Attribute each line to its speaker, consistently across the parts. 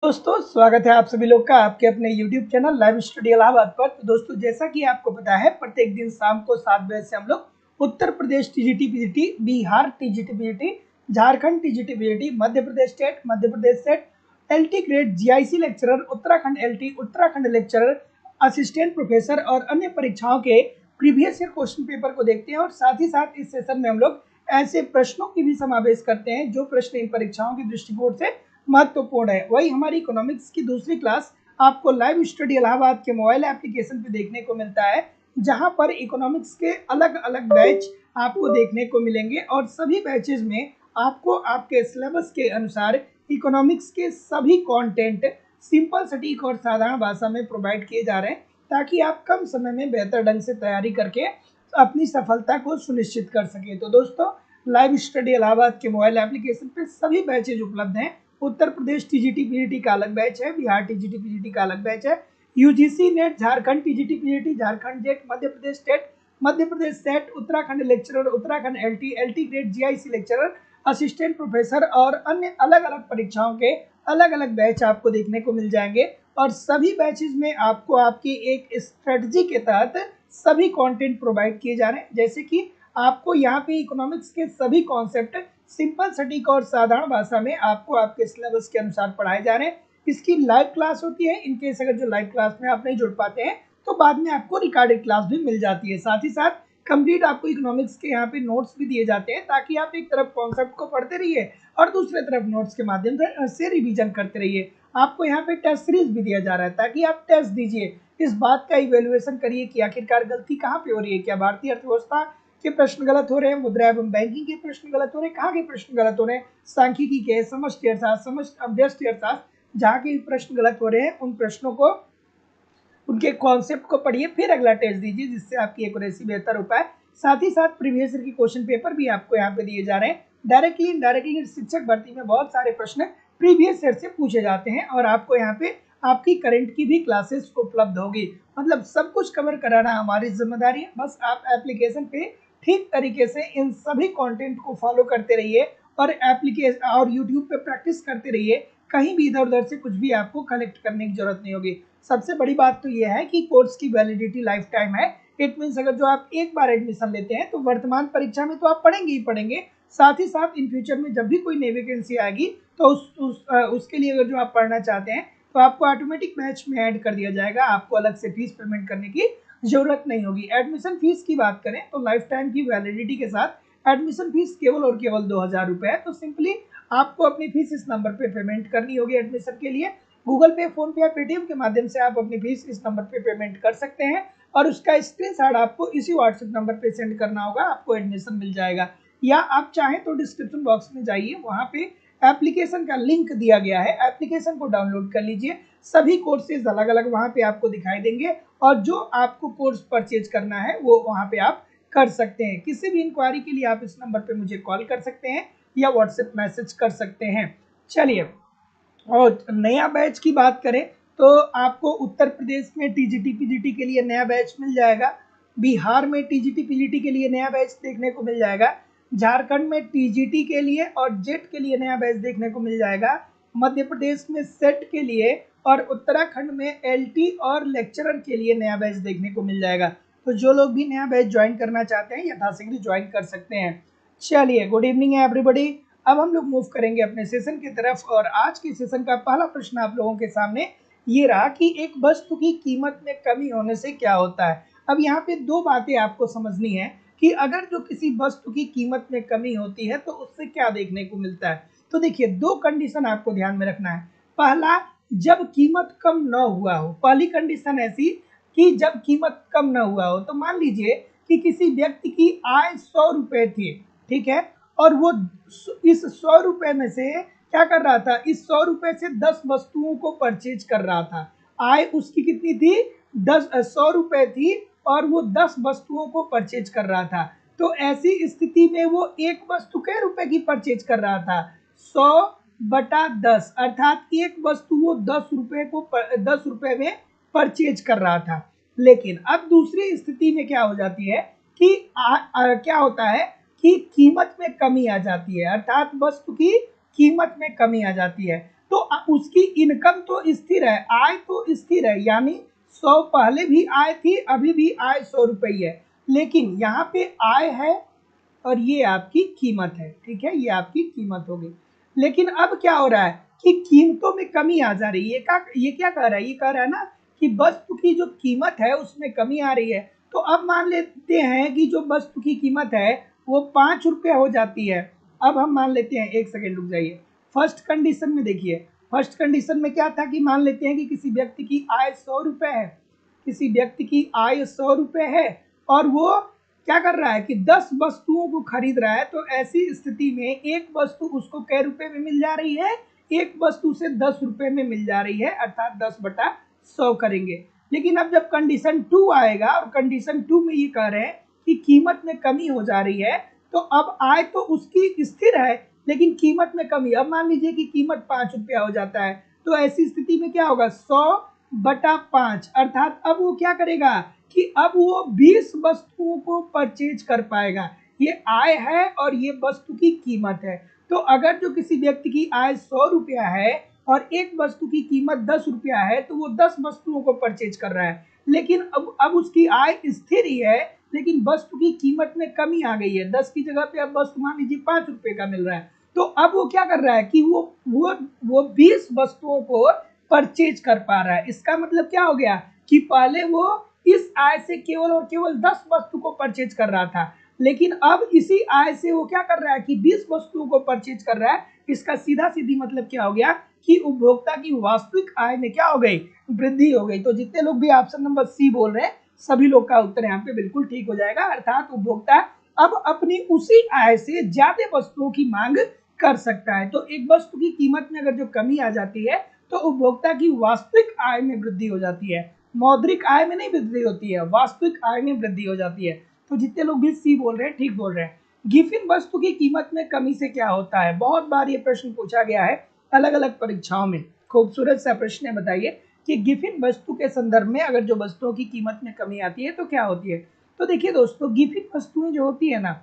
Speaker 1: दोस्तों स्वागत है आप सभी लोग का आपके अपने YouTube channel live study Allahabad पर। तो दोस्तों जैसा कि आपको पता है प्रत्येक दिन शाम को 7 बजे से हम लोग Uttar Pradesh TGT PGT, Bihar TGT PGT, Jharkhand TGT PGT, Madhya Pradesh SET, LT grade, GIC lecturer, Uttarakhand LT, Uttarakhand lecturer, assistant professor और अन्य परीक्षाओं के प्रीवियस ईयर क्वेश्चन पेपर को देखते हैं। और साथ ही साथ इस सेशन में हम लोग ऐसे प्रश्नों की भी समावेश करते हैं जो प्रश्न इन परीक्षाओं के दृष्टिकोण से महत्वपूर्ण है। वही हमारी इकोनॉमिक्स की दूसरी क्लास आपको लाइव स्टडी इलाहाबाद के मोबाइल एप्लीकेशन पे देखने को मिलता है, जहां पर इकोनॉमिक्स के अलग अलग बैच आपको देखने को मिलेंगे और सभी बैचेज में आपको आपके सिलेबस के अनुसार इकोनॉमिक्स के सभी कंटेंट सिंपल, सटीक और साधारण भाषा में प्रोवाइड किए जा रहे हैं, ताकि आप कम समय में बेहतर ढंग से तैयारी करके अपनी सफलता को सुनिश्चित कर सके। तो दोस्तों लाइव स्टडी इलाहाबाद के मोबाइल एप्लीकेशन पे सभी बैचेज उपलब्ध हैं। उत्तर प्रदेश टीजीटी पीजीटी का अलग बैच है, बिहार टीजीटी पीजीटी का अलग बैच है, UGC NET, Jharkhand TGT PGT, Jharkhand JET, Madhya Pradesh TET, Madhya Pradesh SET, Uttarakhand lecturer, Uttarakhand LT, LT grade, GIC lecturer, assistant professor और अन्य अलग अलग परीक्षाओं के अलग अलग बैच आपको देखने को मिल जाएंगे। और सभी बैचेज में आपको आपकी एक स्ट्रेटजी के तहत सभी कंटेंट प्रोवाइड किए जा रहे हैं, जैसे कि आपको यहाँ पे इकोनॉमिक्स के सभी कॉन्सेप्ट सिंपल, सटीक और साधारण भाषा में आपको आपके सिलेबस के अनुसार पढ़ाए जा रहे हैं। इसकी लाइव क्लास होती है। इनकेस अगर जो लाइव क्लास में आप नहीं जुड़ पाते हैं तो बाद में आपको रिकॉर्डेड क्लास भी मिल जाती है। साथ ही साथ कंप्लीट आपको इकोनॉमिक्स के यहाँ पे नोट्स भी दिए जाते हैं, ताकि आप एक तरफ कॉन्सेप्ट को पढ़ते रहिए और दूसरे तरफ नोट्स के माध्यम से रिवीजन करते रहिए। आपको यहाँ पे टेस्ट सीरीज भी दिया जा रहा है, ताकि आप टेस्ट दीजिए, इस बात का इवेल्युएशन करिए कि आखिरकार गलती कहाँ पे हो रही है। क्या भारतीय अर्थव्यवस्था के प्रश्न गलत हो रहे हैं, मुद्रा एवं बैंकिंग के प्रश्न गलत हो रहे हैं, कहाँ के प्रश्न गलत हो रहे हैं, सांख्यिकी के, समष्टि अर्थशास्त्र, व्यष्टि अर्थशास्त्र, जहाँ के प्रश्न गलत हो रहे हैं उन प्रश्नों को, उनके कॉन्सेप्ट को पढ़िए, फिर अगला टेस्ट दीजिए, जिससे आपकी एक्यूरेसी बेहतर हो पाए। साथ ही साथ प्रीवियस ईयर की क्वेश्चन पेपर भी आपको यहाँ पे दिए जा रहे हैं। डायरेक्टली इनडायरेक्टली शिक्षक भर्ती में बहुत सारे प्रश्न प्रीवियस ईयर से पूछे जाते हैं और आपको यहाँ पे आपकी करंट की भी क्लासेस उपलब्ध होगी। मतलब सब कुछ कवर कराना हमारी जिम्मेदारी है। बस आप एप्लीकेशन पे ठीक तरीके से इन सभी कंटेंट को फॉलो करते रहिए और एप्लीकेशन और यूट्यूब पे प्रैक्टिस करते रहिए। कहीं भी इधर उधर से कुछ भी आपको कलेक्ट करने की जरूरत नहीं होगी। सबसे बड़ी बात तो यह है कि कोर्स की वैलिडिटी लाइफ टाइम है। इट मीन्स अगर जो आप एक बार एडमिशन लेते हैं तो वर्तमान परीक्षा में तो आप पढ़ेंगे ही पढ़ेंगे, साथ ही साथ इन फ्यूचर में जब भी कोई नई वैकेंसी आएगी तो उसके लिए अगर जो आप पढ़ना चाहते हैं तो आपको ऑटोमेटिक बैच में ऐड कर दिया जाएगा। आपको अलग से फीस पेमेंट करने की जरूरत नहीं होगी। एडमिशन फीस की बात करें तो लाइफ टाइम की वैलिडिटी के साथ एडमिशन फीस केवल और केवल 2000 रुपये है। तो सिंपली आपको अपनी फीस इस नंबर पे पेमेंट करनी होगी एडमिशन के लिए। गूगल पे, फोन पे या पेटीएम के माध्यम से आप अपनी फीस इस नंबर पे पेमेंट कर सकते हैं और उसका स्क्रीनशॉट आपको इसी व्हाट्सएप नंबर पे सेंड करना होगा, आपको एडमिशन मिल जाएगा। या आप चाहें तो डिस्क्रिप्शन बॉक्स में जाइए, वहाँ पे एप्लीकेशन का लिंक दिया गया है, एप्लीकेशन को डाउनलोड कर लीजिए। सभी कोर्सेज अलग अलग वहाँ पे आपको दिखाई देंगे और जो आपको कोर्स परचेज करना है वो वहाँ पे आप कर सकते हैं। किसी भी इंक्वायरी के लिए आप इस नंबर पे मुझे कॉल कर सकते हैं या व्हाट्सएप मैसेज कर सकते हैं। चलिए, और नया बैच की बात करें तो आपको उत्तर प्रदेश में टीजीटी पीजीटी के लिए नया बैच मिल जाएगा, बिहार में टीजीटी पीजीटी के लिए नया बैच देखने को मिल जाएगा, झारखंड में टीजीटी के लिए और जेट के लिए नया बैच देखने को मिल जाएगा, मध्य प्रदेश में सेट के लिए और उत्तराखंड में एलटी और लेक्चरर के लिए नया बैच देखने को मिल जाएगा। तो जो लोग भी नया बैच ज्वाइन करना चाहते हैं यथाशीघ्र ज्वाइन कर सकते हैं। चलिए, गुड इवनिंग है एवरीबॉडी। अब हम लोग मूव करेंगे अपने सेशन की तरफ और आज के सेशन का पहला प्रश्न आप लोगों के सामने ये रहा कि एक वस्तु की कीमत में कमी होने से क्या होता है। अब यहाँ पे दो बातें आपको समझनी है कि अगर जो किसी वस्तु की कीमत में कमी होती है तो उससे क्या देखने को मिलता है। तो देखिए, दो कंडीशन आपको ध्यान में रखना है। पहला, जब कीमत कम न हुआ हो। पहली कंडीशन ऐसी कि जब कीमत कम न हुआ हो, तो मान लीजिए कि किसी व्यक्ति की आय 100 रुपए थी, ठीक है, और वो इस 100 रुपए में से क्या कर रहा था, इस 100 रुपए से 10 वस्तुओं को परचेज कर रहा था। आय उसकी कितनी थी, 100 रुपए थी और वो 10 वस्तुओं को परचेज कर रहा था। तो ऐसी स्थिति में वो एक वस्तु के रुपए की परचेज कर रहा था, 100/10, अर्थात एक वस्तु वो 10 रुपए में परचेज कर रहा था। लेकिन अब दूसरी स्थिति में क्या हो जाती है कि क्या होता है कि कीमत में कमी आ जाती है, अर्थात वस्तु की कीमत में कमी आ जाती है। तो उसकी इनकम तो स्थिर है, आय तो स्थिर है, यानी 100 पहले भी आय थी, अभी भी आय 100 रुपये है। लेकिन यहाँ पे आय है और ये आपकी कीमत है, ठीक है, ये आपकी कीमत हो गई। लेकिन अब क्या हो रहा है कि कीमतों में कमी आ जा रही है। ये क्या कह रहा है, ये कह रहा है ना कि वस्तु की जो कीमत है उसमें कमी आ रही है। तो अब मान लेते हैं कि जो वस्तु की कीमत है वो 5 रुपये हो जाती है। अब हम मान लेते हैं, एक सेकेंड रुक जाइए। फर्स्ट कंडीशन में देखिए, फर्स्ट कंडीशन में क्या था कि मान लेते हैं कि किसी व्यक्ति की आय 100 रुपये है, किसी व्यक्ति की आय 100 रुपये है और वो क्या कर रहा है कि 10 वस्तुओं को खरीद रहा है। तो ऐसी स्थिति में एक वस्तु उसको कै रुपए में मिल जा रही है, एक वस्तु से 10 रुपए में मिल जा रही है, अर्थात 10/100 करेंगे। लेकिन अब जब कंडीशन 2 आएगा और कंडीशन 2 में ये कह रहे हैं कि कीमत में कमी हो जा रही है, तो अब आय तो उसकी स्थिर है लेकिन कीमत में कमी। अब मान लीजिए कि कीमत 5 रुपया हो जाता है, तो ऐसी स्थिति में क्या होगा, 100/5, अर्थात अब वो क्या करेगा कि अब वो 20 वस्तुओं को परचेज कर पाएगा। ये आय है और ये वस्तु की कीमत है। तो अगर जो किसी व्यक्ति की आय 100 रुपया है और एक वस्तु की कीमत 10 रुपया है, तो वो 10 वस्तुओं को परचेज कर रहा है। लेकिन अब उसकी आय स्थिर ही है, लेकिन वस्तु की कीमत में कमी आ गई है। 10 की जगह पे अब वस्तु मान लीजिए 5 रुपए का मिल रहा है। तो अब वो क्या कर रहा है कि वो 20 वस्तुओं को परचेज कर पा रहा है। इसका मतलब क्या हो गया कि पहले वो इस आय से केवल और केवल 10 वस्तु को परचेज कर रहा था, लेकिन अब इसी आय से वो क्या कर रहा है कि 20 वस्तुओं को परचेज कर रहा है। इसका सीधा सीधी मतलब क्या हो गया कि उपभोक्ता की वास्तविक आय में क्या हो गई, वृद्धि हो गई। तो जितने लोग भी ऑप्शन नंबर सी बोल रहे हैं, सभी लोग का उत्तर यहाँ पे बिल्कुल ठीक हो जाएगा। अर्थात उपभोक्ता अब अपनी उसी आय से ज्यादा वस्तुओं की मांग कर सकता है। तो एक वस्तु की कीमत में अगर जो कमी आ जाती है तो उपभोक्ता की वास्तविक आय में वृद्धि हो जाती है, मौद्रिक आय में नहीं वृद्धि होती है, वास्तविक आय में वृद्धि हो जाती है। तो जितने लोग भी सी बोल रहे हैं ठीक बोल रहे हैं। गिफिन वस्तु की कीमत में कमी से क्या होता है, बहुत बार ये प्रश्न पूछा गया है अलग अलग परीक्षाओं में। खूबसूरत सा प्रश्न है, बताइए कि गिफिन वस्तु के संदर्भ में अगर जो वस्तुओं की कीमत में कमी आती है तो क्या होती है। तो देखिए दोस्तों, गिफिन वस्तुएं जो होती है ना,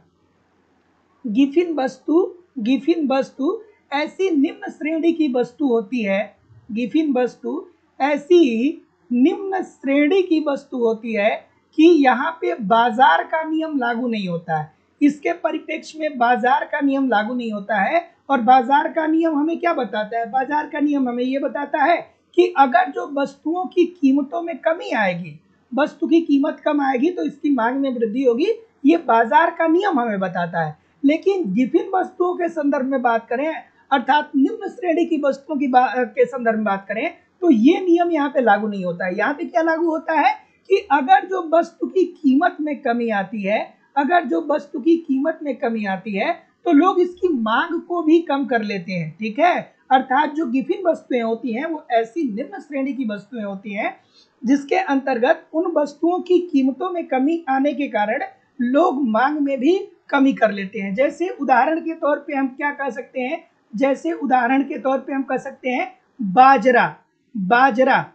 Speaker 1: गिफिन वस्तु ऐसी निम्न श्रेणी की वस्तु होती है, गिफिन वस्तु ऐसी निम्न श्रेणी की वस्तु होती है कि यहाँ पे बाजार का नियम लागू नहीं होता है। इसके परिप्रेक्ष्य में बाजार का नियम लागू नहीं होता है। और बाजार का नियम हमें क्या बताता है, बाजार का नियम हमें ये बताता है कि अगर जो वस्तुओं की कीमतों में कमी आएगी, वस्तु की कीमत कम आएगी तो इसकी मांग में वृद्धि होगी। ये बाजार का नियम हमें बताता है। लेकिन गिफिन वस्तुओं के संदर्भ में बात करें, अर्थात निम्न श्रेणी की वस्तुओं की के संदर्भ में बात करें, तो ये नियम यहाँ पे लागू नहीं होता है। यहाँ पे क्या लागू होता है कि अगर जो वस्तु की कीमत में कमी आती है, अगर जो वस्तु की कीमत में कमी आती है तो लोग इसकी मांग को भी कम कर लेते हैं, ठीक है। अर्थात जो गिफिन वस्तुएं होती हैं वो ऐसी निम्न श्रेणी की वस्तुएं होती हैं जिसके अंतर्गत उन वस्तुओं की कीमतों में कमी आने के कारण लोग मांग में भी कमी कर लेते हैं। जैसे उदाहरण के तौर पे हम क्या कह सकते हैं, जैसे उदाहरण के तौर पे हम कह सकते हैं बाजरा, बाजरा,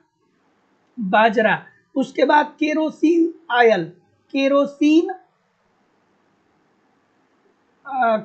Speaker 1: बाजरा। उसके बाद केरोसिन आयल, केरोसिन,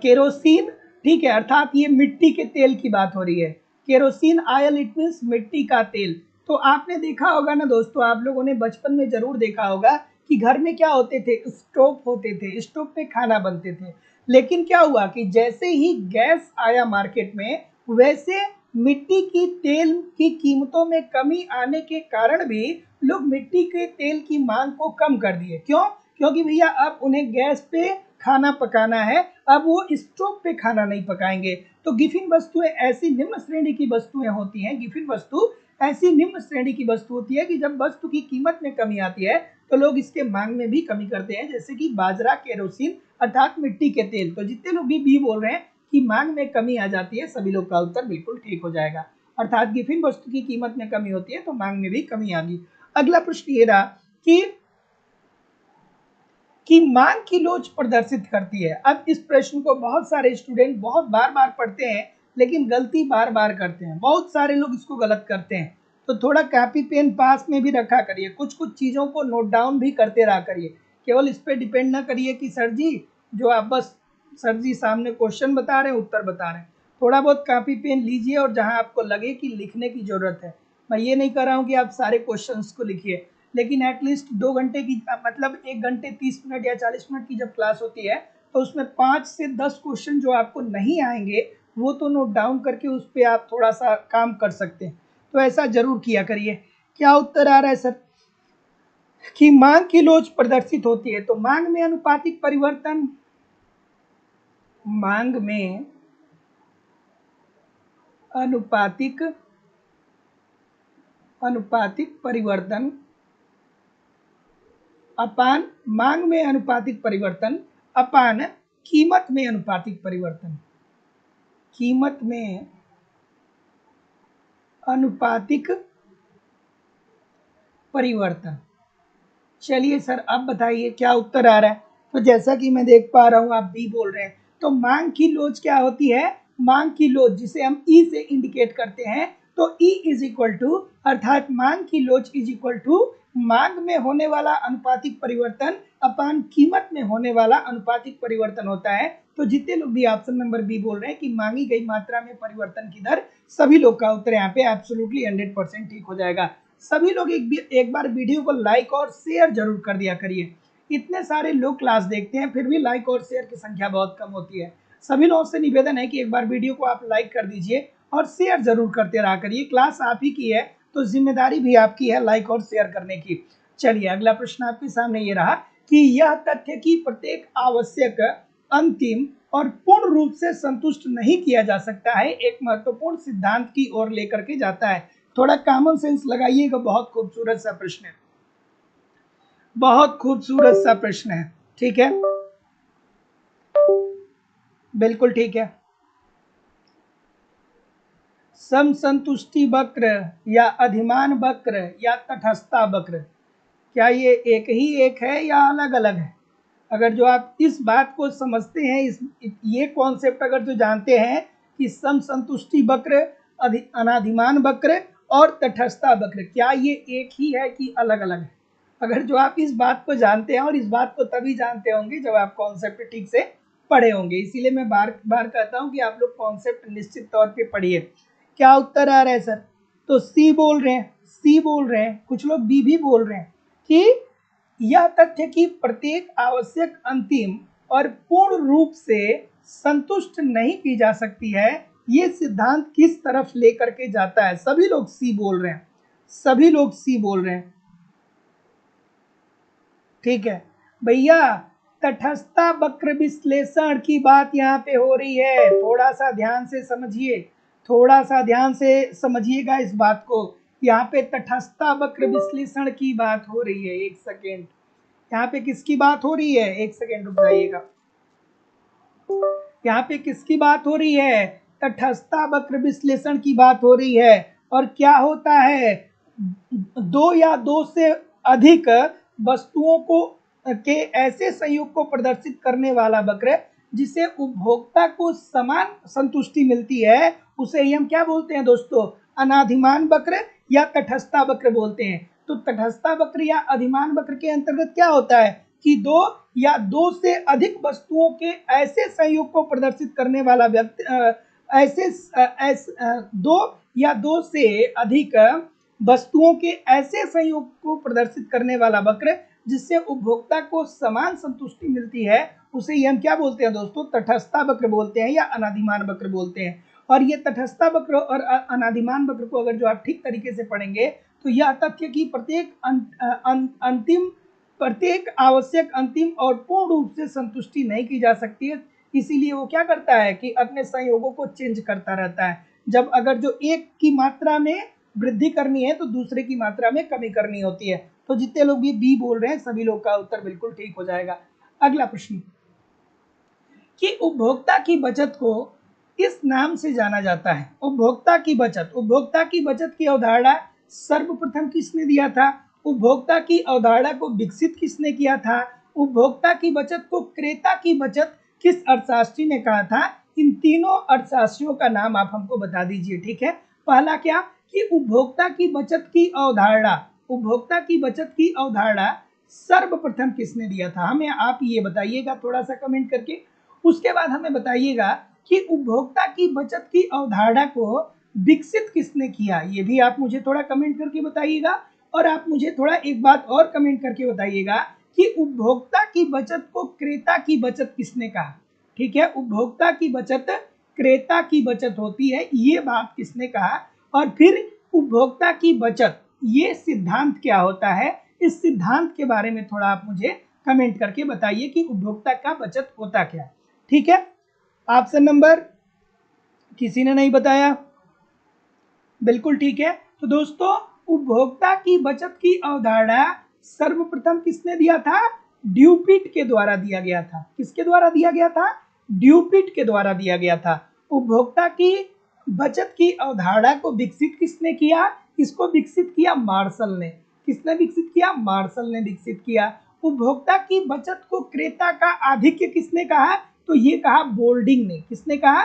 Speaker 1: केरोसिन, ठीक है, अर्थात ये मिट्टी के तेल की बात हो रही है। केरोसिन आयल इट मीन्स मिट्टी का तेल। तो आपने देखा होगा ना दोस्तों, आप लोगों ने बचपन में जरूर देखा होगा कि घर में क्या होते थे, स्टोव होते थे, स्टोव पे खाना बनते थे। लेकिन क्या हुआ कि जैसे ही गैस आया मार्केट में, वैसे मिट्टी की तेल की कीमतों में कमी आने के कारण भी लोग मिट्टी के तेल की मांग को कम कर दिए। क्यों? क्योंकि भैया अब उन्हें गैस पे खाना पकाना है, अब वो स्टोव पे खाना नहीं पकाएंगे। तो गिफिन वस्तुएं ऐसी निम्न श्रेणी की वस्तुएं होती हैं, गिफिन वस्तु ऐसी निम्न श्रेणी की वस्तु होती है कि जब वस्तु की कीमत में कमी आती है तो लोग इसके मांग में भी कमी करते हैं, जैसे कि बाजरा, केरोसिन अर्थात मिट्टी के तेल। तो जितने लोग भी बोल रहे हैं कि मांग में कमी आ जाती है, सभी लोग का उत्तर बिल्कुल ठीक हो जाएगा। अर्थात गिफिन वस्तु की कीमत में कमी होती है तो मांग में भी कमी आ गई। अगला प्रश्न ये रहा कि मांग की लोच प्रदर्शित करती है। अब इस प्रश्न को बहुत सारे स्टूडेंट बहुत बार बार पढ़ते हैं लेकिन गलती बार बार करते हैं, बहुत सारे लोग इसको गलत करते हैं। तो थोड़ा कॉपी पेन पास में भी रखा करिए, कुछ कुछ चीज़ों को नोट डाउन भी करते रहा करिए। केवल इस पर डिपेंड ना करिए कि सर जी जो आप बस सर जी सामने क्वेश्चन बता रहे हैं, उत्तर बता रहे हैं। थोड़ा बहुत कॉपी पेन लीजिए और जहां आपको लगे कि लिखने की जरूरत है, मैं ये नहीं कर रहा हूं कि आप सारे क्वेश्चंस को लिखिए, लेकिन एटलीस्ट 2 घंटे की मतलब 1 घंटे 30 मिनट या 40 मिनट की जब क्लास होती है तो उसमें 5 से 10 क्वेश्चन जो आपको नहीं आएंगे वो तो नोट डाउन करके उस पर आप थोड़ा सा काम कर सकते हैं। तो ऐसा जरूर किया करिए। क्या उत्तर आ रहा है सर? कि मांग की लोच प्रदर्शित होती है, तो मांग में अनुपातिक परिवर्तन, मांग में अनुपातिक परिवर्तन अपान मांग में अनुपातिक परिवर्तन अपान कीमत में अनुपातिक परिवर्तन, कीमत में अनुपातिक परिवर्तन। चलिए सर अब बताइए क्या उत्तर आ रहा है। तो जैसा कि मैं देख पा रहा हूं आप बी बोल रहे हैं, तो मांग की लोच क्या होती है? मांग की लोच जिसे हम ई से इंडिकेट करते हैं, तो ई इज इक्वल टू, अर्थात मांग की लोच इज इक्वल टू मांग में होने वाला अनुपातिक परिवर्तन अपान कीमत में होने वाला अनुपातिक परिवर्तन होता है। तो जितने लोग भी ऑप्शन नंबर बी बोल रहे हैं कि मांगी गई मात्रा में परिवर्तन की दर, सभी लोग का उत्तर यहाँ पे एब्सोल्युटली 100% ठीक हो जाएगा। सभी लोग एक बार वीडियो को लाइक और शेयर जरूर कर दिया करिए। इतने सारे लोग क्लास देखते हैं फिर भी लाइक और शेयर की संख्या बहुत कम होती है। सभी लोगों से निवेदन है कि एक बार वीडियो को आप लाइक कर दीजिए और शेयर जरूर करते रहा करिए। क्लास आप ही की है तो जिम्मेदारी भी आपकी है लाइक और शेयर करने की। चलिए अगला प्रश्न आपके सामने ये रहा कि यह तथ्य कि प्रत्येक आवश्यक, अंतिम और पूर्ण रूप से संतुष्ट नहीं किया जा सकता है एक महत्वपूर्ण सिद्धांत की ओर लेकर के जाता है। थोड़ा कॉमन सेंस लगाइएगा, बहुत खूबसूरत सा प्रश्न है, बहुत खूबसूरत सा प्रश्न है। ठीक है, बिल्कुल ठीक है। समसंतुष्टि वक्र या अधिमान वक्र या तटस्थता वक्र, क्या ये एक है या अलग अलग है? अगर जो आप इस बात को समझते हैं, ये कॉन्सेप्ट अगर जो जानते हैं कि समसंतुष्टि वक्र, अनाधिमान वक्र और तटस्थता वक्र, क्या ये एक ही है कि अलग अलग है? अगर जो आप इस बात को जानते हैं, और इस बात को तभी जानते होंगे जब आप कॉन्सेप्ट ठीक से पढ़े होंगे, इसीलिए मैं बार बार कहता हूं कि आप लोग कॉन्सेप्ट निश्चित तौर पे पढ़िए। क्या उत्तर आ रहा है सर? तो सी बोल रहे हैं, सी बोल रहे हैं, कुछ लोग बी भी बोल रहे हैं कि यह तथ्य कि प्रत्येक आवश्यक, अंतिम और पूर्ण रूप से संतुष्ट नहीं की जा सकती है, ये सिद्धांत किस तरफ लेकर के जाता है? सभी लोग सी बोल रहे हैं, सभी लोग सी बोल रहे हैं। ठीक है भैया, तटस्थता वक्र विश्लेषण की बात यहाँ पे हो रही है, थोड़ा सा ध्यान से समझिए, थोड़ा सा ध्यान से समझिएगा इस बात को। यहाँ पे तटस्थता वक्र विश्लेषण की बात हो रही है। एक सेकेंड, यहाँ पे किसकी बात हो रही है? एक सेकेंड रुक जाइएगा, यहाँ पे किसकी बात हो रही है? तटस्थता वक्र विश्लेषण की बात हो रही है। और क्या होता है? दो या दो से अधिक वस्तुओं को के ऐसे संयोग को प्रदर्शित करने वाला वक्र जिसे उपभोक्ता को समान संतुष्टि मिलती है, उसे ही हम क्या बोलते हैं दोस्तों? अनाधिमान वक्र या तटस्थता वक्र बोलते हैं। तो तटस्थता वक्र या अधिमान वक्र के अंतर्गत क्या होता है कि दो या दो से अधिक वस्तुओं के ऐसे संयोग को प्रदर्शित करने वाला व्यक्ति, दो या दो से अधिक वस्तुओं के ऐसे संयोग को प्रदर्शित करने वाला वक्र जिससे उपभोक्ता को समान संतुष्टि मिलती है, उसे ही हम क्या बोलते हैं दोस्तों? तटस्थता वक्र बोलते हैं या अनाधिमान वक्र बोलते हैं। और ये तटस्थता वक्र और अनाधिमान वक्र को अगर जो आप ठीक तरीके से पढ़ेंगे तो यह तथ्य कि प्रत्येक आवश्यक, अंतिम और पूर्ण रूप से संतुष्टि नहीं की जा सकती है, इसीलिए वो क्या करता है कि अपने संयोगों को चेंज करता रहता है। जब अगर जो एक की मात्रा में वृद्धि करनी है तो दूसरे की मात्रा में कमी करनी होती है। तो जितने लोग भी बी बोल रहे हैं सभी लोग का उत्तर बिल्कुल ठीक हो जाएगा। अगला प्रश्न, कि उपभोक्ता की बचत को इस नाम से जाना जाता है। उपभोक्ता की बचत, उपभोक्ता की बचत की अवधारणा सर्वप्रथम किसने दिया था? उपभोक्ता की अवधारणा को विकसित किसने किया था? उपभोक्ता की बचत को क्रेता की बचत किस अर्थशास्त्री ने कहा था? इन तीनों अर्थशास्त्रियों का नाम आप हमको बता दीजिए। ठीक है, पहला क्या कि उपभोक्ता की बचत की अवधारणा, उपभोक्ता की बचत की अवधारणा सर्वप्रथम किसने दिया था? हमें आप ये बताइएगा थोड़ा सा कमेंट करके। उसके बाद हमें बताइएगा कि उपभोक्ता की बचत की अवधारणा को विकसित किसने किया, ये भी आप मुझे थोड़ा कमेंट करके बताइएगा। और आप मुझे थोड़ा एक बात और कमेंट करके बताइएगा कि उपभोक्ता की बचत को क्रेता की बचत किसने कहा। ठीक है, उपभोक्ता की बचत क्रेता की बचत होती है, ये बात किसने कहा। और फिर उपभोक्ता की बचत ये सिद्धांत क्या होता है, इस सिद्धांत के बारे में थोड़ा आप मुझे कमेंट करके बताइए कि उपभोक्ता का बचत होता क्या। ठीक है, ऑप्शन नंबर किसी ने नहीं बताया, बिल्कुल ठीक है। तो दोस्तों उपभोक्ता की बचत की अवधारणा सर्वप्रथम किसने दिया था, ड्यूपिट के द्वारा दिया गया था। किसके द्वारा दिया गया था, ड्यूपिट के द्वारा दिया गया था। उपभोक्ता की बचत की अवधारणा को विकसित किसने किया, इसको विकसित किया मार्शल ने। किसने विकसित किया, मार्शल ने विकसित किया। उपभोक्ता की बचत को क्रेता का आधिक्य किसने कहा, तो ये कहा बोल्डिंग ने। किसने कहा,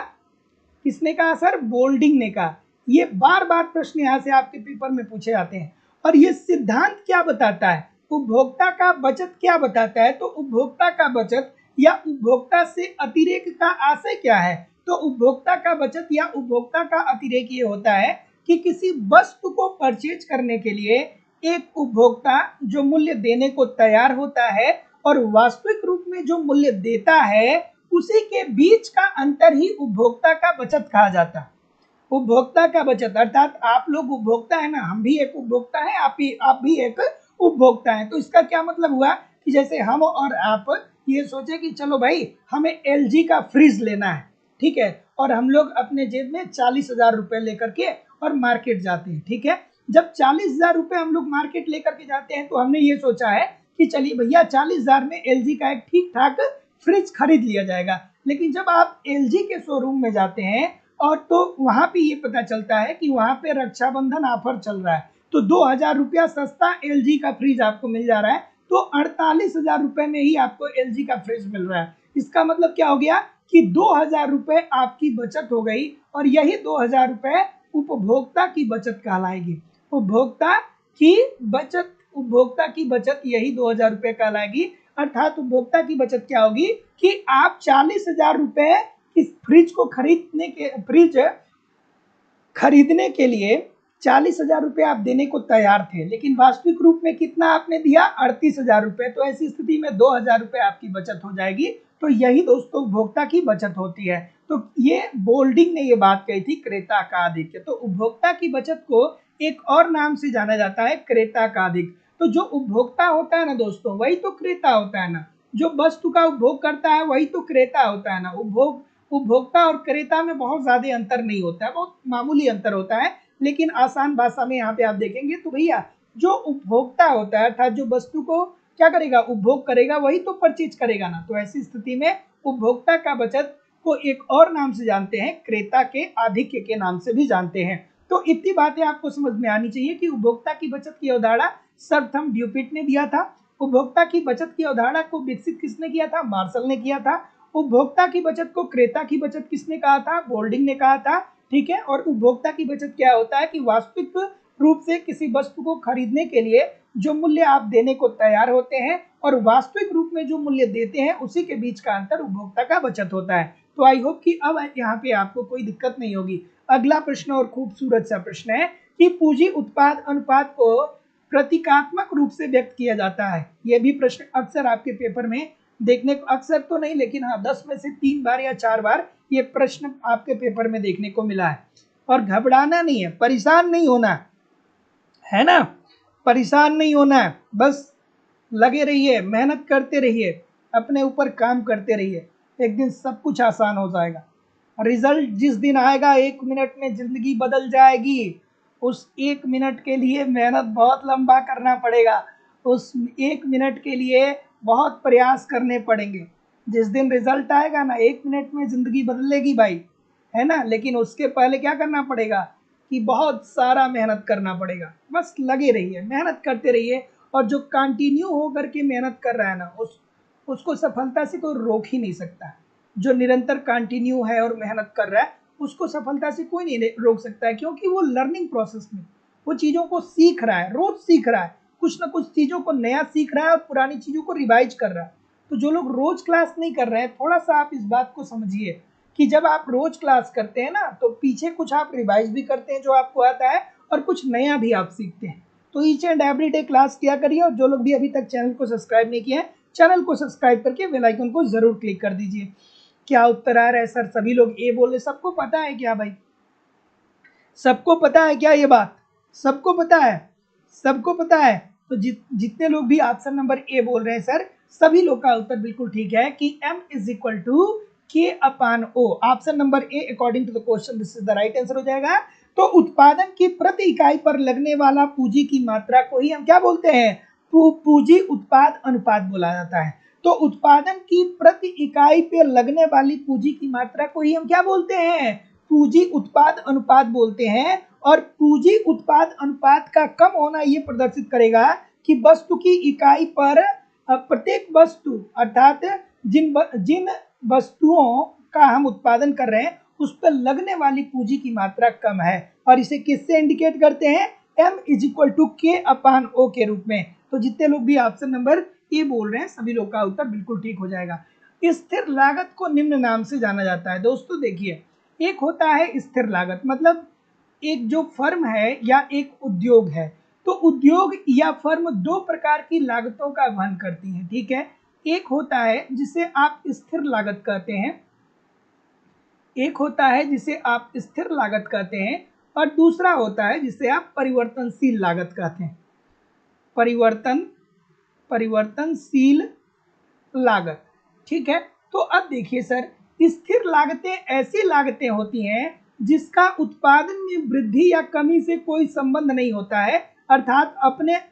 Speaker 1: किसने कहा सर, बोल्डिंग ने कहा। ये बार बार प्रश्न यहाँ से आपके पेपर में पूछे जाते हैं। और ये सिद्धांत क्या बताता है, उपभोक्ता का बचत क्या बताता है, तो उपभोक्ता का बचत या उपभोक्ता से अतिरेक का आशय क्या है। तो उपभोक्ता का बचत या उपभोक्ता का अतिरेक ये होता है कि किसी वस्तु को परचेज करने के लिए एक उपभोक्ता जो मूल्य देने को तैयार होता है और वास्तविक रूप में जो मूल्य देता है उसी के बीच का अंतर ही उपभोक्ता का बचत कहा जाता है। उपभोक्ता का बचत अर्थात आप लोग उपभोक्ता है ना, हम भी एक उपभोक्ता है, आप भी एक उपभोक्ता है। तो इसका क्या मतलब हुआ कि जैसे हम और आप ये सोचे कि चलो भाई हमें एलजी का फ्रिज लेना है, ठीक है, और हम लोग अपने जेब में 40,000 रुपए लेकर के और मार्केट जाते हैं। ठीक है, जब 40,000 रुपए हम लोग मार्केट लेकर के जाते हैं तो हमने ये सोचा है कि चलिए भैया 40,000 में एलजी का एक ठीक ठाक फ्रिज खरीद लिया जाएगा। लेकिन जब आप एलजी के शोरूम में जाते हैं और तो वहां पे ये पता चलता है कि वहां पे रक्षाबंधन ऑफर चल रहा है, तो 2,000 रुपया सस्ता एलजी का फ्रिज आपको मिल जा रहा है, तो 48,000 रुपए में ही आपको एलजी का फ्रिज मिल रहा है। इसका मतलब क्या हो गया कि 2,000 रुपए आपकी बचत हो गई और यही 2,000 रुपए उपभोक्ता की बचत कहलाएगी। उपभोक्ता की बचत, उपभोक्ता की बचत यही 2,000 रुपए कहलाएगी। अर्थात उपभोक्ता की बचत क्या होगी कि आप 40,000 रुपए इस फ्रिज को खरीदने के लिए 40,000 रुपए आप देने को तैयार थे, लेकिन वास्तविक रूप में कितना आपने दिया, 38,000 रुपए। तो ऐसी स्थिति में 2,000 रुपए आपकी बचत हो जाएगी। तो यही दोस्तों उपभोक्ता की बचत होती है। तो ये बोल्डिंग ने ये बात कही थी, क्रेता का आधिक्य। तो उपभोक्ता की बचत को एक और नाम से जाना जाता है, क्रेता का आधिक्य। तो जो उपभोक्ता होता है ना दोस्तों, वही तो क्रेता होता है ना। जो वस्तु का उपभोग करता है वही तो क्रेता होता है ना। उपभोक्ता और क्रेता में बहुत ज्यादा अंतर नहीं होता है, बहुत मामूली अंतर होता है। लेकिन आसान भाषा में यहाँ पे आप देखेंगे तो भैया जो उपभोक्ता होता है अर्थात जो वस्तु को क्या करेगा, उपभोग करेगा, वही तो परचेज करेगा ना। तो ऐसी स्थिति में उपभोक्ता का बचत को एक और नाम से जानते हैं, क्रेता के आधिक्य के नाम से भी जानते हैं। तो इतनी बातें आपको समझ में आनी चाहिए कि उपभोक्ता की बचत की अवधारणा सर्वप्रथम ड्यूपिट ने दिया था। उपभोक्ता की बचत की अवधारणा को विकसित किसने किया था, मार्शल ने किया था। उपभोक्ता की बचत को क्रेता की बचत किसने कहा था, बोल्डिंग ने कहा था। ठीक है, और उपभोक्ता की बचत क्या होता है कि वास्तविक रूप से किसी वस्तु को खरीदने के लिए जो मूल्य आप देने को तैयार होते हैं और वास्तविक रूप में जो मूल्य देते हैं उसी के बीच का अंतर उपभोक्ता का बचत होता है। तो आई होप कि अब यहाँ पे आपको कोई दिक्कत नहीं होगी। अगला प्रश्न और खूबसूरत सा प्रश्न है कि पूंजी उत्पाद अनुपात को प्रतीकात्मक रूप से व्यक्त किया जाता है। यह भी प्रश्न अक्सर आपके पेपर में देखने को, अक्सर तो नहीं लेकिन हाँ 10 में से 3 बार या 4 बार ये प्रश्न आपके पेपर में देखने को मिला है। और घबराना नहीं है, परेशान नहीं होना है ना, परेशान नहीं होना है, बस लगे रहिए, मेहनत करते रहिए, अपने ऊपर काम करते रहिए, एक दिन सब कुछ आसान हो जाएगा। रिजल्ट जिस दिन आएगा 1 मिनट में जिंदगी बदल जाएगी। उस 1 मिनट के लिए मेहनत बहुत लंबा करना पड़ेगा, उस 1 मिनट के लिए बहुत प्रयास करने पड़ेंगे। जिस दिन रिजल्ट आएगा ना 1 मिनट में जिंदगी बदलेगी भाई, है ना। लेकिन उसके पहले क्या करना पड़ेगा कि बहुत सारा मेहनत करना पड़ेगा। बस लगे रहिए, मेहनत करते रहिए, और जो कंटिन्यू होकर के मेहनत कर रहा है ना उसको सफलता से कोई रोक ही नहीं सकता। जो निरंतर कंटिन्यू है और मेहनत कर रहा है उसको सफलता से कोई नहीं रोक सकता है, क्योंकि वो लर्निंग प्रोसेस में वो चीज़ों को सीख रहा है, रोज सीख रहा है, कुछ ना कुछ चीज़ों को नया सीख रहा है और पुरानी चीज़ों को रिवाइज कर रहा है। तो जो लोग रोज क्लास नहीं कर रहे हैं, थोड़ा सा आप इस बात को समझिए कि जब आप रोज क्लास करते हैं ना तो पीछे कुछ आप रिवाइज भी करते हैं जो आपको आता है और कुछ नया भी आप सीखते हैं। तो each and every day class किया करिए, और जो लोग भी अभी तक चैनल को सब्सक्राइब नहीं किया है, चैनल को सब्सक्राइब करके बेल आइकन को जरूर क्लिक कर दीजिए। क्या उत्तर आ रहा है सर? सभी लोग ए बोल रहे, सबको पता है क्या भाई? सबको पता है क्या ये बात? सबको पता है? सबको पता है? तो जितने लोग भी ऑप्शन नंबर ए बोल रहे हैं सर, सभी लोग का उत्तर बिल्कुल ठीक है कि m is equal to K upon O. Option number A according to the question this is the right answer हो जाएगा। तो उत्पादन की प्रति इकाई पर लगने वाला पूंजी की मात्रा को ही हम क्या बोलते हैं? पूंजी उत्पाद अनुपात बोला जाता है। तो उत्पादन की प्रति इकाई पे लगने वाली पूंजी की मात्रा को ही हम क्या बोलते हैं? पूंजी उत्पाद अनुपात बोलते हैं। और पूंजी उत्पाद अनुपात का कम होना ये प्रदर्शित करेगा कि वस्तु की इकाई पर प्रत्येक वस्तु अर्थात जिन वस्तुओं का हम उत्पादन कर रहे हैं उस पर लगने वाली पूंजी की मात्रा कम है। और इसे किससे इंडिकेट करते हैं? m is equal to K upon ओ के रूप में। तो जितने लोग भी ऑप्शन नंबर ए बोल रहे हैं सभी लोग का उत्तर बिल्कुल ठीक हो जाएगा। स्थिर लागत को निम्न नाम से जाना जाता है। दोस्तों देखिए, एक होता है स्थिर लागत, मतलब एक जो फर्म है या एक उद्योग है, तो उद्योग या फर्म दो प्रकार की लागतों का वहन करती है, ठीक है। एक होता है जिसे आप स्थिर लागत कहते हैं, एक होता है जिसे आप स्थिर लागत कहते हैं, और दूसरा होता है जिसे आप परिवर्तनशील लागत कहते हैं। परिवर्तनशील लागत, ठीक है। तो अब देखिए सर, स्थिर लागतें ऐसी लागतें होती हैं जिसका उत्पादन में वृद्धि या कमी से कोई संबंध नहीं होता है। अर्थात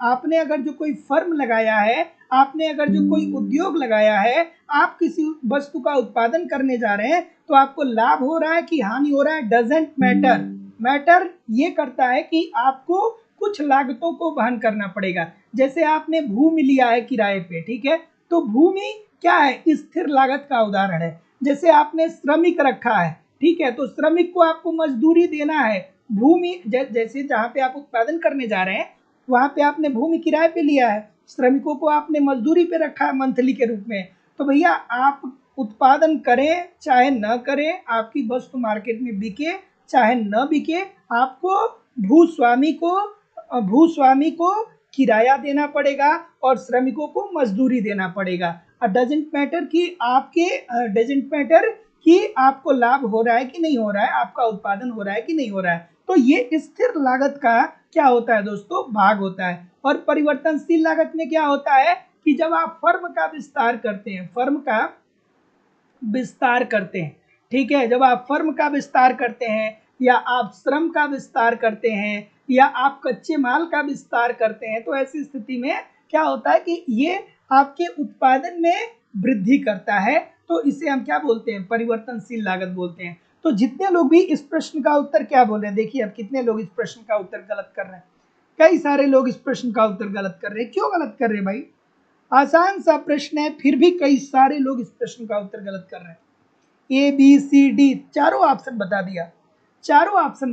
Speaker 1: आपने अगर जो कोई फर्म लगाया है, आपने अगर जो कोई उद्योग लगाया है, आप किसी वस्तु का उत्पादन करने जा रहे हैं, तो आपको लाभ हो रहा है कि हानि हो रहा है, डजेंट मैटर। मैटर ये करता है कि आपको कुछ लागतों को वहन करना पड़ेगा। जैसे आपने भूमि लिया है किराए पे, ठीक है, तो भूमि क्या है? स्थिर लागत का उदाहरण है। जैसे आपने श्रमिक रखा है, ठीक है, तो श्रमिक को आपको मजदूरी देना है। भूमि जैसे जहाँ पे आप उत्पादन करने जा रहे हैं वहां पे आपने भूमि किराए पे लिया है, श्रमिकों को आपने मजदूरी पे रखा है मंथली के रूप में। तो भैया आप उत्पादन करें चाहे न करें, आपकी वस्तु मार्केट में बिके चाहे न बिके, आपको भूस्वामी को किराया देना पड़ेगा और श्रमिकों को मजदूरी देना पड़ेगा। डजेंट मैटर कि आपको लाभ हो रहा है कि नहीं हो रहा है, आपका उत्पादन हो रहा है कि नहीं हो रहा है। तो ये स्थिर लागत का क्या होता है दोस्तों? भाग होता है। और परिवर्तनशील लागत में क्या होता है कि जब आप फर्म का विस्तार करते हैं, ठीक है, जब आप फर्म का विस्तार करते हैं या आप श्रम का विस्तार करते हैं या आप कच्चे माल का विस्तार करते हैं, तो ऐसी स्थिति में क्या होता है कि ये आपके उत्पादन में वृद्धि करता है। तो इसे हम क्या बोलते हैं? परिवर्तनशील लागत बोलते हैं। तो जितने लोग भी इस प्रश्न का उत्तर क्या बोल रहे हैं, देखिए अब कितने लोग इस प्रश्न का उत्तर गलत कर रहे हैं। कई सारे लोग इस प्रश्न का उत्तर गलत कर रहे हैं। क्यों गलत कर रहे हैं भाई? आसान सा प्रश्न है, फिर भी कई सारे लोग इस प्रश्न का उत्तर गलत कर रहे हैं। ए बी सी डी चारों ऑप्शन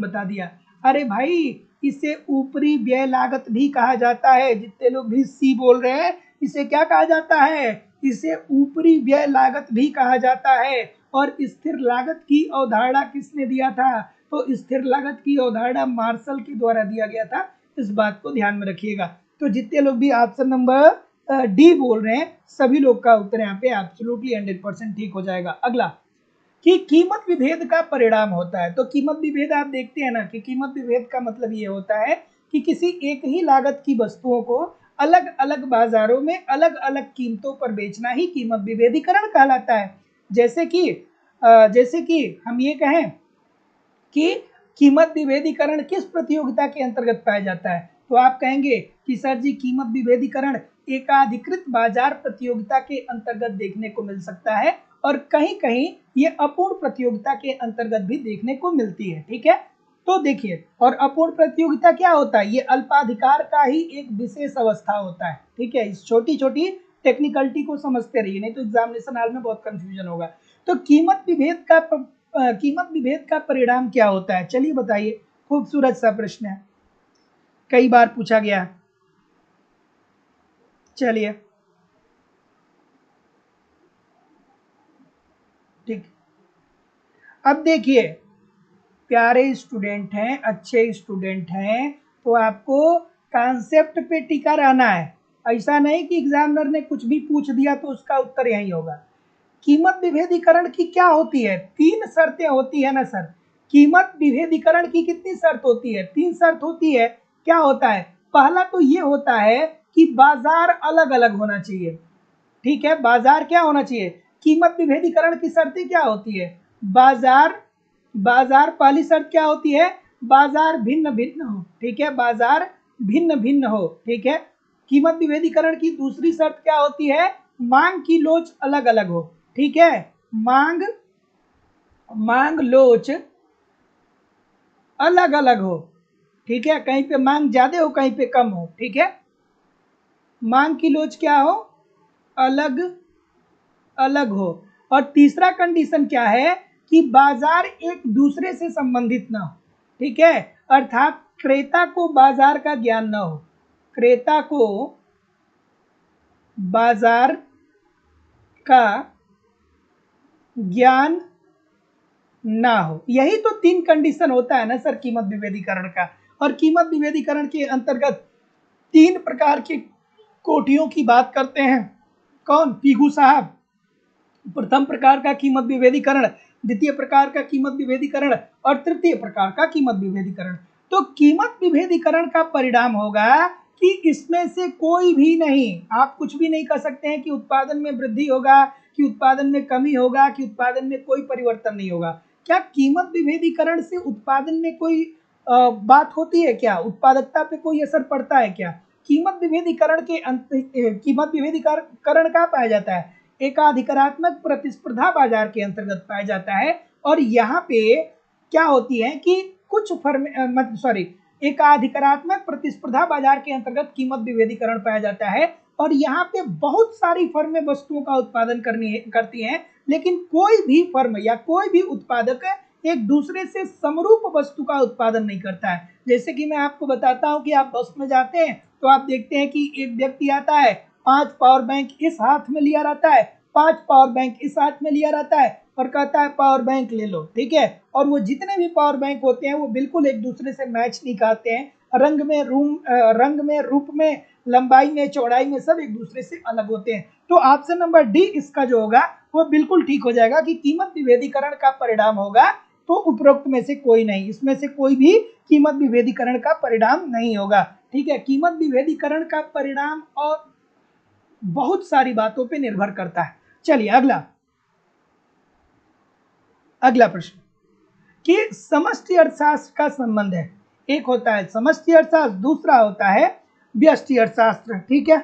Speaker 1: बता दिया। अरे भाई, इसे ऊपरी व्यय लागत भी कहा जाता है। जितने लोग भी सी बोल रहे हैं, इसे क्या कहा जाता है? इसे ऊपरी व्यय लागत भी कहा जाता है। और स्थिर लागत की अवधारणा किसने दिया था? तो स्थिर लागत की अवधारणा मार्शल के द्वारा दिया गया था। इस बात को ध्यान में रखिएगा। तो जितने लोग भी ऑप्शन नंबर डी बोल रहे हैं, सभी लोग का उत्तर यहाँ पे एब्सोल्युटली 100% ठीक हो जाएगा। अगला कि कीमत विभेद का परिणाम होता है। तो कीमत विभेद आप देखते हैं ना कि कीमत विभेद का मतलब ये होता है कि किसी एक ही लागत की वस्तुओं को अलग अलग बाजारों में अलग अलग कीमतों पर बेचना ही कीमत विभेदीकरण कहलाता है। जैसे कि हम ये कहें कि कीमत विभेदीकरण किस प्रतियोगिता के अंतर्गत पाया जाता है, तो आप कहेंगे कि सर जी कीमत विभेदीकरण एकाधिकृत बाजार प्रतियोगिता के अंतर्गत देखने को मिल सकता है, और कहीं कहीं ये अपूर्ण प्रतियोगिता के अंतर्गत भी देखने को मिलती है, ठीक है। तो देखिए, और अपूर्ण प्रतियोगिता क्या होता है? ये अल्पाधिकार का ही एक विशेष अवस्था होता है, ठीक है। इस छोटी छोटी टेक्निकलिटी को समझते रहिए, नहीं तो एग्जामिनेशन हाल में बहुत कंफ्यूजन होगा। तो कीमत विभेद का परिणाम क्या होता है? चलिए बताइए। खूबसूरत सा प्रश्न है, कई बार पूछा गया है। चलिए ठीक, अब देखिए प्यारे स्टूडेंट हैं, अच्छे स्टूडेंट हैं, तो आपको कॉन्सेप्ट पे टिका रहना है। ऐसा नहीं कि एग्जामिनर ने कुछ भी पूछ दिया तो उसका उत्तर यही होगा। कीमत विभेदीकरण की क्या होती है? 3 शर्तें होती है ना सर। कीमत विभेदीकरण की कितनी शर्त होती है? 3 शर्त होती है। क्या होता है? पहला तो ये होता है कि बाजार अलग अलग होना चाहिए। ठीक है, बाजार क्या होना चाहिए? कीमत विभेदीकरण की शर्तें क्या होती है? बाजार बाजार पहली शर्त क्या होती है? बाजार भिन्न भिन्न हो। ठीक है, बाजार भिन्न भिन्न हो। ठीक है, कीमत विभेदीकरण की दूसरी शर्त क्या होती है? मांग की लोच अलग अलग हो। ठीक है, मांग मांग लोच अलग अलग हो। ठीक है, कहीं पे मांग ज्यादा हो, कहीं पे कम हो। ठीक है, मांग की लोच क्या हो? अलग अलग हो। और तीसरा कंडीशन क्या है? कि बाजार एक दूसरे से संबंधित ना हो। ठीक है, अर्थात क्रेता को बाजार का ज्ञान ना हो। क्रेता को बाजार का ज्ञान ना हो। यही तो 3 कंडीशन होता है ना सर कीमत विभेदीकरण का। और कीमत विभेदीकरण के अंतर्गत 3 प्रकार की कोटियों की बात करते हैं। कौन? पीगू साहब। प्रथम प्रकार का कीमत विभेदीकरण, द्वितीय प्रकार का कीमत विभेदीकरण और तृतीय प्रकार का कीमत विभेदीकरण। तो कीमत विभेदीकरण का परिणाम होगा कि इसमें से कोई भी नहीं, आप कुछ भी नहीं कर सकते हैं कि उत्पादन में वृद्धि होगा, कि उत्पादन में कमी होगा, कि उत्पादन में कोई परिवर्तन नहीं होगा। क्या कीमत विभेदीकरण से उत्पादन में कोई बात होती है? क्या उत्पादकता पे कोई असर पड़ता है? क्या कीमत विभेदीकरण के कीमत विभेदीकरण कहाँ पाया जाता है? एकाधिकारात्मक प्रतिस्पर्धा बाजार के अंतर्गत पाया जाता है। और यहाँ पे क्या होती है कि कुछ फर्म सॉरी एकाधिकारात्मक प्रतिस्पर्धा बाजार के अंतर्गत कीमत विभेदीकरण पाया जाता है। और यहाँ पे बहुत सारी फर्में वस्तुओं का उत्पादन करती हैं, लेकिन कोई भी फर्म या कोई भी उत्पादक एक दूसरे से समरूप वस्तु का उत्पादन नहीं करता है। जैसे कि मैं आपको बताता हूँ कि आप बस में जाते हैं तो आप देखते हैं कि एक व्यक्ति आता है, 5 पावर बैंक इस हाथ में लिया रहता है, 5 पावर बैंक इस हाथ में लिया रहता है और कहता है पावर बैंक ले लो। ठीक है, और वो जितने भी पावर बैंक होते हैं वो बिल्कुल एक दूसरे से मैच नहीं खाते हैं। रंग में, रूप में, लंबाई में, चौड़ाई में सब एक दूसरे से अलग होते हैं। तो ऑप्शन नंबर डी इसका जो होगा वो बिल्कुल ठीक हो जाएगा कि कीमत विभेदीकरण का परिणाम होगा तो उपरोक्त में से कोई नहीं, इसमें से कोई भी कीमत विभेदीकरण का परिणाम नहीं होगा। ठीक है, कीमत विभेदीकरण का परिणाम और बहुत सारी बातों पे निर्भर करता है। चलिए अगला प्रश्न कि समष्टि अर्थशास्त्र का संबंध है। एक होता है समष्टि अर्थशास्त्र, दूसरा होता है व्यष्टि अर्थशास्त्र। ठीक है,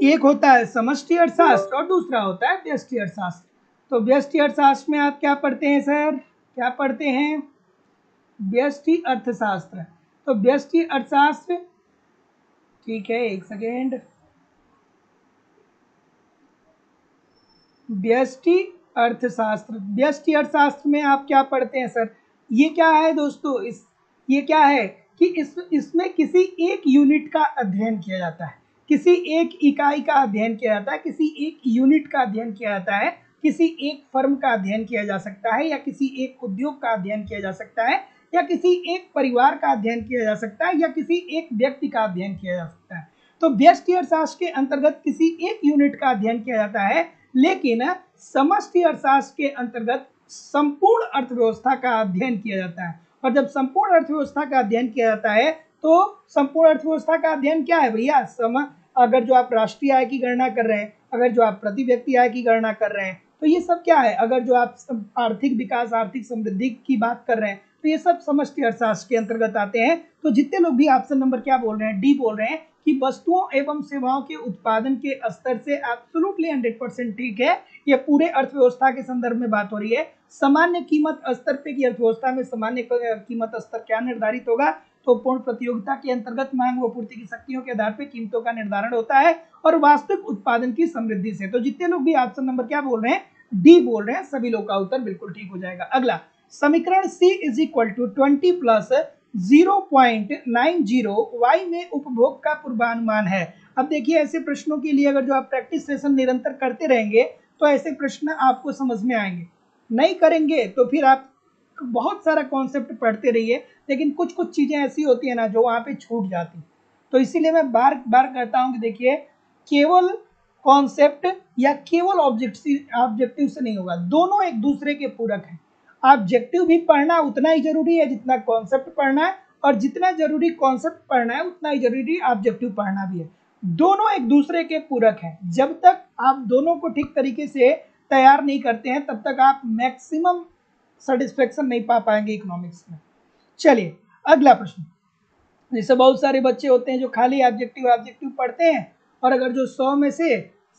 Speaker 1: एक होता है समष्टि अर्थशास्त्र और दूसरा होता है व्यष्टि अर्थशास्त्र। तो व्यष्टि अर्थशास्त्र में आप क्या पढ़ते हैं सर? क्या पढ़ते हैं? व्यष्टि अर्थशास्त्र। तो व्यष्टि अर्थशास्त्र, ठीक है एक सेकेंड, व्यष्टि अर्थशास्त्र। व्यष्टि अर्थशास्त्र में आप क्या पढ़ते हैं सर? ये क्या है दोस्तों? ये क्या है कि इसमें किसी एक यूनिट का अध्ययन किया जाता है, किसी एक इकाई का अध्ययन किया जाता है, किसी एक यूनिट का अध्ययन किया जाता है, किसी एक फर्म का अध्ययन किया जा सकता है, या किसी एक उद्योग का अध्ययन किया जा सकता है, या किसी एक परिवार का अध्ययन किया जा सकता है, या किसी एक व्यक्ति का अध्ययन किया जा सकता है। तो व्यष्टि अर्थशास्त्र के अंतर्गत किसी एक यूनिट का अध्ययन किया जाता है, लेकिन समष्टि अर्थशास्त्र के अंतर्गत संपूर्ण अर्थव्यवस्था का अध्ययन किया जाता है। और जब संपूर्ण अर्थव्यवस्था का अध्ययन किया जाता है तो संपूर्ण अर्थव्यवस्था का अध्ययन क्या है भैया? अगर जो आप राष्ट्रीय आय की गणना कर रहे हैं, अगर जो आप प्रति व्यक्ति आय की गणना कर रहे हैं, तो ये सब क्या है? अगर जो आप आर्थिक विकास, आर्थिक समृद्धि की बात कर रहे हैं, तो ये सब समष्टि अर्थशास्त्र के अंतर्गत आते हैं। तो जितने लोग भी ऑप्शन नंबर क्या बोल रहे हैं, डी बोल रहे हैं कि वस्तुओं एवं सेवाओं के उत्पादन के स्तर से एब्सोल्युटली 100% ठीक है। ये पूरे अर्थव्यवस्था के संदर्भ में बात हो रही है। सामान्य कीमत स्तर पे की अर्थव्यवस्था में सामान्य कीमत स्तर क्या निर्धारित होगा? तो पूर्ण प्रतियोगिता के अंतर्गत मांग व पूर्ति की शक्तियों के आधार पर कीमतों का निर्धारण होता है और वास्तविक उत्पादन की समृद्धि से। तो जितने लोग भी ऑप्शन नंबर क्या बोल रहे हैं, डी बोल रहे हैं, सभी लोग का उत्तर बिल्कुल ठीक हो जाएगा। अगला समीकरण C is equal to 20 plus 0.90 y में उपभोग का पूर्वानुमान है। अब देखिए ऐसे प्रश्नों के लिए अगर जो आप प्रैक्टिस सेशन निरंतर करते रहेंगे तो ऐसे प्रश्न आपको समझ में आएंगे। नहीं करेंगे तो फिर आप बहुत सारा कॉन्सेप्ट पढ़ते रहिए, लेकिन कुछ कुछ चीज़ें ऐसी होती है ना जो वहाँ पे छूट जाती। तो इसीलिए मैं बार बार कहता हूँ कि देखिए, केवल कॉन्सेप्ट या केवल ऑब्जेक्टिव से नहीं होगा, दोनों एक दूसरे के पूरक हैं। ऑब्जेक्टिव भी पढ़ना उतना ही जरूरी है जितना कॉन्सेप्ट पढ़ना है, और जितना जरूरी कॉन्सेप्ट पढ़ना है उतना ही जरूरी ऑब्जेक्टिव पढ़ना भी है। दोनों एक दूसरे के पूरक हैं। जब तक आप दोनों को ठीक तरीके से तैयार नहीं करते हैं तब तक आप मैक्सिमम सेटिस्फेक्शन नहीं पा पाएंगे इकोनॉमिक्स में। चलिए अगला प्रश्न। जैसे बहुत सारे बच्चे होते हैं जो खाली ऑब्जेक्टिव पढ़ते हैं, और अगर जो 100 में से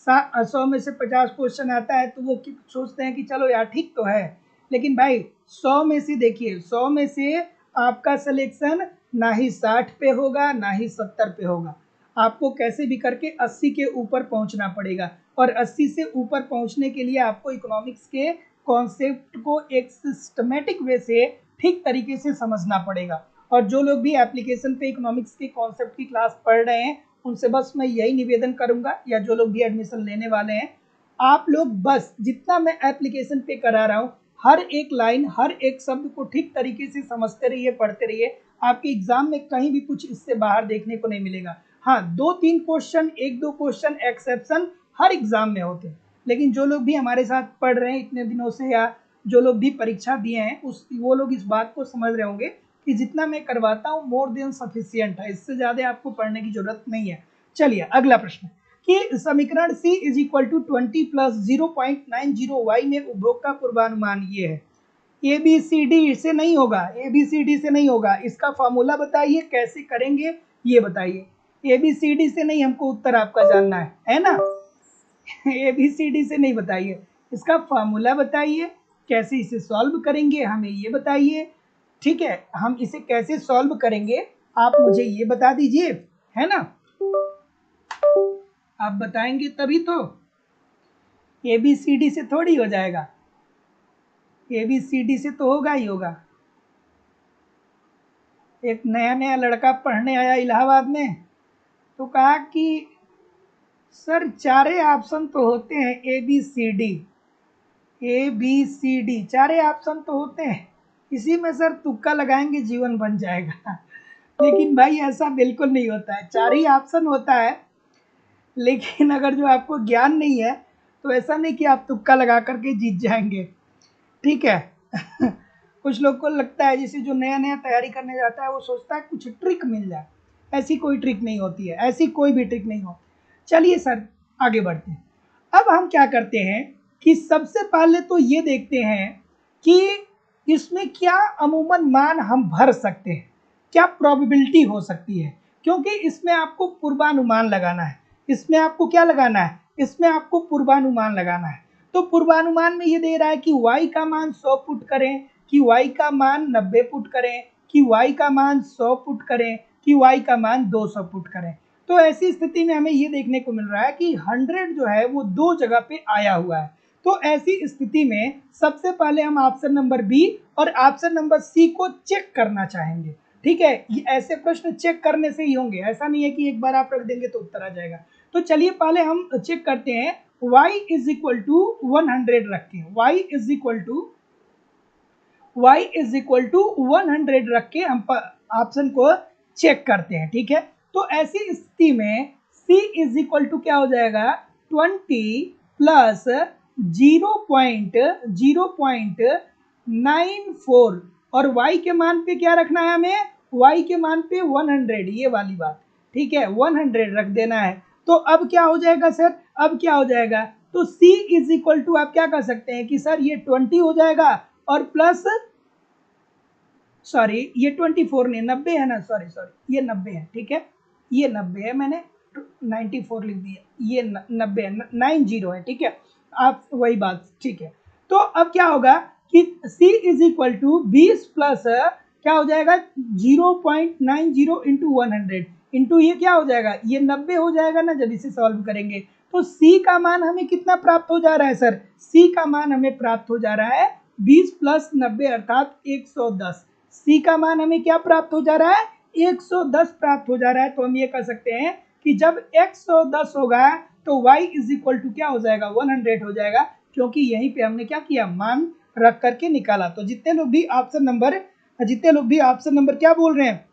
Speaker 1: 50 क्वेश्चन आता है तो वो सोचते हैं कि चलो यार ठीक तो है, लेकिन भाई 100 में से देखिए, 100 में से आपका सिलेक्शन ना ही 60 पे होगा ना ही 70 पे होगा। आपको कैसे भी करके 80 के ऊपर पहुंचना पड़ेगा, और 80 से ऊपर पहुंचने के लिए आपको इकोनॉमिक्स के कॉन्सेप्ट को एक सिस्टमेटिक वे से ठीक तरीके से समझना पड़ेगा। और जो लोग भी एप्लीकेशन पे इकोनॉमिक्स के कॉन्सेप्ट की क्लास पढ़ रहे हैं उनसे बस मैं यही निवेदन करूंगा, या जो लोग भी एडमिशन लेने वाले हैं, आप लोग बस जितना मैं एप्लीकेशन पे करा रहा हूँ हर एक लाइन हर एक शब्द को ठीक तरीके से समझते रहिए, पढ़ते रहिए। आपके एग्जाम में कहीं भी कुछ इससे बाहर देखने को नहीं मिलेगा। हाँ, 2-3 क्वेश्चन, 1-2 क्वेश्चन एक्सेप्शन हर एग्जाम में होते हैं, लेकिन जो लोग भी हमारे साथ पढ़ रहे हैं इतने दिनों से, या जो लोग भी परीक्षा दिए हैं वो लोग इस बात को समझ रहे होंगे कि जितना मैं करवाता हूँ मोर देन सफिशियंट है, इससे ज़्यादा आपको पढ़ने की जरूरत नहीं है। चलिए अगला प्रश्न कि समीकरण C is equal to 20 plus 0.90y में उपभोग का पूर्वानुमान ये है। ABCD से नहीं होगा, ABCD से नहीं होगा, इसका फॉर्मूला बताइए कैसे करेंगे ये बताइए। ABCD से नहीं, हमको उत्तर आपका जानना है ना। ABCD से नहीं बताइए, इसका फॉर्मूला बताइए, कैसे इसे सॉल्व करेंगे हमें ये बताइए। ठीक है, हम इसे कैसे सॉल्व करेंगे आप मुझे ये बता दीजिए, है ना। आप बताएंगे तभी तो, ABCD से थोड़ी हो जाएगा, ABCD से तो होगा ही होगा। एक नया नया लड़का पढ़ने आया इलाहाबाद में, तो कहा कि सर 4 ऑप्शन तो होते हैं, ABCD 4 ऑप्शन तो होते हैं, इसी में सर तुक्का लगाएंगे जीवन बन जाएगा। लेकिन भाई ऐसा बिल्कुल नहीं होता है, 4 ही ऑप्शन होता है, लेकिन अगर जो आपको ज्ञान नहीं है तो ऐसा नहीं कि आप तुक्का लगा करके जीत जाएंगे। ठीक है। कुछ लोग को लगता है, जैसे जो नया नया तैयारी करने जाता है वो सोचता है कुछ ट्रिक मिल जाए, ऐसी कोई ट्रिक नहीं होती है, ऐसी कोई भी ट्रिक नहीं होती। चलिए सर आगे बढ़ते हैं। अब हम क्या करते हैं कि सबसे पहले तो ये देखते हैं कि इसमें क्या अमूमन मान हम भर सकते हैं, क्या प्रोबेबिलिटी हो सकती है, क्योंकि इसमें आपको पूर्वानुमान लगाना है। इसमें आपको क्या लगाना है, इसमें आपको पूर्वानुमान लगाना है। तो पूर्वानुमान में ये दे रहा है कि y का मान 100 पुट करें, कि y का मान 90 पुट करें, कि y का मान 100 पुट करें, कि y का मान 200 पुट करें। तो ऐसी स्थिति में हमें ये देखने को मिल रहा है कि 100 जो है वो 2 जगह पे आया हुआ है। तो ऐसी स्थिति में सबसे पहले हम ऑप्शन नंबर बी और ऑप्शन नंबर सी को चेक करना चाहेंगे। ठीक है, ये ऐसे प्रश्न चेक करने से ही होंगे, ऐसा नहीं है कि एक बार आप रख देंगे तो उत्तर आ जाएगा। तो चलिए पहले हम चेक करते हैं, y इज इक्वल टू 100 रखें, y इज इक्वल टू 100 रख के हम ऑप्शन को चेक करते हैं। ठीक है, तो ऐसी स्थिति में c इज इक्वल टू क्या हो जाएगा, 20 प्लस 0.94, और y के मान पे क्या रखना है हमें, y के मान पे 100, ये वाली बात। ठीक है, 100 रख देना है। तो अब क्या हो जाएगा सर, अब क्या हो जाएगा, तो c इज इक्वल टू आप क्या कर सकते हैं कि सर ये 20 हो जाएगा और प्लस, सॉरी ये 24 नहीं 90 है ना, सॉरी ये 90 है। ठीक है, ये 90 है, मैंने 94 लिख दिया, ये 90 है, 90 है। ठीक है, आप वही बात। ठीक है, तो अब क्या होगा कि c is equal to 20 plus क्या हो जाएगा 0.90 इंटू 100 इंटू ये क्या हो जाएगा, ये 90 हो जाएगा ना जब इसे सॉल्व करेंगे। तो c का मान हमें कितना प्राप्त हो जा रहा है सर, c का मान हमें प्राप्त हो जा रहा है 20 प्लस 90 अर्थात 110। c का मान हमें क्या प्राप्त हो जा रहा है, 110 प्राप्त हो जा रहा है। तो हम ये कह सकते हैं कि जब x 110 होगा तो y इज इक्वल टू क्या हो जाएगा, 100 हो जाएगा, क्योंकि यहीं पे हमने क्या किया, मान रख करके निकाला। तो जितने लोग भी ऑप्शन नंबर क्या बोल रहे हैं,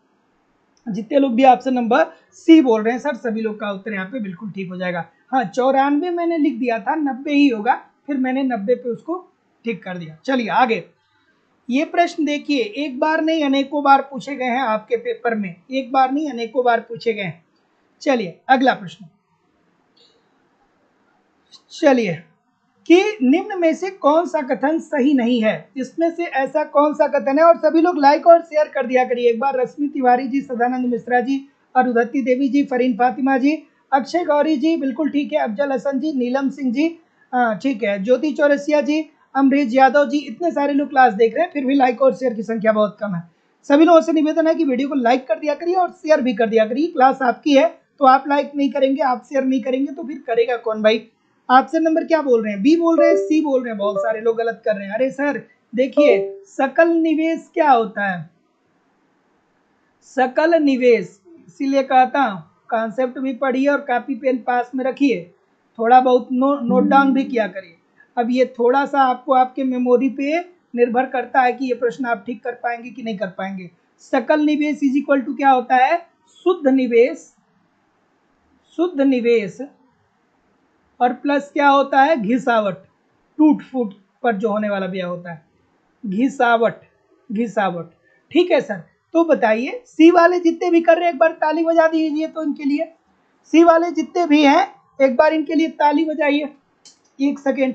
Speaker 1: जितने लोग भी ऑप्शन नंबर सी बोल रहे हैं सर, सभी लोग का उत्तर यहाँ पे बिल्कुल ठीक हो जाएगा। हाँ 94 मैंने लिख दिया था, 90 ही होगा, फिर मैंने 90 पे उसको ठीक कर दिया। चलिए आगे, ये प्रश्न देखिए, एक बार नहीं अनेकों बार पूछे गए हैं आपके पेपर में, एक बार नहीं अनेकों बार पूछे गए हैं। चलिए अगला प्रश्न, चलिए कि निम्न में से कौन सा कथन सही नहीं है, इसमें से ऐसा कौन सा कथन है। और सभी लोग लाइक और शेयर कर दिया करिए एक बार। रश्मि तिवारी जी, सदानंद मिश्रा जी, अरुधति देवी जी, फरीन फातिमा जी, अक्षय गौरी जी बिल्कुल ठीक है, अफजल हसन जी, नीलम सिंह जी ठीक है, ज्योति चौरसिया जी, अमरीश यादव जी, इतने सारे लोग क्लास देख रहे हैं, फिर भी लाइक और शेयर की संख्या बहुत कम है। सभी लोगों से निवेदन है कि वीडियो को लाइक कर दिया करिए और शेयर भी कर दिया करिए। क्लास आपकी है तो आप लाइक नहीं करेंगे, आप शेयर नहीं करेंगे तो फिर करेगा कौन भाई। ऑप्शन नंबर क्या बोल रहे हैं, बी बोल रहे हैं, सी बोल रहे हैं, बहुत सारे लोग गलत कर रहे हैं। अरे सर देखिए, सकल निवेश क्या होता है, सकल निवेश, इसीलिए कहता हूं कॉन्सेप्ट भी पढ़िए और कॉपी पेन पास में रखिए, थोड़ा बहुत नोट डाउन भी किया करिए। अब ये थोड़ा सा आपको आपके मेमोरी पे निर्भर करता है कि ये प्रश्न आप ठीक कर पाएंगे कि नहीं कर पाएंगे। सकल निवेश इज इक्वल टू क्या होता है, शुद्ध निवेश, शुद्ध निवेश और प्लस क्या होता है, घिसावट, टूट फूट पर जो होने वाला ब्याह होता है, घिसावट, घिसावट। ठीक है सर, तो बताइए सी वाले जितने भी कर रहे हैं एक बार ताली बजा दीजिए तो इनके लिए, सी वाले जितने भी हैं एक बार इनके लिए ताली बजाइए। एक सेकेंड,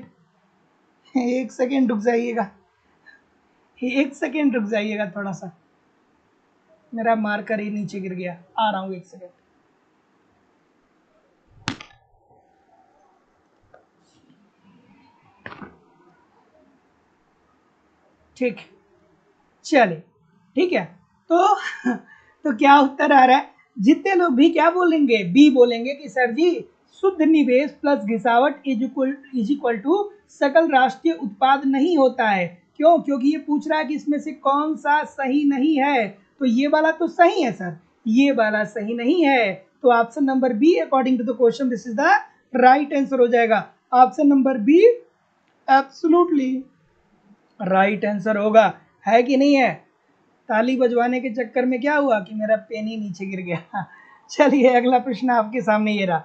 Speaker 1: एक सेकेंड रुक जाइएगा, एक सेकेंड रुक जाइएगा, थोड़ा सा मेरा मार्कर ही नीचे गिर गया, आ रहा हूँ एक सेकेंड। ठीक, चलिए ठीक है, तो तो क्या उत्तर आ रहा है, जितने लोग भी क्या बोलेंगे, बी बोलेंगे कि सर जी शुद्ध निवेश प्लस घिसावट इज इक्वल टू सकल राष्ट्रीय उत्पाद नहीं होता है। क्यों, क्योंकि ये पूछ रहा है कि इसमें से कौन सा सही नहीं है, तो ये वाला तो सही है सर, ये वाला सही नहीं है, तो option number B according to the question this is the right answer हो जाएगा। Option number B absolutely right answer होगा, है कि नहीं है। ताली बजवाने के चक्कर में क्या हुआ कि मेरा पेन ही नीचे गिर गया। चलिए अगला प्रश्न आपके सामने ये रहा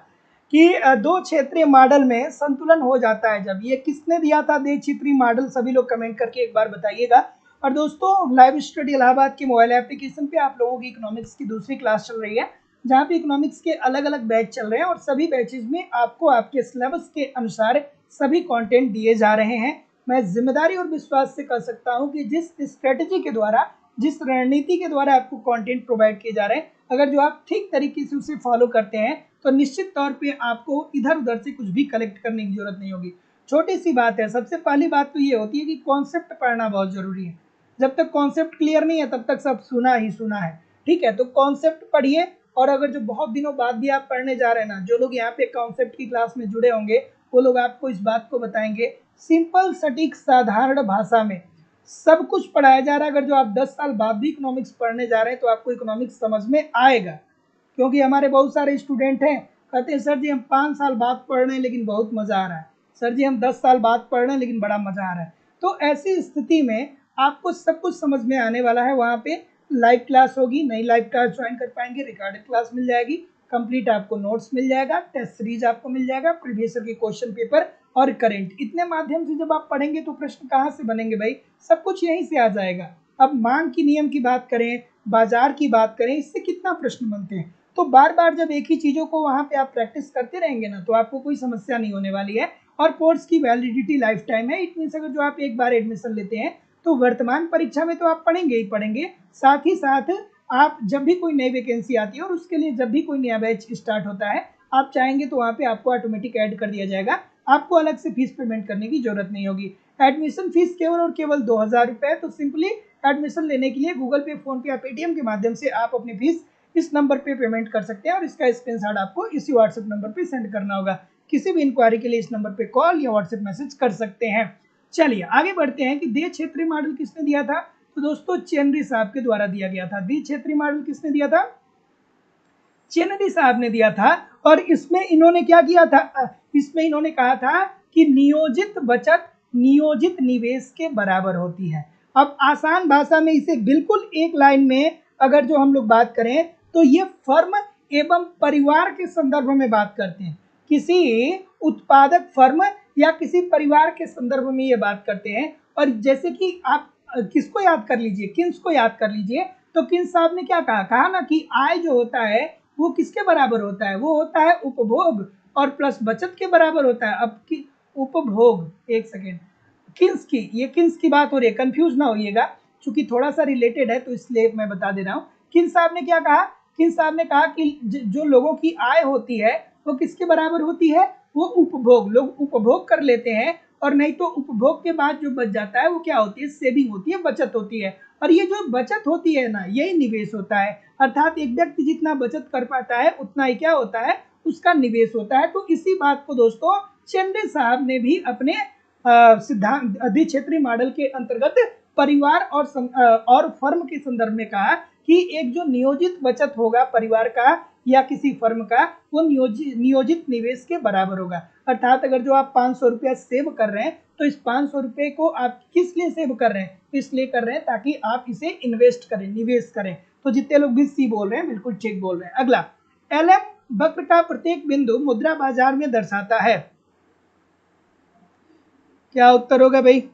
Speaker 1: कि दो क्षेत्रीय मॉडल में संतुलन हो जाता है जब, ये किसने दिया था दो क्षेत्रीय मॉडल, सभी लोग कमेंट करके एक बार बताइएगा। और दोस्तों लाइव स्टडी इलाहाबाद के मोबाइल एप्लीकेशन पे आप लोगों की इकोनॉमिक्स की दूसरी क्लास चल रही है, जहाँ पे इकोनॉमिक्स के अलग अलग बैच चल रहे हैं और सभी बैचेज में आपको आपके सिलेबस के अनुसार सभी कंटेंट दिए जा रहे हैं। मैं जिम्मेदारी और विश्वास से कह सकता हूँ कि जिस स्ट्रेटेजी के द्वारा, जिस रणनीति के द्वारा आपको कंटेंट प्रोवाइड किए जा रहे हैं, अगर जो आप ठीक तरीके से उसे फॉलो करते हैं तो निश्चित तौर पे आपको इधर उधर से कुछ भी कलेक्ट करने की जरूरत नहीं होगी। छोटी सी बात है, सबसे पहली बात तो ये होती है कि कॉन्सेप्ट पढ़ना बहुत जरूरी है। जब तक कॉन्सेप्ट क्लियर नहीं है तब तक सब सुना ही सुना है। ठीक है, तो कॉन्सेप्ट पढ़िए, और अगर जो बहुत दिनों बाद भी आप पढ़ने जा रहे हैं ना, जो लोग यहाँ पे कॉन्सेप्ट की क्लास में जुड़े होंगे वो लोग आपको इस बात को बताएंगे, सिंपल सटीक साधारण भाषा में सब कुछ पढ़ाया जा रहा है। अगर जो आप 10 साल बाद भी इकोनॉमिक्स पढ़ने जा रहे हैं तो आपको इकोनॉमिक्स समझ में आएगा, क्योंकि हमारे बहुत सारे स्टूडेंट हैं कहते हैं सर जी हम 5 साल बाद पढ़ रहे हैं लेकिन बहुत मज़ा आ रहा है, सर जी हम 10 साल बाद पढ़ रहे हैं लेकिन बड़ा मज़ा आ रहा है। तो ऐसी स्थिति में आपको सब कुछ समझ में आने वाला है। वहाँ पे लाइव क्लास होगी, नई लाइव क्लास ज्वाइन कर पाएंगे, रिकॉर्डेड क्लास मिल जाएगी, कंप्लीट आपको नोट्स मिल जाएगा, टेस्ट सीरीज आपको मिल जाएगा, प्रीवियस ईयर के क्वेश्चन पेपर और करंट, इतने माध्यम से जब आप पढ़ेंगे तो प्रश्न कहाँ से बनेंगे भाई, सब कुछ यहीं से आ जाएगा। अब मांग की नियम की बात करें, बाजार की बात करें, इससे कितना प्रश्न बनते हैं, तो बार बार जब एक ही चीज़ों को वहाँ पे आप प्रैक्टिस करते रहेंगे ना तो आपको कोई समस्या नहीं होने वाली है। और कोर्स की वैलिडिटी लाइफ टाइम है, इट मीन्स अगर जो आप एक बार एडमिशन लेते हैं तो वर्तमान परीक्षा में तो आप पढ़ेंगे ही पढ़ेंगे, साथ ही साथ आप जब भी कोई नई वैकेंसी आती है और उसके लिए जब भी कोई नया बैच स्टार्ट होता है, आप चाहेंगे तो वहाँ पे आपको ऑटोमेटिक ऐड कर दिया जाएगा, आपको अलग से फीस पेमेंट करने की जरूरत नहीं होगी। एडमिशन फीस केवल और केवल 2000 रुपये, तो सिंपली एडमिशन लेने के लिए गूगल पे, फोन पे या पेटीएम के माध्यम से आप अपनी फीस इस नंबर पे पेमेंट कर सकते हैं और इसका स्क्रीनशॉट आपको इसी व्हाट्सएप नंबर पे सेंड करना होगा। किसी भी इंक्वायरी के लिए इस नंबर पे कॉल या व्हाट्सएप मैसेज कर सकते हैं। चलिए आगे बढ़ते हैं कि देय क्षेत्रीय मॉडल किसने दिया था, तो दोस्तों चेनरी साहब के द्वारा दिया गया था। देय क्षेत्रीय मॉडल किसने दिया था, चेनेडी साहब ने दिया था। और इसमें इन्होंने क्या किया था, इसमें इन्होंने कहा था कि नियोजित बचत नियोजित निवेश के बराबर होती है। अब आसान भाषा में इसे बिल्कुल एक लाइन में अगर जो हम लोग बात करें तो ये फर्म एवं परिवार के संदर्भ में बात करते हैं। किसी उत्पादक फर्म या किसी परिवार के संदर्भ में ये बात करते हैं। और जैसे कि आप किसको याद कर लीजिए, किन्स को याद कर लीजिए, तो किन्स साहब ने क्या कहा, कहा ना कि आय जो होता है वो किसके बराबर होता है, वो होता है उपभोग और प्लस बचत के बराबर होता है। अब की उपभोग, एक सेकेंड, किन्स की, ये किन्स की बात हो रही है, कंफ्यूज ना होइएगा, क्योंकि थोड़ा सा रिलेटेड है तो इसलिए मैं बता दे रहा हूँ। किन्स साहब ने क्या कहा, किन्स साहब ने कहा कि जो लोगों की आय होती है वो किसके बराबर होती है, वो उपभोग, लोग उपभोग कर लेते हैं और नहीं तो उपभोग के बाद जो बच जाता है वो क्या होती है, सेविंग होती है, बचत होती है। और ये जो बचत होती है ना, यही निवेश होता है। अर्थात एक व्यक्ति जितना बचत कर पाता है उतना ही क्या होता है, उसका निवेश होता है। तो इसी बात को दोस्तों चेंडे साहब ने भी अपने सिद्धांत अधिक्षेत्रीय मॉडल के अंतर्गत परिवार और फर्म के संदर्भ में कहा कि एक जो नियोजित बचत होगा परिवार का या किसी फर्म का, वो नियोजित निवेश के बराबर होगा। अर्थात अगर जो आप 500 रुपया सेव कर रहे हैं तो इस 500 रुपये को आप किस लिए सेव कर रहे हैं, इसलिए कर रहे हैं ताकि आप इसे इन्वेस्ट करें, निवेश करें। तो जितने लोग भी सी बोल रहे हैं बिल्कुल ठीक बोल रहे हैं। अगला, एलएम वक्र का प्रत्येक बिंदु मुद्रा बाजार में दर्शाता है। क्या उत्तर होगा भाई,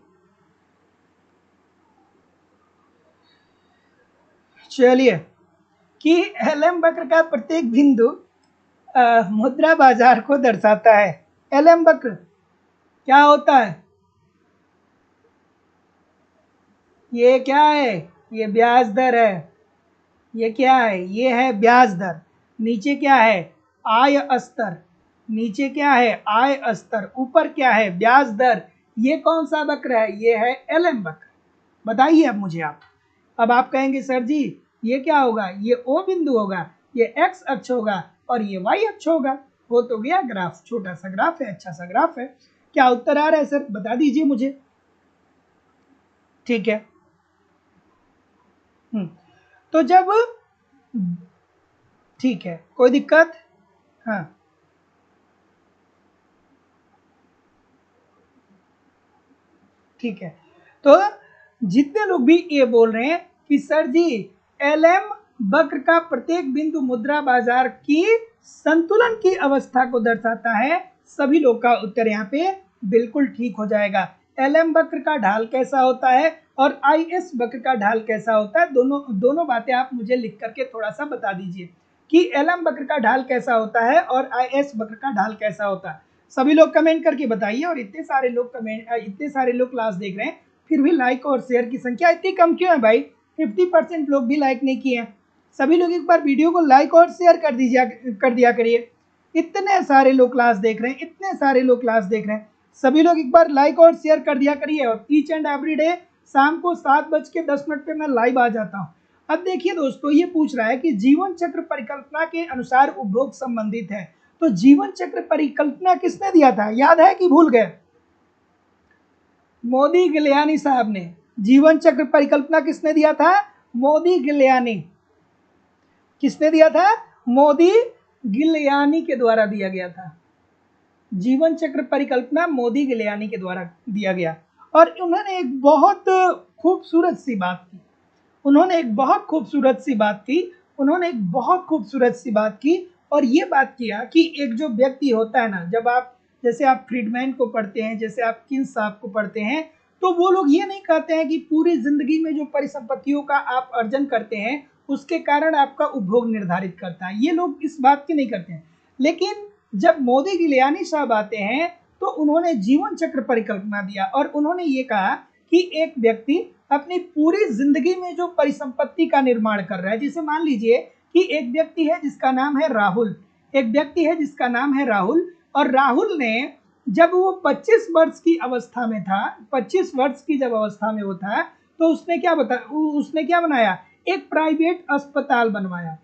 Speaker 1: चलिए, कि एलएम वक्र का प्रत्येक बिंदु मुद्रा बाजार को दर्शाता है। एलएम वक्र क्या होता है, ये क्या है, ये ब्याज दर है, ये क्या है, ये है ब्याज दर। नीचे क्या है, आय स्तर, नीचे क्या है, आय स्तर, ऊपर क्या है, ब्याज दर। ये कौन सा वक्र है, ये है एलएम वक्र। बताइए अब मुझे आप, अब आप कहेंगे सर जी ये क्या होगा, ये ओ बिंदु होगा, ये एक्स अक्ष होगा और ये वाई अक्ष होगा। वो तो गया ग्राफ, छोटा सा ग्राफ है, अच्छा सा ग्राफ है। क्या उत्तर आ रहा है सर, बता दीजिए मुझे। ठीक है, तो जब, ठीक है, कोई दिक्कत, हाँ ठीक है। तो जितने लोग भी ये बोल रहे हैं कि सर जी एलएम वक्र का प्रत्येक बिंदु मुद्रा बाजार की संतुलन की अवस्था को दर्शाता है, सभी लोग का उत्तर यहाँ पे बिल्कुल ठीक हो जाएगा। एलएम वक्र का ढाल कैसा होता है और आईएस वक्र का ढाल कैसा होता है, दोनों बातें आप मुझे लिख करके थोड़ा सा बता दीजिए कि एलएम वक्र का ढाल कैसा होता है और आईएस वक्र का ढाल कैसा होता है। सभी लोग कमेंट करके बताइए। और इतने सारे लोग क्लास देख रहे हैं, फिर भी लाइक और शेयर की संख्या इतनी कम क्यों है भाई, 50% लोग भी लाइक नहीं किए हैं। सभी लोग एक बार वीडियो को लाइक और शेयर कर दिया करिए। इतने सारे लोग क्लास देख रहे हैं, इतने सारे लोग क्लास देख रहे हैं, सभी लोग एक बार लाइक और शेयर कर दिया करिए। और ईच एंड एवरी डे शाम को 7:10 पे मैं लाइव आ जाता हूँ। अब देखिए दोस्तों, ये पूछ रहा है कि जीवन चक्र परिकल्पना के अनुसार उपभोग संबंधित है। तो जीवन चक्र परिकल्पना किसने दिया था, याद है कि भूल गए, मोदी गिलियानी साहब ने। जीवन चक्र परिकल्पना किसने दिया था, मोदी गिलियानी। किसने दिया था, मोदी गिलियानी के द्वारा दिया गया था। जीवन चक्र परिकल्पना मोदी गिलियानी के द्वारा दिया गया। और उन्होंने एक बहुत खूबसूरत सी बात की, उन्होंने एक बहुत खूबसूरत सी बात की, उन्होंने एक बहुत खूबसूरत सी बात की। और ये बात किया कि एक जो व्यक्ति होता है ना, जब आप, जैसे आप फ्रीडमैन को पढ़ते हैं, जैसे आप किन्स साहब को पढ़ते हैं, तो वो लोग ये नहीं कहते हैं कि पूरी जिंदगी में जो परिसंपत्तियों का आप अर्जन करते हैं उसके कारण आपका उपभोग निर्धारित करता है, ये लोग इस बात की नहीं करते हैं। लेकिन जब मोदी गिलियानी साहब आते हैं तो उन्होंने जीवन चक्र परिकल्पना दिया और उन्होंने ये कहा कि एक व्यक्ति अपनी पूरी जिंदगी में जो परिसंपत्ति का निर्माण कर रहा है, जैसे मान लीजिए कि एक व्यक्ति है जिसका नाम है राहुल, एक व्यक्ति है जिसका नाम है राहुल, और राहुल ने जब वो 25 वर्ष की अवस्था में था, 25 वर्ष की जब अवस्था में वो था, तो उसने क्या बनाया, एक प्राइवेट अस्पताल बनवाया।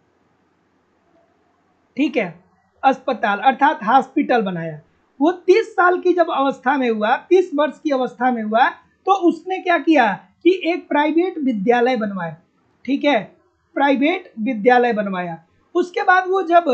Speaker 1: ठीक है, अस्पताल अर्थात हॉस्पिटल बनाया। वो 30 साल की जब अवस्था में हुआ, 30 वर्ष की अवस्था में हुआ, तो उसने क्या किया कि एक प्राइवेट विद्यालय बनवाया। ठीक है, प्राइवेट विद्यालय बनवाया। उसके बाद वो जब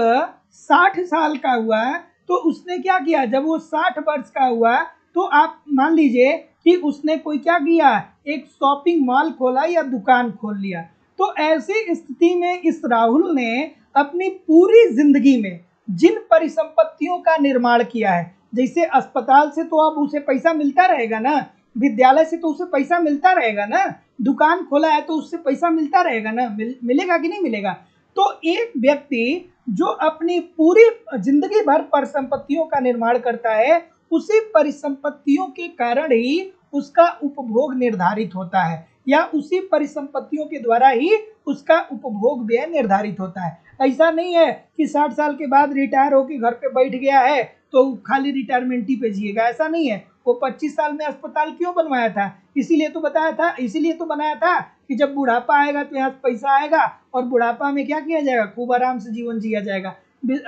Speaker 1: 60 साल का हुआ तो उसने क्या किया, जब वो 60 वर्ष का हुआ तो आप मान लीजिए कि उसने कोई क्या किया, एक शॉपिंग मॉल खोला या दुकान खोल लिया। तो ऐसी स्थिति में इस राहुल ने अपनी पूरी जिंदगी में जिन परिसंपत्तियों का निर्माण किया है, जैसे अस्पताल से तो अब उसे पैसा मिलता रहेगा ना, विद्यालय से तो उसे पैसा मिलता रहेगा ना, दुकान खोला है तो उससे पैसा मिलता रहेगा ना, मिलेगा कि नहीं मिलेगा। तो एक व्यक्ति जो अपनी पूरी जिंदगी भर परिसंपत्तियों का निर्माण करता है, उसी परिसंपत्तियों के कारण ही उसका उपभोग निर्धारित होता है, या उसी परिसंपत्तियों के द्वारा ही उसका उपभोग व्यय निर्धारित होता है। ऐसा नहीं है कि 60 साल के बाद रिटायर होकर घर पे बैठ गया है तो खाली रिटायरमेंट ही पे जिएगा, ऐसा नहीं है। वो 25 साल में अस्पताल क्यों बनवाया था, इसीलिए तो बताया था, इसीलिए तो बनाया था कि जब बुढ़ापा आएगा तो यहाँ पैसा आएगा और बुढ़ापा में क्या किया जाएगा, खूब आराम से जीवन जिया जाएगा।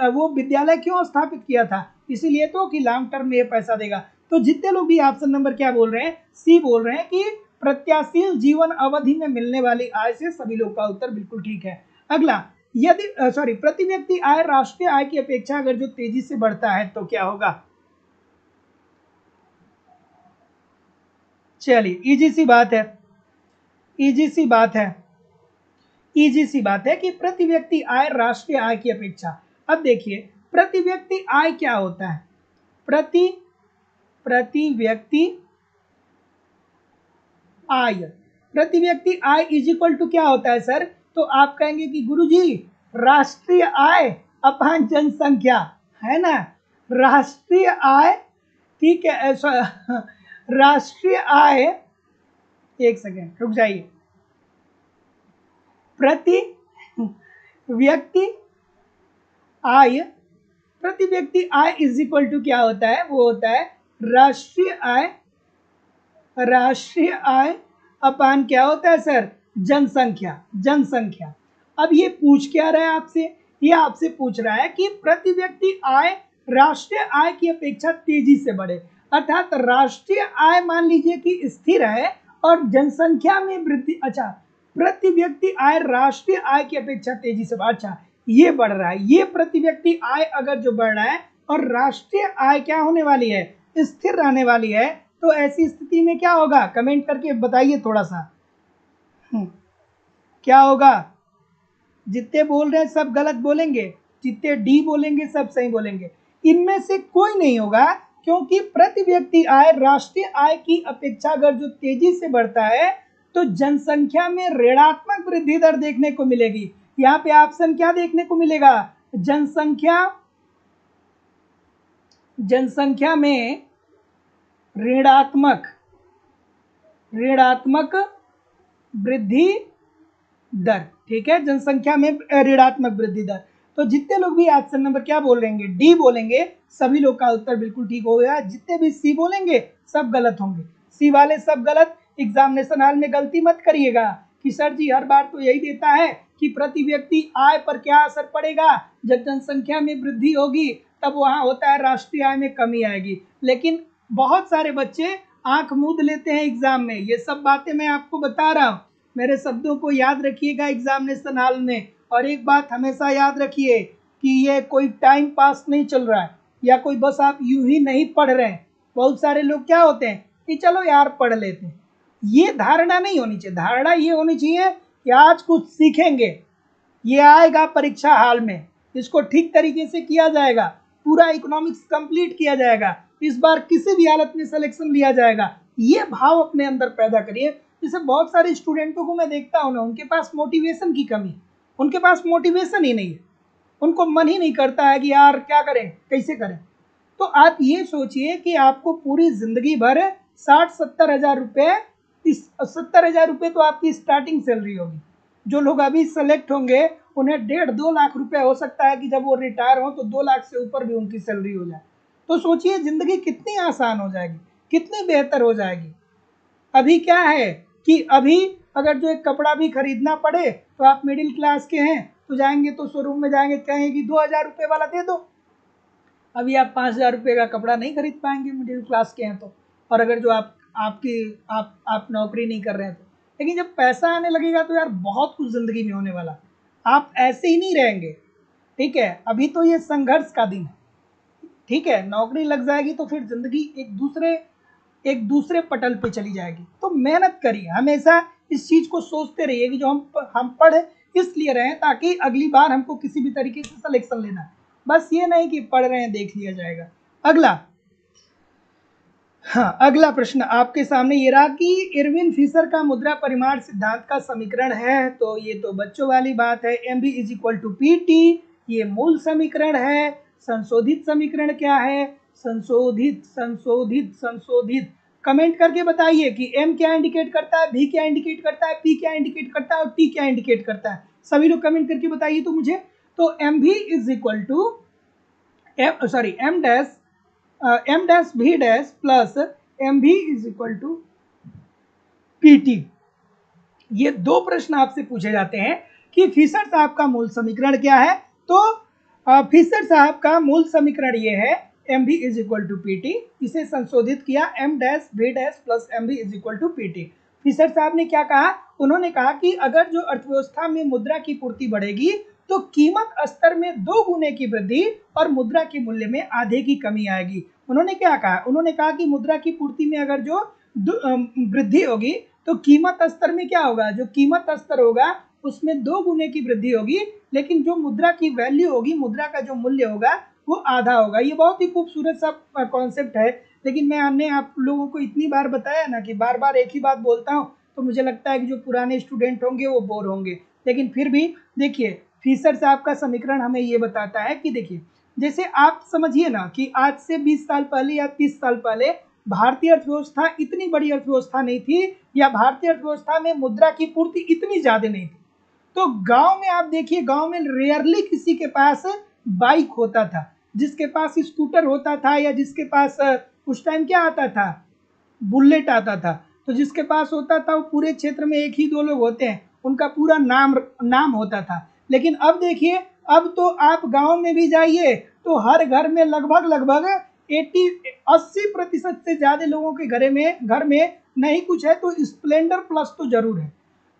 Speaker 1: वो विद्यालय क्यों स्थापित किया था, इसीलिए तो कि लॉन्ग टर्म में ये पैसा देगा। तो जितने लोग भी ऑप्शन नंबर क्या बोल रहे हैं, सी बोल रहे हैं कि प्रत्याशील जीवन अवधि में मिलने वाली आय से, सभी लोग का उत्तर बिल्कुल ठीक है। अगला, यदि प्रति व्यक्ति आय राष्ट्रीय आय की अपेक्षा अगर जो तेजी से बढ़ता है तो क्या होगा। चलिए इजी सी बात है, इजी सी बात है, इजी सी बात है कि प्रति व्यक्ति आय राष्ट्रीय आय की अपेक्षा। अब देखिए प्रति व्यक्ति आय क्या होता है, प्रति व्यक्ति आय, प्रति व्यक्ति आय इज इक्वल टू क्या होता है सर, तो आप कहेंगे कि गुरुजी राष्ट्रीय आय अपान जनसंख्या, है ना, राष्ट्रीय आय, ठीक है, राष्ट्रीय आय, एक सेकेंड रुक जाइए, प्रति व्यक्ति आय, प्रति व्यक्ति आय इज इक्वल टू क्या होता है, वो होता है राष्ट्रीय आय, राष्ट्रीय आय अपान क्या होता है सर, जनसंख्या, जनसंख्या। अब ये पूछ क्या रहा है आपसे, ये आपसे पूछ रहा है कि प्रति व्यक्ति आय राष्ट्रीय आय की अपेक्षा तेजी से बढ़े, अर्थात राष्ट्रीय आय मान लीजिए कि स्थिर है और जनसंख्या में वृद्धि, अच्छा प्रति व्यक्ति आय राष्ट्रीय आय की अपेक्षा तेजी से, अच्छा ये बढ़ रहा है, ये प्रति व्यक्ति आय अगर जो बढ़ रहा है और राष्ट्रीय आय क्या होने वाली है, स्थिर रहने वाली है, तो ऐसी स्थिति में क्या होगा, कमेंट करके बताइए थोड़ा सा, क्या होगा। जितने बोल रहे हैं सब गलत बोलेंगे, जितने डी बोलेंगे सब सही बोलेंगे, इनमें से कोई नहीं होगा, क्योंकि प्रति व्यक्ति आय राष्ट्रीय आय की अपेक्षा अगर जो तेजी से बढ़ता है तो जनसंख्या में ऋणात्मक वृद्धि दर देखने को मिलेगी। यहाँ पे ऑप्शन क्या देखने को मिलेगा, जनसंख्या, जनसंख्या में ऋणात्मक, ऋणात्मक वृद्धि दर, ठीक है, जनसंख्या में ऋणात्मक वृद्धि दर। तो जितने लोग भी ऑप्शन नंबर क्या बोलेंगे, डी बोलेंगे, सभी लोग का उत्तर बिल्कुल ठीक हो गया। जितने भी सी बोलेंगे सब गलत होंगे, सी वाले सब गलत। एग्जामिनेशन हॉल में गलती मत करिएगा कि सर जी हर बार तो यही देता है कि प्रति व्यक्ति आय पर क्या असर पड़ेगा, जब जनसंख्या में वृद्धि होगी तब वहाँ होता है राष्ट्रीय आय में कमी आएगी, लेकिन बहुत सारे बच्चे आंख मूंद लेते हैं एग्जाम में। ये सब बातें मैं आपको बता रहा हूँ, मेरे शब्दों को याद रखिएगा एग्जामिनेशन हॉल में। और एक बात हमेशा याद रखिए कि ये कोई टाइम पास नहीं चल रहा है, या कोई बस आप यूं ही नहीं पढ़ रहे हैं। बहुत सारे लोग क्या होते हैं कि चलो यार पढ़ लेते हैं, ये धारणा नहीं होनी चाहिए। धारणा ये होनी चाहिए कि आज कुछ सीखेंगे, ये आएगा परीक्षा हाल में, इसको ठीक तरीके से किया जाएगा, पूरा इकोनॉमिक्स कंप्लीट किया जाएगा, इस बार किसी भी हालत में सिलेक्शन लिया जाएगा। ये भाव अपने अंदर पैदा करिए। जैसे बहुत सारे स्टूडेंटों को मैं देखता हूँ ना, उनके पास मोटिवेशन की कमी, उनके पास मोटिवेशन ही नहीं है, उनको मन ही नहीं करता है कि यार क्या करें, कैसे करें। तो आप ये सोचिए कि आपको पूरी जिंदगी भर 60-70 हज़ार रुपये, इस 70 हज़ार रुपये तो आपकी स्टार्टिंग सैलरी होगी। जो लोग अभी सेलेक्ट होंगे उन्हें 1.5-2 लाख रुपए हो सकता है कि जब वो रिटायर हो तो 2 लाख से ऊपर भी उनकी सैलरी हो जाए। तो सोचिए जिंदगी कितनी आसान हो जाएगी, कितनी बेहतर हो जाएगी। अभी क्या है कि अभी अगर जो एक कपड़ा भी खरीदना पड़े तो आप मिडिल क्लास के हैं तो जाएंगे तो शोरूम में जाएंगे, कहेंगे कि 2,000 रुपये वाला दे दो। अभी आप 5,000 रुपये का कपड़ा नहीं खरीद पाएंगे मिडिल क्लास के हैं तो, और अगर जो आप नौकरी नहीं कर रहे हैं तो। लेकिन जब पैसा आने लगेगा तो यार बहुत कुछ ज़िंदगी में होने वाला, आप ऐसे ही नहीं रहेंगे। ठीक है, अभी तो ये संघर्ष का दिन है। ठीक है, नौकरी लग जाएगी तो फिर जिंदगी एक दूसरे पटल पे चली जाएगी। तो मेहनत करिए, हमेशा इस चीज को सोचते रहिए कि जो हम पढ़ इसलिए रहे हैं ताकि अगली बार हमको किसी भी तरीके से सिलेक्शन लेना है, बस ये नहीं कि पढ़ रहे हैं देख लिया जाएगा। अगला, हाँ अगला प्रश्न आपके सामने ये रहा कि इरविन फिशर का मुद्रा परिमाण सिद्धांत का समीकरण है। तो ये तो बच्चों वाली बात है, M V is equal to P T, ये मूल समीकरण है। संशोधित समीकरण क्या है? संशोधित संशोधित संशोधित कमेंट करके बताइए कि एम क्या इंडिकेट करता है, भी क्या इंडिकेट करता है, पी क्या इंडिकेट करता है और टी क्या इंडिकेट करता है। सभी लोग कमेंट करके बताइए तो मुझे। तो M V is equal to M dash V dash plus M V is equal to P T. ये दो प्रश्न आपसे पूछे जाते हैं कि फिशर साहब का मूल समीकरण क्या है। तो फिशर साहब का मूल समीकरण ये है, M V is equal to P T, इसे संशोधित किया M dash V dash plus M V is equal to P T. Fisher साहब ने क्या कहा? उन्होंने कहा कि अगर जो अर्थव्यवस्था में मुद्रा की पूर्ति बढ़ेगी तो कीमत स्तर में 2 गुने की वृद्धि और मुद्रा के मूल्य में आधे की कमी आएगी। उन्होंने क्या कहा? उन्होंने कहा कि मुद्रा की पूर्ति में अगर जो वृद्धि होगी तो कीमत स्तर में क्या होगा? जो कीमत स्तर होगा उसमें 2 गुने की वृद्धि होगी, लेकिन जो मुद्रा की वैल्यू होगी, मुद्रा का जो मूल्य होगा वो आधा होगा। ये बहुत ही खूबसूरत सा कॉन्सेप्ट है, लेकिन मैंने आप लोगों को इतनी बार बताया ना कि बार बार एक ही बात बोलता हूँ, तो मुझे लगता है कि जो पुराने स्टूडेंट होंगे वो बोर होंगे। लेकिन फिर भी देखिए, फिशर साहब का समीकरण हमें ये बताता है कि देखिए, जैसे आप समझिए ना कि आज से 20 साल पहले या 30 साल पहले भारतीय अर्थव्यवस्था इतनी बड़ी अर्थव्यवस्था नहीं थी, या भारतीय अर्थव्यवस्था में मुद्रा की पूर्ति इतनी ज्यादा नहीं थी। तो गांव में आप देखिए, गांव में रेयरली किसी के पास बाइक होता था, जिसके पास स्कूटर होता था, या जिसके पास उस टाइम क्या आता था, बुलेट आता था। तो जिसके पास होता था वो पूरे क्षेत्र में एक ही दो लोग होते हैं, उनका पूरा नाम होता था। लेकिन अब देखिए, अब तो आप गांव में भी जाइए तो हर घर में लगभग 80% से ज्यादा लोगों के घर में नहीं कुछ है तो स्प्लेंडर प्लस तो जरूर है।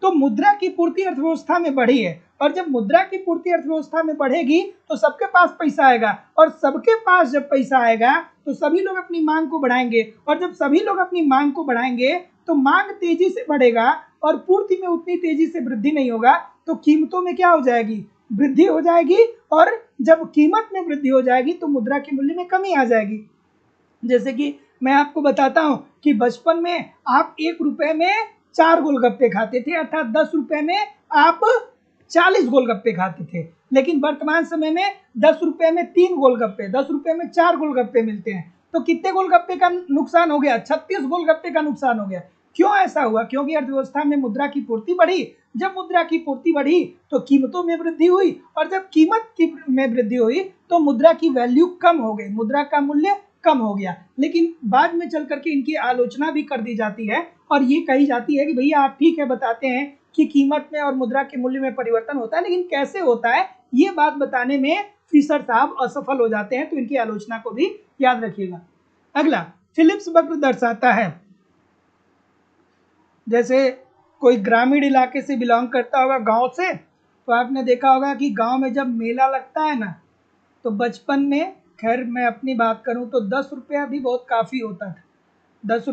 Speaker 1: तो मुद्रा की पूर्ति अर्थव्यवस्था में बढ़ी है, और जब मुद्रा की पूर्ति अर्थव्यवस्था में बढ़ेगी तो सबके पास पैसा आएगा, और सबके पास जब पैसा आएगा तो सभी लोग अपनी मांग को बढ़ाएंगे, और जब सभी लोग अपनी मांग को बढ़ाएंगे तो मांग तेजी से बढ़ेगा और पूर्ति में उतनी तेजी से वृद्धि नहीं होगा, तो कीमतों में क्या हो जाएगी? वृद्धि हो जाएगी। और जब कीमत में वृद्धि हो जाएगी तो मुद्रा के मूल्य में कमी आ जाएगी। जैसे कि मैं आपको बताता हूं कि बचपन में आप 1 रुपए में 4 गोलगप्पे खाते थे, अर्थात 10 रुपए में आप 40 गोलगप्पे खाते थे। लेकिन वर्तमान समय में 10 रुपए में 3 गोलगप्पे, 10 रुपए में 4 गोलगप्पे मिलते हैं। तो कितने गोलगप्पे का नुकसान हो गया? 36 गोलगप्पे का नुकसान हो गया। क्यों ऐसा हुआ? क्योंकि अर्थव्यवस्था में मुद्रा की पूर्ति बढ़ी। जब मुद्रा की पूर्ति बढ़ी तो कीमतों में वृद्धि हुई, और जब में वृद्धि हुई तो मुद्रा की वैल्यू कम हो गई, मुद्रा का मूल्य कम हो गया। लेकिन बाद में चल करके इनकी आलोचना भी कर दी जाती है, और ये कही जाती है कि भैया आप ठीक है बताते हैं कि कीमत में और मुद्रा के मूल्य में परिवर्तन होता है, लेकिन कैसे होता है ये बात बताने में फिशर साहब असफल हो जाते हैं। तो इनकी आलोचना को भी याद रखिएगा। अगला, फिलिप्स वक्र दर्शाता है, जैसे कोई ग्रामीण इलाके से बिलोंग करता होगा, गांव से, तो आपने देखा होगा कि गांव में जब मेला लगता है ना, तो बचपन में, खैर मैं अपनी बात करूं तो 10 रुपया भी बहुत काफ़ी होता था। 10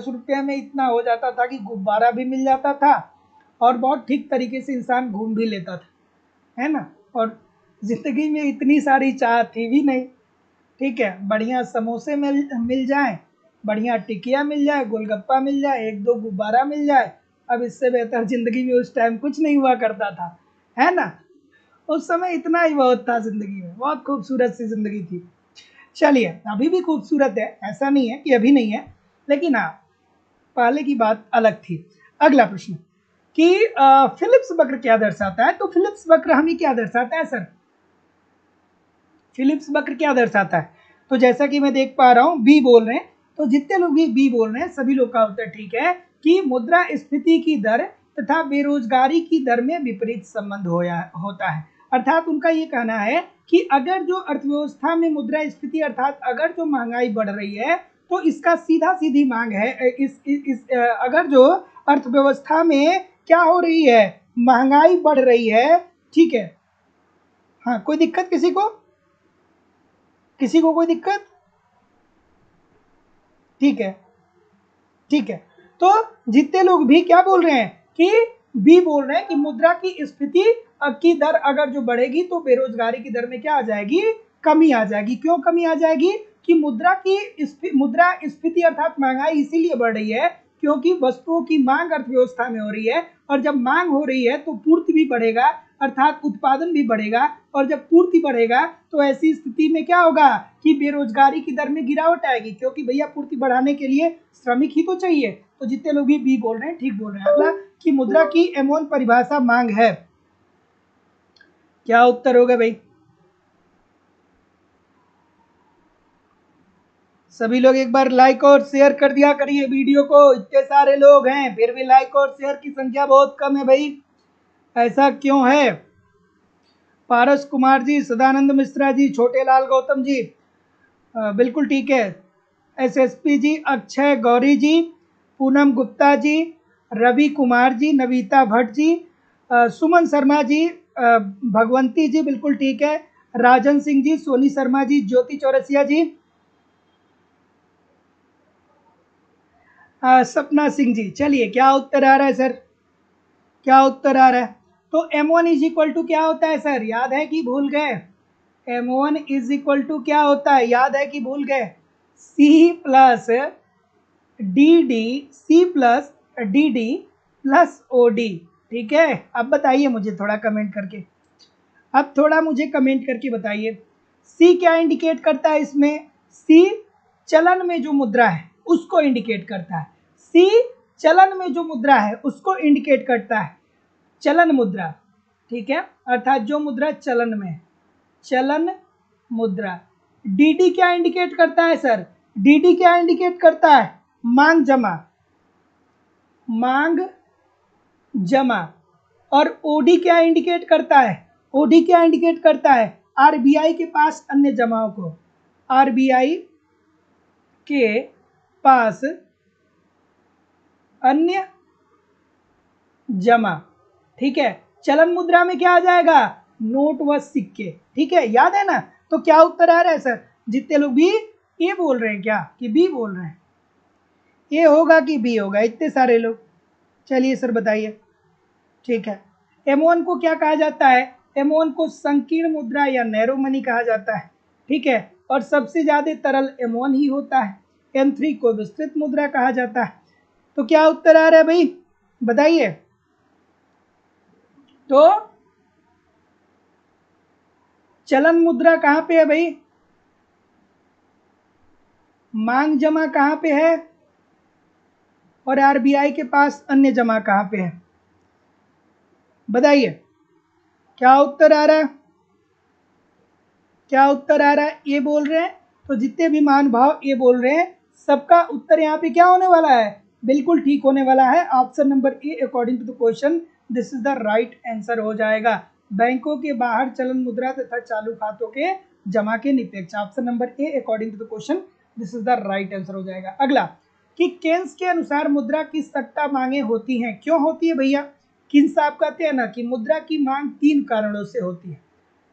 Speaker 1: रुपये में इतना हो जाता था कि गुब्बारा भी मिल जाता था और बहुत ठीक तरीके से इंसान घूम भी लेता था, है ना। और ज़िंदगी में इतनी सारी चाह थी भी नहीं। ठीक है, बढ़िया समोसे मिल जाए, बढ़िया टिकिया मिल जाए, गोलगप्पा मिल जाए, 1-2 गुब्बारा मिल जाए, अब इससे बेहतर ज़िंदगी में उस टाइम कुछ नहीं हुआ करता था, है ना। उस समय इतना ही बहुत था ज़िंदगी में, बहुत खूबसूरत सी ज़िंदगी थी। चलिए, अभी भी खूबसूरत है, ऐसा नहीं है कि अभी नहीं है, लेकिन हाँ पहले की बात अलग थी। अगला प्रश्न कि फिलिप्स वक्र क्या दर्शाता है? तो फिलिप्स वक्र हमें क्या दर्शाता है सर? फिलिप्स वक्र क्या दर्शाता है? तो जैसा कि मैं देख पा रहा हूँ बी बोल रहे हैं, तो जितने लोग भी बी बोल रहे हैं सभी लोग का उत्तर ठीक है कि मुद्रा स्फीति की दर तथा बेरोजगारी की दर में विपरीत संबंध होता है। अर्थात उनका ये कहना है कि अगर जो अर्थव्यवस्था में मुद्रा स्फीति, अर्थात अगर जो महंगाई बढ़ रही है तो इसका सीधी मांग है, अगर जो अर्थव्यवस्था में क्या हो रही है, महंगाई बढ़ रही है, ठीक है, हाँ, कोई दिक्कत किसी को? किसी को कोई दिक्कत? ठीक है, ठीक है। तो जितने लोग भी क्या बोल रहे हैं कि बी बोल रहे हैं कि मुद्रा की स्फीति की दर अगर जो बढ़ेगी तो बेरोजगारी की दर में क्या आ जाएगी? कमी आ जाएगी। क्यों कमी आ जाएगी? कि मुद्रा स्फीति अर्थात महंगाई इसीलिए बढ़ रही है क्योंकि वस्तुओं की मांग अर्थव्यवस्था में हो रही है, और जब मांग हो रही है तो पूर्ति भी बढ़ेगा अर्थात उत्पादन भी बढ़ेगा, और जब पूर्ति बढ़ेगा तो ऐसी स्थिति में क्या होगा कि बेरोजगारी की दर में गिरावट आएगी, क्योंकि भैया पूर्ति बढ़ाने के लिए श्रमिक ही तो चाहिए। तो जितने लोग भी बी बोल रहे हैं ठीक बोल रहे हैं। अगला कि मुद्रा की M1 परिभाषा मांग है, क्या उत्तर होगा भाई? सभी लोग एक बार लाइक और शेयर कर दिया करिए वीडियो को, इतने सारे लोग हैं फिर भी लाइक और शेयर की संख्या बहुत कम है भाई, ऐसा क्यों है? पारस कुमार जी, सदानंद मिश्रा जी, छोटे लाल गौतम जी, बिल्कुल ठीक है। SSP जी, अक्षय गौरी जी, पूनम गुप्ता जी, रवि कुमार जी, नवीता भट्ट जी, सुमन शर्मा जी, भगवंती जी, बिल्कुल ठीक है। राजन सिंह जी, सोनी शर्मा जी, ज्योति चौरसिया जी, सपना सिंह जी। चलिए क्या उत्तर आ रहा है सर? क्या उत्तर आ रहा है? तो M1 इज इक्वल टू क्या होता है सर? याद है कि भूल गए? M1 इज इक्वल टू क्या होता है? याद है कि भूल गए? C plus D D plus OD। ठीक है, अब बताइए मुझे थोड़ा कमेंट करके, अब थोड़ा मुझे कमेंट करके बताइए सी क्या इंडिकेट करता है इसमें? सी चलन में जो मुद्रा है उसको इंडिकेट करता है। सी चलन में जो मुद्रा है उसको इंडिकेट करता है, चलन मुद्रा। ठीक है, अर्थात जो मुद्रा चलन में, चलन मुद्रा। डीडी क्या इंडिकेट करता है सर? डीडी क्या इंडिकेट करता है? मांग जमा, मांग जमा। और ओडी क्या इंडिकेट करता है? ओडी क्या इंडिकेट करता है? आरबीआई के पास अन्य जमाओं को, आरबीआई के पास अन्य जमा। ठीक है, चलन मुद्रा में क्या आ जाएगा? नोट व सिक्के। ठीक है, याद है ना? तो क्या उत्तर आ रहा है सर? जितने लोग भी ए बोल रहे हैं क्या कि बी बोल रहे हैं? ए होगा कि बी होगा? इतने सारे लोग। चलिए सर बताइए। ठीक है, M1 को क्या कहा जाता है? M1 को संकीर्ण मुद्रा या नैरो मनी कहा जाता है। ठीक है, और सबसे ज्यादा तरल M1 ही होता है। M3 को विस्तृत मुद्रा कहा जाता है। तो क्या उत्तर आ रहा है भाई? बताइए। तो चलन मुद्रा कहां पे है भाई? मांग जमा कहां पे है? और आरबीआई के पास अन्य जमा कहां पे है? बताइए क्या उत्तर आ रहा है? क्या उत्तर आ रहा है? ये बोल रहे हैं। तो जितने भी महानुभाव ये बोल रहे हैं सबका उत्तर यहाँ पे क्या होने वाला है? बिल्कुल ठीक होने वाला है। Option number A according to the question this is the right answer हो जाएगा। बैंकों के बाहर चलन मुद्रा तथा चालू खातों के जमा के निरपेक्ष। Option number A according to the question this is the right answer हो जाएगा। अगला कि केन्स के अनुसार मुद्रा की सट्टा मांगे होती हैं। क्यों होती है भैया? किन साहब कहते हैं ना कि मुद्रा की मांग 3 कारणों से होती है।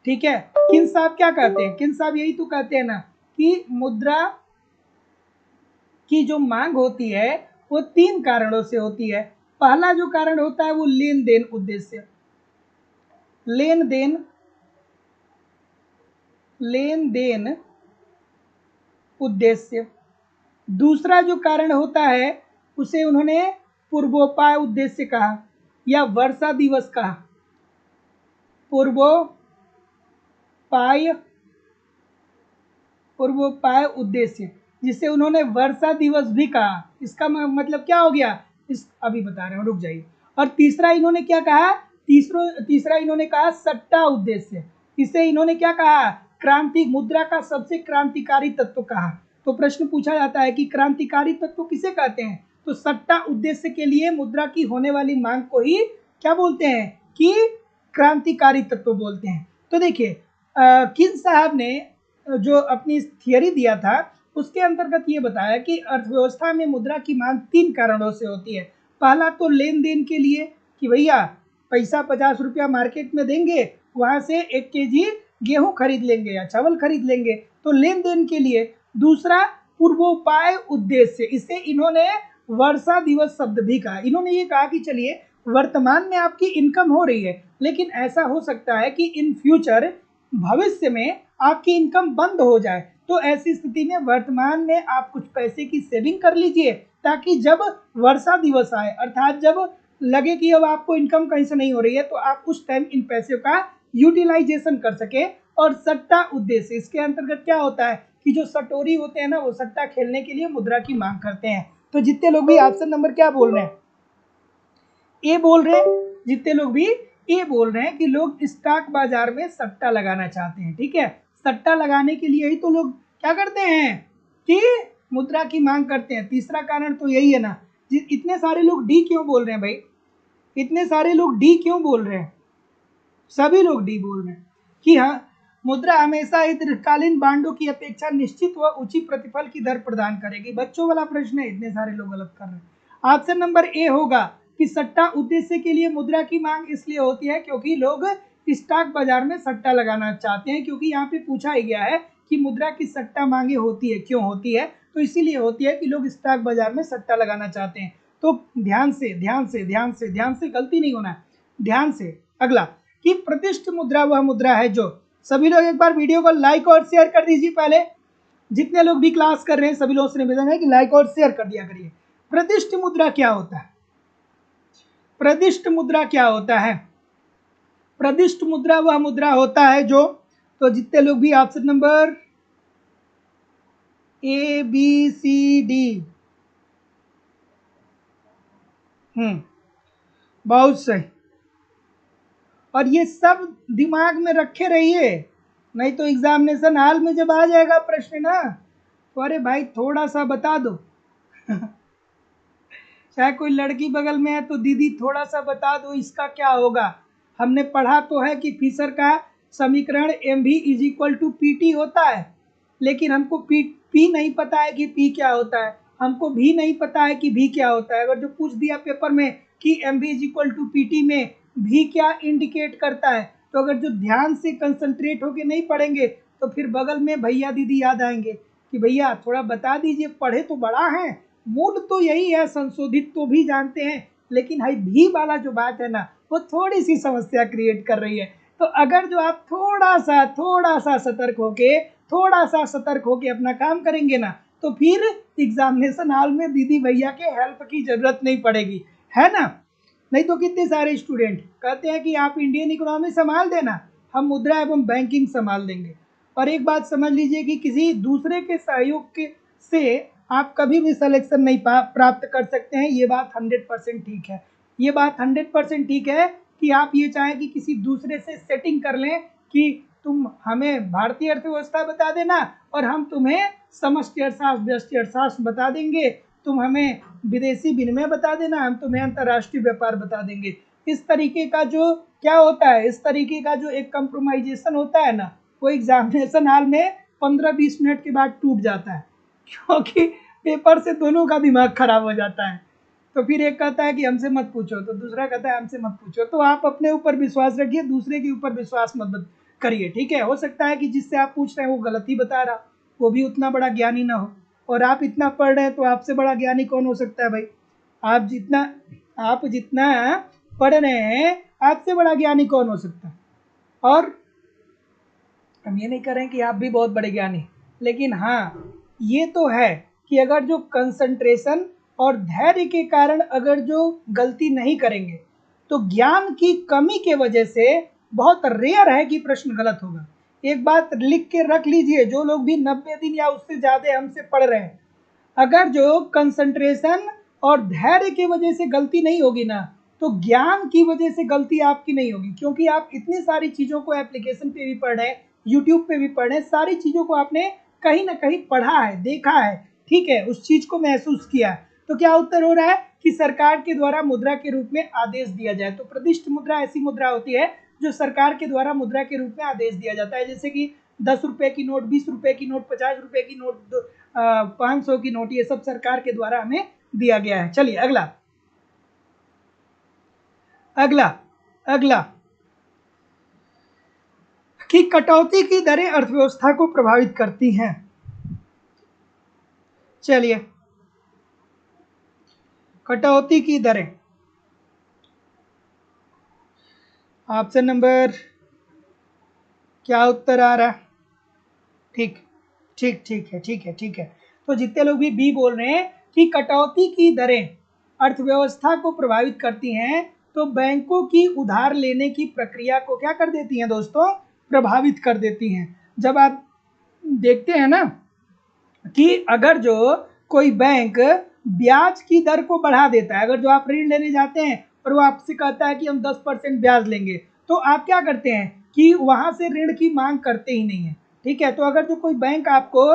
Speaker 1: ठीक है, किन साहब क्या कहते हैं? किन साहब यही तो कहते हैं ना कि मुद्रा की जो मांग होती है वो 3 कारणों से होती है। पहला जो कारण होता है वो लेन देन उद्देश्य, लेन देन, लेन देन उद्देश्य। दूसरा जो कारण होता है उसे उन्होंने पूर्वोपाय उद्देश्य कहा या वर्षा दिवस कहा, पूर्वोपाय उद्देश्य, जिसे उन्होंने वर्षा दिवस भी कहा। इसका मतलब क्या हो गया? इस अभी बता रहे हैं, रुक जाइए। और तीसरा इन्होंने क्या कहा? तीसरा इन्होंने कहा सट्टा उद्देश्य। इसे इन्होंने क्या कहा? क्रांति, मुद्रा का सबसे क्रांतिकारी तत्व कहा। तो प्रश्न पूछा जाता है कि क्रांतिकारी तत्व किसे कहते हैं? तो सट्टा उद्देश्य के लिए मुद्रा की होने वाली मांग को ही क्या बोलते हैं? कि क्रांतिकारी तत्व बोलते हैं। तो देखिए किन साहब ने जो अपनी थियरी दिया था उसके अंतर्गत ये बताया कि अर्थव्यवस्था में मुद्रा की मांग 3 कारणों से होती है। पहला तो लेन देन के लिए कि भैया पैसा 50 रुपया मार्केट में देंगे, वहां से 1 केजी गेहूं खरीद लेंगे या चावल खरीद लेंगे। तो लेन देन के लिए दूसरा पूर्वोपाय उद्देश्य, इसे इन्होंने वर्षा दिवस शब्द भी कहा। इन्होंने ये कहा कि चलिए वर्तमान में आपकी इनकम हो रही है, लेकिन ऐसा हो सकता है कि इन फ्यूचर भविष्य में आपकी इनकम बंद हो जाए, तो ऐसी स्थिति में वर्तमान में आप कुछ पैसे की सेविंग कर लीजिए, ताकि जब वर्षा दिवस आए, अर्थात जब लगे कि अब आपको इनकम कहीं से नहीं हो रही है, तो आप उस टाइम इन पैसों का यूटिलाइजेशन कर सके। और सट्टा उद्देश्य, इसके अंतर्गत क्या होता है कि जो सटोरी होते हैं ना, वो सट्टा खेलने के लिए मुद्रा की मांग करते हैं। तो जितने लोग भी ऑप्शन नंबर क्या बोल रहे हैं, ए बोल रहे हैं, जितने लोग भी ए बोल रहे हैं कि लोग स्टॉक बाजार में सट्टा लगाना चाहते हैं। ठीक है, सट्टा लगाने के लिए ही तो लोग क्या करते हैं कि मुद्रा की मांग करते हैं। तीसरा कारण तो यही है ना। इतने सारे लोग डी क्यों बोल रहे हैं भाई, इतने सारे लोग डी क्यों बोल रहे हैं, सभी लोग डी बोल रहे हैं कि हाँ, मुद्रा हमेशा दीर्घकालीन बांडों की अपेक्षा निश्चित व उचित प्रतिफल की दर प्रदान करेगी। बच्चों वाला प्रश्न है, इतने सारे लोग गलत कर रहे हैं। ऑप्शन नंबर ए होगा कि सट्टा उद्देश्य के लिए मुद्रा की मांग इसलिए होती है क्योंकि लोग स्टॉक बाजार में सट्टा लगाना चाहते हैं। क्योंकि यहाँ पे पूछा ही गया है कि मुद्रा की सट्टा मांगे होती है, क्यों होती है, तो इसीलिए होती है कि लोग स्टॉक बाजार में सट्टा लगाना चाहते हैं। तो ध्यान से ध्यान से ध्यान से ध्यान से, गलती नहीं होना है, ध्यान से। अगला कि प्रतिष्ठ मुद्रा वह मुद्रा है जो, सभी लोग एक बार वीडियो को लाइक और शेयर कर दीजिए। पहले जितने लोग भी क्लास कर रहे हैं सभी लोगों से निवेदन है कि लाइक और शेयर कर दिया करिए। प्रतिष्ठ मुद्रा क्या होता है, प्रतिष्ठ मुद्रा क्या होता है, प्रतिष्ठ मुद्रा वह मुद्रा होता है जो, तो जितने लोग भी option number A B C D, बहुत सही। और ये सब दिमाग में रखे रहिए, नहीं तो एग्जामिनेशन हॉल में जब आ जाएगा प्रश्न ना, तो अरे भाई थोड़ा सा बता दो चाहे कोई लड़की बगल में है तो दीदी थोड़ा सा बता दो इसका क्या होगा। हमने पढ़ा तो है कि फिशर का समीकरण M V is equal to P T होता है, लेकिन हमको पी नहीं पता है कि पी क्या होता है, हमको भी नहीं पता है कि भी क्या होता है। अगर जो पूछ दिया पेपर में कि M V is equal to P T में भी क्या इंडिकेट करता है, तो अगर जो ध्यान से कंसंट्रेट होके नहीं पढ़ेंगे तो फिर बगल में भैया दीदी याद आएंगे कि भैया थोड़ा बता दीजिए, पढ़े तो बड़ा है, मूड तो यही है, संशोधित तो भी जानते हैं, लेकिन हाई भी वाला जो बात है ना, वो थोड़ी सी समस्या क्रिएट कर रही है। तो अगर जो आप थोड़ा सा सतर्क होके अपना काम करेंगे ना, तो फिर एग्जामिनेशन हॉल में दीदी भैया के हेल्प की जरूरत नहीं पड़ेगी, है ना। नहीं तो कितने सारे स्टूडेंट कहते हैं कि आप इंडियन इकोनॉमी संभाल देना, हम मुद्रा एवं बैंकिंग संभाल देंगे। और एक बात समझ लीजिए कि किसी दूसरे के सहयोग से आप कभी भी सिलेक्शन नहीं प्राप्त कर सकते हैं। ये बात 100% ठीक है, ये बात 100% ठीक है कि आप ये चाहें कि किसी दूसरे से सेटिंग कर लें कि तुम हमें भारतीय अर्थव्यवस्था बता देना और हम तुम्हें समष्टि अर्थशास्त्र व्यष्टि अर्थशास्त्र बता देंगे, तुम हमें विदेशी विनिमय बता देना, हम तुम्हें अंतर्राष्ट्रीय व्यापार बता देंगे। इस तरीके का जो क्या होता है, इस तरीके का जो एक कंप्रोमाइजेशन होता है ना, वो एग्जामिनेशन हॉल में 15-20 मिनट के बाद टूट जाता है, क्योंकि पेपर से दोनों का दिमाग खराब हो जाता है। तो फिर एक कहता है कि हमसे मत पूछो, तो दूसरा कहता है हमसे मत पूछो। तो आप अपने ऊपर विश्वास रखिए, दूसरे के ऊपर विश्वास मत करिए। ठीक है, हो सकता है कि जिससे आप पूछ रहे हैं वो गलत ही बता रहा, वो भी उतना बड़ा ज्ञानी ना हो, और आप इतना पढ़ रहे हैं तो आपसे बड़ा ज्ञानी कौन हो सकता है भाई। आप जितना पढ़ रहे हैं आपसे बड़ा ज्ञानी कौन हो सकता है। और हम ये नहीं कर रहे हैं कि आप भी बहुत बड़े ज्ञानी, लेकिन हाँ ये तो है कि अगर जो कंसंट्रेशन और धैर्य के कारण अगर जो गलती नहीं करेंगे, तो ज्ञान की कमी के वजह से बहुत रेयर है कि प्रश्न गलत होगा। एक बात लिख के रख लीजिए, जो लोग भी 90 दिन या उससे ज़्यादा हमसे पढ़ रहे हैं, अगर जो कंसंट्रेशन और धैर्य की वजह से गलती नहीं होगी ना, तो ज्ञान की वजह से गलती आपकी नहीं होगी। क्योंकि आप इतनी सारी चीज़ों को एप्लीकेशन पे भी पढ़ रहे हैं, यूट्यूब पे भी पढ़ रहे हैं, सारी चीज़ों को आपने कहीं ना कहीं पढ़ा है, देखा है, ठीक है, उस चीज़ को महसूस किया है। तो क्या उत्तर हो रहा है कि सरकार के द्वारा मुद्रा के रूप में आदेश दिया जाए। तो प्रतिष्ठ मुद्रा ऐसी मुद्रा होती है जो सरकार के द्वारा मुद्रा के रूप में आदेश दिया जाता है। जैसे कि 10 रुपये की नोट, 20 रुपये की नोट, 50 रुपये की नोट, 500 की नोट, ये सब सरकार के द्वारा हमें दिया गया है। चलिए अगला अगला अगला कि कटौती की दरें अर्थव्यवस्था को प्रभावित करती हैं। चलिए, कटौती की दरें, ऑप्शन नंबर क्या उत्तर आ रहा है? ठीक ठीक ठीक है, ठीक है, ठीक है। तो जितने लोग भी बी बोल रहे हैं कि कटौती की दरें अर्थव्यवस्था को प्रभावित करती हैं, तो बैंकों की उधार लेने की प्रक्रिया को क्या कर देती हैं दोस्तों? प्रभावित कर देती हैं। जब आप देखते हैं ना कि अगर जो कोई बैंक ब्याज की दर को बढ़ा देता है, अगर जो आप ऋण लेने जाते हैं और वो आपसे कहता है कि हम 10% ब्याज लेंगे, तो आप क्या करते हैं कि वहां से ऋण की मांग करते ही नहीं है। ठीक है, तो अगर जो कोई बैंक आपको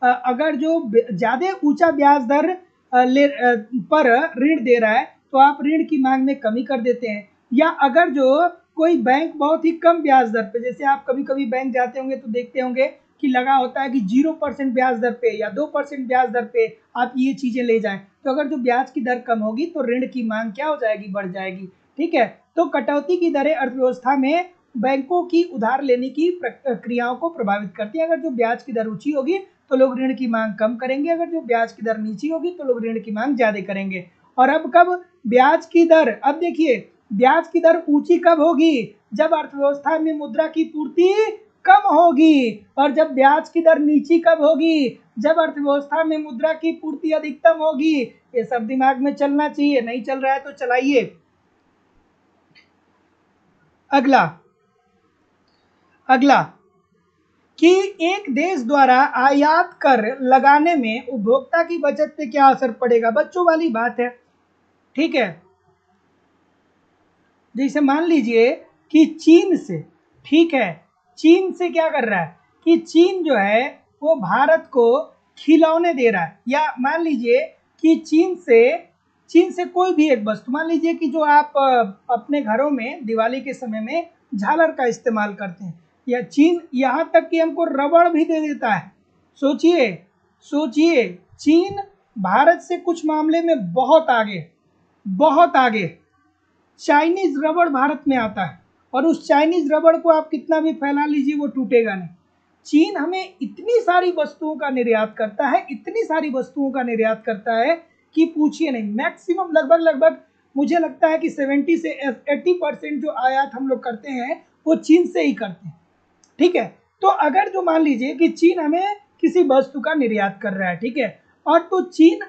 Speaker 1: अगर जो ज्यादा ऊंचा ब्याज दर पर ऋण दे रहा है, तो आप ऋण की मांग में कमी कर देते हैं। या अगर जो कोई बैंक बहुत ही कम ब्याज दर पे, जैसे आप कभी कभी बैंक जाते होंगे तो देखते होंगे कि लगा होता है कि 0% ब्याज दर पे या 2% ब्याज दर पे आप ये चीजें ले जाएं, तो अगर जो ब्याज की दर कम होगी तो ऋण की मांग क्या हो जाएगी? बढ़ जाएगी। ठीक है, तो कटौती की दरें अर्थव्यवस्था में बैंकों की उधार लेने की प्रक्रियाओं को प्रभावित करती है। अगर जो ब्याज की दर ऊंची होगी तो लोग ऋण की मांग कम करेंगे, अगर जो ब्याज की दर नीची होगी तो लोग ऋण की मांग ज्यादा करेंगे। और अब कब ब्याज की दर, अब देखिए ब्याज की दर ऊंची कब होगी? जब अर्थव्यवस्था में मुद्रा की पूर्ति कम होगी। और जब ब्याज की दर नीची कब होगी? जब अर्थव्यवस्था में मुद्रा की पूर्ति अधिकतम होगी। ये सब दिमाग में चलना चाहिए, नहीं चल रहा है तो चलाइए। अगला अगला कि एक देश द्वारा आयात कर लगाने में उपभोक्ता की बचत पे क्या असर पड़ेगा? बच्चों वाली बात है। ठीक है, जैसे मान लीजिए कि चीन से, ठीक है, चीन से क्या कर रहा है कि चीन जो है वो भारत को खिलौने दे रहा है, या मान लीजिए कि चीन से कोई भी एक वस्तु, मान लीजिए कि जो आप अपने घरों में दिवाली के समय में झालर का इस्तेमाल करते हैं, या चीन यहाँ तक कि हमको रबड़ भी दे देता है। सोचिए सोचिए, चीन भारत से कुछ मामले में बहुत आगे, बहुत आगे। चाइनीज रबड़ भारत में आता है और उस चाइनीज रबड़ को आप कितना भी फैला लीजिए वो टूटेगा नहीं। चीन हमें इतनी सारी वस्तुओं का निर्यात करता है, इतनी सारी वस्तुओं का निर्यात करता है कि पूछिए नहीं। मैक्सिमम लगभग लगभग मुझे लगता है कि 70 से 80% जो आयात हम लोग करते हैं वो चीन से ही करते हैं। ठीक है, तो अगर जो मान लीजिए कि चीन हमें किसी वस्तु का निर्यात कर रहा है, ठीक है, और तो चीन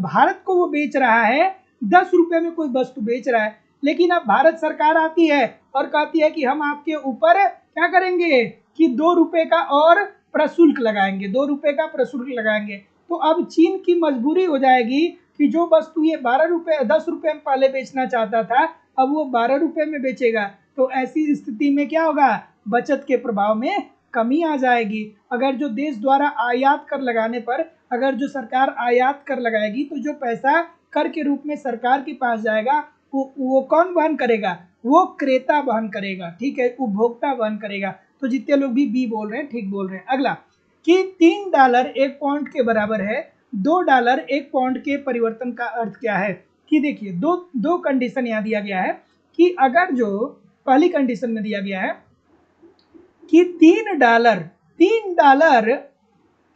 Speaker 1: भारत को वो बेच रहा है 10 रुपए में, कोई वस्तु बेच रहा है, लेकिन अब भारत सरकार आती है और कहती है कि हम आपके ऊपर क्या करेंगे कि 2 रुपए का और प्रशुल्क लगाएंगे, 2 रुपए का प्रशुल्क लगाएंगे। तो अब चीन की मजबूरी हो जाएगी कि जो वस्तु ये 12 रुपए 10 रुपए में पहले बेचना चाहता था, अब वो 12 रुपए में बेचेगा। तो ऐसी स्थिति में क्या होगा? बचत के प्रभाव में कमी आ जाएगी। अगर जो देश द्वारा आयात कर लगाने पर, अगर जो सरकार आयात कर लगाएगी, तो जो पैसा कर के रूप में सरकार के पास जाएगा वो कौन वहन करेगा? वो क्रेता वहन करेगा। ठीक है, उपभोक्ता वहन करेगा। तो जितने लोग भी बी बोल रहे हैं ठीक बोल रहे हैं। अगला कि $3 1 पाउंड के बराबर है, $2 1 पाउंड के परिवर्तन का अर्थ क्या है? कि देखिए दो कंडीशन यहाँ दिया गया है कि अगर जो पहली कंडीशन में दिया गया है कि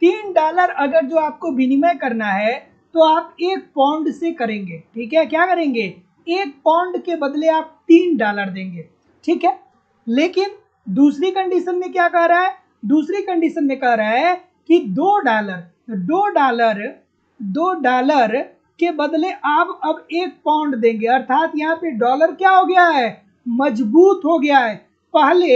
Speaker 1: $3 अगर जो आपको विनिमय करना है तो आप 1 पाउंड से करेंगे। ठीक है, क्या करेंगे? 1 पाउंड के बदले आप $3 देंगे। ठीक है, लेकिन दूसरी कंडीशन में क्या कह रहा है? दूसरी कंडीशन में कह रहा है कि $2 के बदले आप अब 1 पाउंड देंगे। अर्थात यहाँ पे डॉलर क्या हो गया है? मजबूत हो गया है। पहले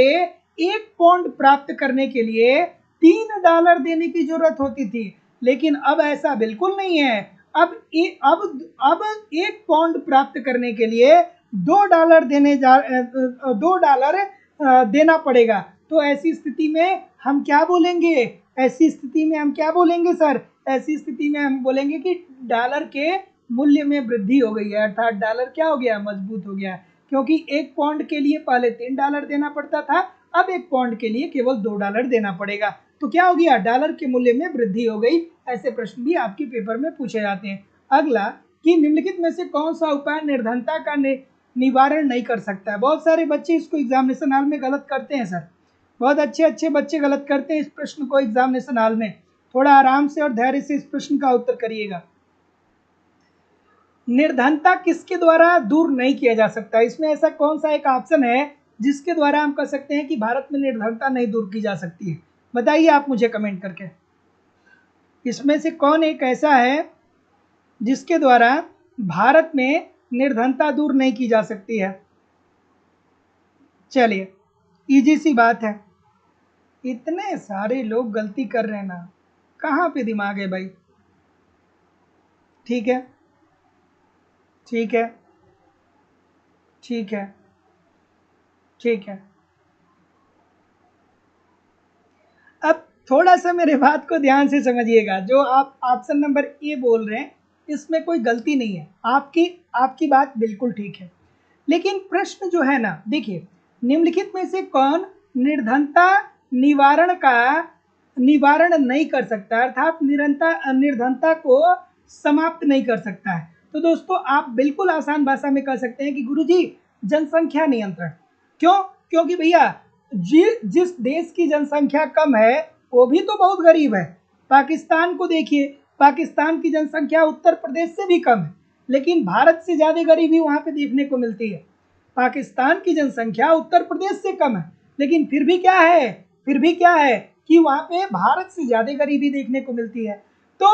Speaker 1: 1 पाउंड प्राप्त करने के लिए $3 देने की जरूरत होती थी, लेकिन अब ऐसा बिल्कुल नहीं है। अब 1 पाउंड प्राप्त करने के लिए $2 देना पड़ेगा। तो ऐसी स्थिति में हम क्या बोलेंगे? ऐसी स्थिति में हम क्या बोलेंगे सर? ऐसी स्थिति में हम बोलेंगे कि डॉलर के मूल्य में वृद्धि हो गई है, अर्थात डॉलर क्या हो गया? मजबूत हो गया। क्योंकि 1 पाउंड के लिए पहले $3 देना पड़ता था, अब 1 पाउंड के लिए केवल $2 देना पड़ेगा। तो क्या हो गया? डॉलर के मूल्य में वृद्धि हो गई। ऐसे प्रश्न भी आपके पेपर में पूछे जाते हैं। अगला कि निम्नलिखित में से कौन सा उपाय निर्धनता का निवारण नहीं कर सकता है? बहुत सारे बच्चे इसको एग्जामिनेशन हॉल में गलत करते हैं सर। बहुत अच्छे अच्छे बच्चे गलत करते हैं इस प्रश्न को एग्जामिनेशन हॉल में। थोड़ा आराम से और धैर्य से इस प्रश्न का उत्तर करिएगा। निर्धनता किसके द्वारा दूर नहीं किया जा सकता? इसमें ऐसा कौन सा एक ऑप्शन है जिसके द्वारा हम कह सकते हैं कि भारत में निर्धनता नहीं दूर की जा सकती है? बताइए आप मुझे कमेंट करके। इसमें से कौन एक ऐसा है जिसके द्वारा भारत में निर्धनता दूर नहीं की जा सकती है? चलिए, इजी सी बात है। इतने सारे लोग गलती कर रहे हैं ना, कहाँ पे दिमाग है भाई? ठीक है, ठीक है, ठीक है, ठीक है। अब थोड़ा सा मेरे बात को ध्यान से समझिएगा। जो आप ऑप्शन नंबर ए बोल रहे हैं इसमें कोई गलती नहीं है, आपकी बात बिल्कुल ठीक है। लेकिन प्रश्न जो है ना, देखिए, निम्नलिखित में से कौन निर्धनता निवारण नहीं कर सकता, अर्थात निर्धनता को समाप्त नहीं कर सकता है? तो दोस्तों आप बिल्कुल आसान भाषा में कह सकते हैं कि गुरुजी जनसंख्या नियंत्रण। क्यों? क्योंकि भैया जिस देश की जनसंख्या कम है वो भी तो बहुत गरीब है। पाकिस्तान को देखिए, पाकिस्तान की जनसंख्या उत्तर प्रदेश से भी कम है, लेकिन भारत से ज़्यादा गरीबी वहाँ पे देखने को मिलती है। पाकिस्तान की जनसंख्या उत्तर प्रदेश से कम है, लेकिन फिर भी क्या है कि वहाँ पे भारत से ज़्यादा गरीबी देखने को मिलती है। तो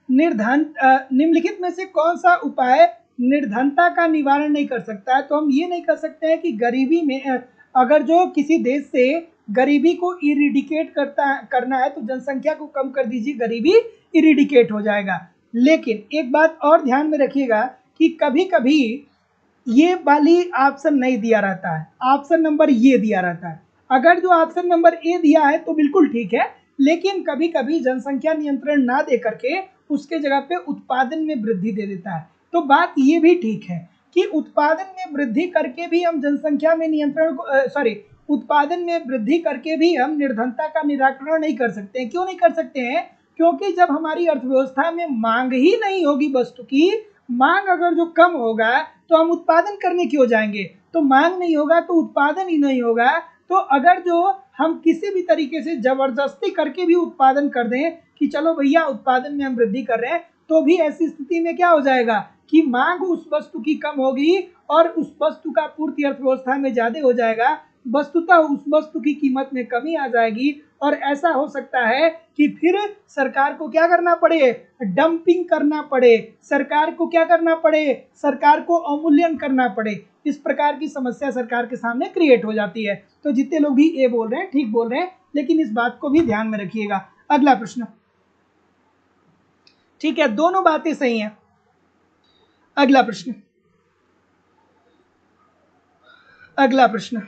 Speaker 1: निम्नलिखित में से कौन सा उपाय निर्धनता का निवारण नहीं कर सकता है? तो हम ये नहीं कर सकते हैं कि गरीबी में अगर जो किसी देश से गरीबी को इरिडिकेट करना है तो जनसंख्या को कम कर दीजिए, गरीबी इरिडिकेट हो जाएगा। लेकिन एक बात और ध्यान में रखिएगा कि कभी कभी ये वाली ऑप्शन नहीं दिया रहता है, ऑप्शन नंबर ये दिया रहता है। अगर जो ऑप्शन नंबर ए दिया है तो बिल्कुल ठीक है, लेकिन कभी कभी जनसंख्या नियंत्रण ना दे करके उसके जगह पे उत्पादन में वृद्धि दे देता है। तो बात ये भी ठीक है कि उत्पादन में वृद्धि करके भी हम जनसंख्या में नियंत्रण को उत्पादन में वृद्धि करके भी हम निर्धनता का निराकरण नहीं कर सकते हैं। क्यों नहीं कर सकते हैं? क्योंकि जब हमारी अर्थव्यवस्था में मांग ही नहीं होगी वस्तु की, मांग अगर जो कम होगा तो हम उत्पादन करने क्यों जाएंगे? तो मांग नहीं होगा तो उत्पादन ही नहीं होगा। तो अगर जो हम किसी भी तरीके से जबरदस्ती करके भी उत्पादन कर दें कि चलो भैया उत्पादन में हम वृद्धि कर रहे हैं, तो भी ऐसी स्थिति में क्या हो जाएगा कि मांग उस वस्तु की कम होगी और उस वस्तु का पूर्ति अर्थव्यवस्था में ज्यादा हो जाएगा, वस्तुतः उस वस्तु की कीमत में कमी आ जाएगी। और ऐसा हो सकता है कि फिर सरकार को क्या करना पड़े? डंपिंग करना पड़े, सरकार को क्या करना पड़े? सरकार को अवमूल्यन करना पड़े। इस प्रकार की समस्या सरकार के सामने क्रिएट हो जाती है। तो जितने लोग भी ए बोल रहे हैं ठीक बोल रहे हैं, लेकिन इस बात को भी ध्यान में रखिएगा। अगला प्रश्न। ठीक है, दोनों बातें सही हैं। अगला प्रश्न, अगला प्रश्न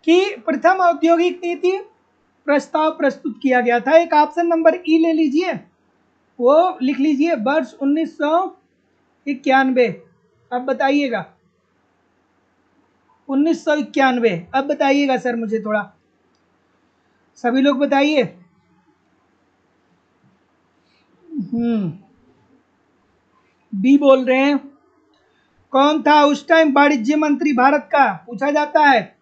Speaker 1: कि प्रथम औद्योगिक नीति प्रस्ताव प्रस्तुत किया गया था। एक ऑप्शन नंबर ई ले लीजिए, वो लिख लीजिए वर्ष 1991। अब बताइएगा 1991। अब बताइएगा सर, मुझे थोड़ा सभी लोग बताइए। बी बोल रहे हैं। कौन था उस टाइम वाणिज्य मंत्री भारत का? पूछा जाता है।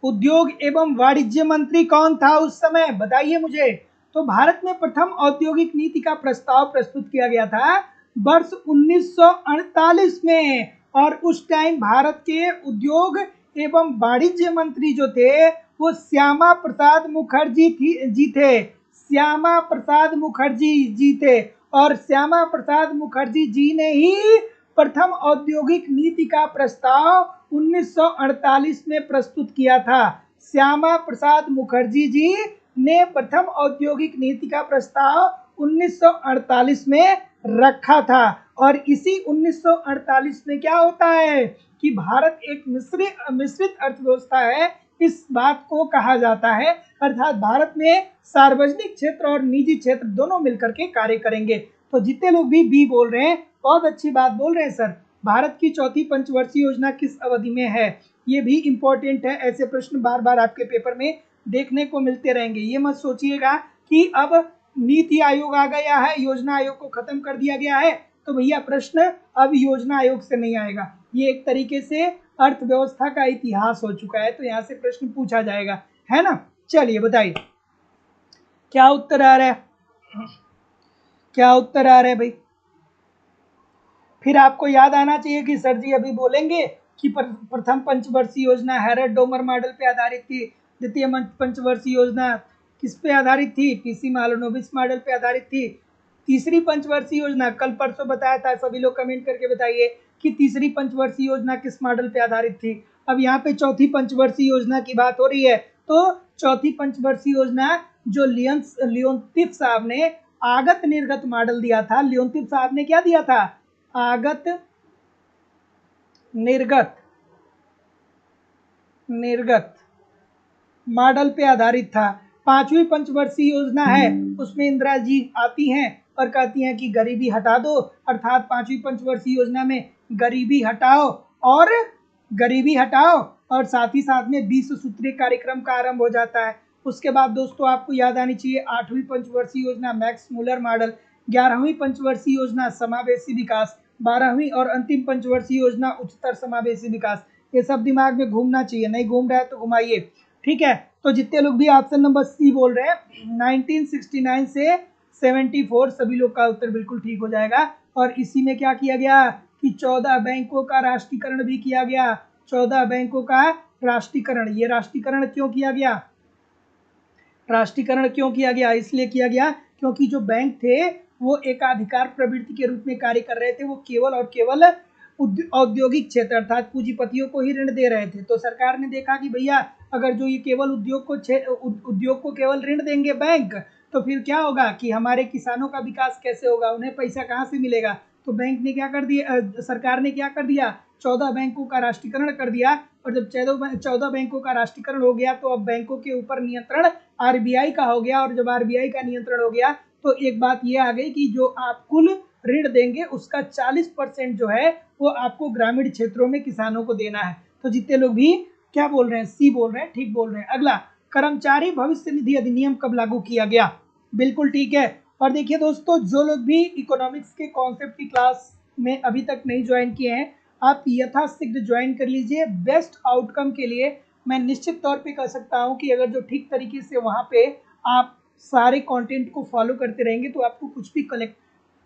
Speaker 1: उद्योग एवं वाणिज्य मंत्री कौन था उस समय? बताइए मुझे। तो भारत में प्रथम औद्योगिक नीति का प्रस्ताव प्रस्तुत किया गया था वर्ष 1948 में, और उस टाइम भारत के उद्योग एवं वाणिज्य मंत्री जो थे वो श्यामा प्रसाद मुखर्जी जी थे। श्यामा प्रसाद मुखर्जी जी थे, और श्यामा प्रसाद मुखर्जी जी ने ही प्रथम औद्योगिक नीति का प्रस्ताव 1948 में प्रस्तुत किया था। श्यामा प्रसाद मुखर्जी जी ने प्रथम औद्योगिक नीति का प्रस्ताव 1948 में रखा था। और इसी 1948 में क्या होता है कि भारत एक मिश्रित अर्थव्यवस्था है, इस बात को कहा जाता है। अर्थात भारत में सार्वजनिक क्षेत्र और निजी क्षेत्र दोनों मिलकर के कार्य करेंगे। तो जितने लोग भी बी बोल रहे हैं बहुत अच्छी बात बोल रहे हैं सर। भारत की चौथी पंचवर्षीय योजना किस अवधि में है? ये भी इंपॉर्टेंट है, ऐसे प्रश्न बार बार आपके पेपर में देखने को मिलते रहेंगे। ये मत सोचिएगा कि अब नीति आयोग आ गया है, योजना आयोग को खत्म कर दिया गया है, तो भैया प्रश्न अब योजना आयोग से नहीं आएगा। ये एक तरीके से अर्थव्यवस्था का इतिहास हो चुका है, तो यहाँ से प्रश्न पूछा जाएगा, है ना। चलिए बताइए क्या उत्तर आ रहा है, क्या उत्तर आ रहा है भाई। फिर आपको याद आना चाहिए कि सर जी अभी बोलेंगे कि प्रथम पंचवर्षीय योजना हैरड डोमर मॉडल पे आधारित थी, द्वितीय पंचवर्षीय योजना किस पे आधारित थी, पीसी मालोनोबिस मॉडल पे आधारित थी, तीसरी पंचवर्षीय योजना कल परसों बताया था, सभी लोग कमेंट करके बताइए कि तीसरी पंचवर्षीय योजना किस मॉडल पे आधारित थी। अब यहाँ पे चौथी पंचवर्षीय योजना की बात हो रही है, तो चौथी पंचवर्षीय योजना जो लियोनतिफ साहब ने आगत निर्गत मॉडल दिया था, लियोनतिफ साहब ने क्या दिया था, आगत निर्गत मॉडल पे आधारित था। पांचवी पंचवर्षीय योजना है, उसमें इंदिरा जी आती हैं और कहती हैं कि गरीबी हटा दो, अर्थात पांचवी पंचवर्षीय योजना में गरीबी हटाओ और साथ ही साथ में 20 सूत्रीय कार्यक्रम का आरंभ हो जाता है। उसके बाद दोस्तों आपको याद आनी चाहिए आठवीं पंचवर्षीय योजना मैक्स मुलर मॉडल, 11वीं पंचवर्षीय योजना समावेशी विकास, 12वीं और अंतिम पंचवर्षीय योजना उच्चतर समावेशी विकास। ये सब दिमाग में घूमना चाहिए, नहीं घूम रहा है तो घुमाइए, ठीक है। तो जितने लोग भी ऑप्शन नंबर सी बोल रहे हैं 1969 से 74 सभी लोग का उत्तर बिल्कुल ठीक हो जाएगा। और इसी में क्या किया गया कि 14 बैंकों का राष्ट्रीयकरण भी किया गया, 14 बैंकों का राष्ट्रीयकरण। ये राष्ट्रीयकरण क्यों किया गया, राष्ट्रीयकरण क्यों किया गया, इसलिए किया गया क्योंकि जो बैंक थे वो एकाधिकार प्रवृत्ति के रूप में कार्य कर रहे थे, वो केवल और केवल औद्योगिक क्षेत्र अर्थात पूंजीपतियों को ही ऋण दे रहे थे। तो सरकार ने देखा कि भैया अगर जो ये केवल उद्योग को केवल ऋण देंगे बैंक, तो फिर क्या होगा कि हमारे किसानों का विकास कैसे होगा, उन्हें पैसा कहाँ से मिलेगा। तो बैंक ने क्या कर दिया, सरकार ने क्या कर दिया, 14 बैंकों का राष्ट्रीयकरण कर दिया। और जब 14 बैंकों का राष्ट्रीयकरण हो गया तो अब बैंकों के ऊपर नियंत्रण आरबीआई का हो गया। और जब आरबीआई का नियंत्रण हो गया तो एक बात ये आ गई कि जो आप कुल ऋण देंगे उसका 40% जो है वो आपको ग्रामीण क्षेत्रों में किसानों को देना है। तो जितने लोग भी क्या बोल रहे हैं, सी बोल रहे हैं, ठीक बोल रहे हैं। अगला, कर्मचारी भविष्य निधि अधिनियम कब लागू किया गया, बिल्कुल ठीक है। और देखिए दोस्तों, जो लोग भी इकोनॉमिक्स के कॉन्सेप्ट की क्लास में अभी तक नहीं ज्वाइन किए हैं, आप यथाशीघ्र ज्वाइन कर लीजिए। बेस्ट आउटकम के लिए मैं निश्चित तौर पे कह सकता हूं कि अगर जो ठीक तरीके से वहां पे आप सारे कंटेंट को फॉलो करते रहेंगे तो आपको कुछ भी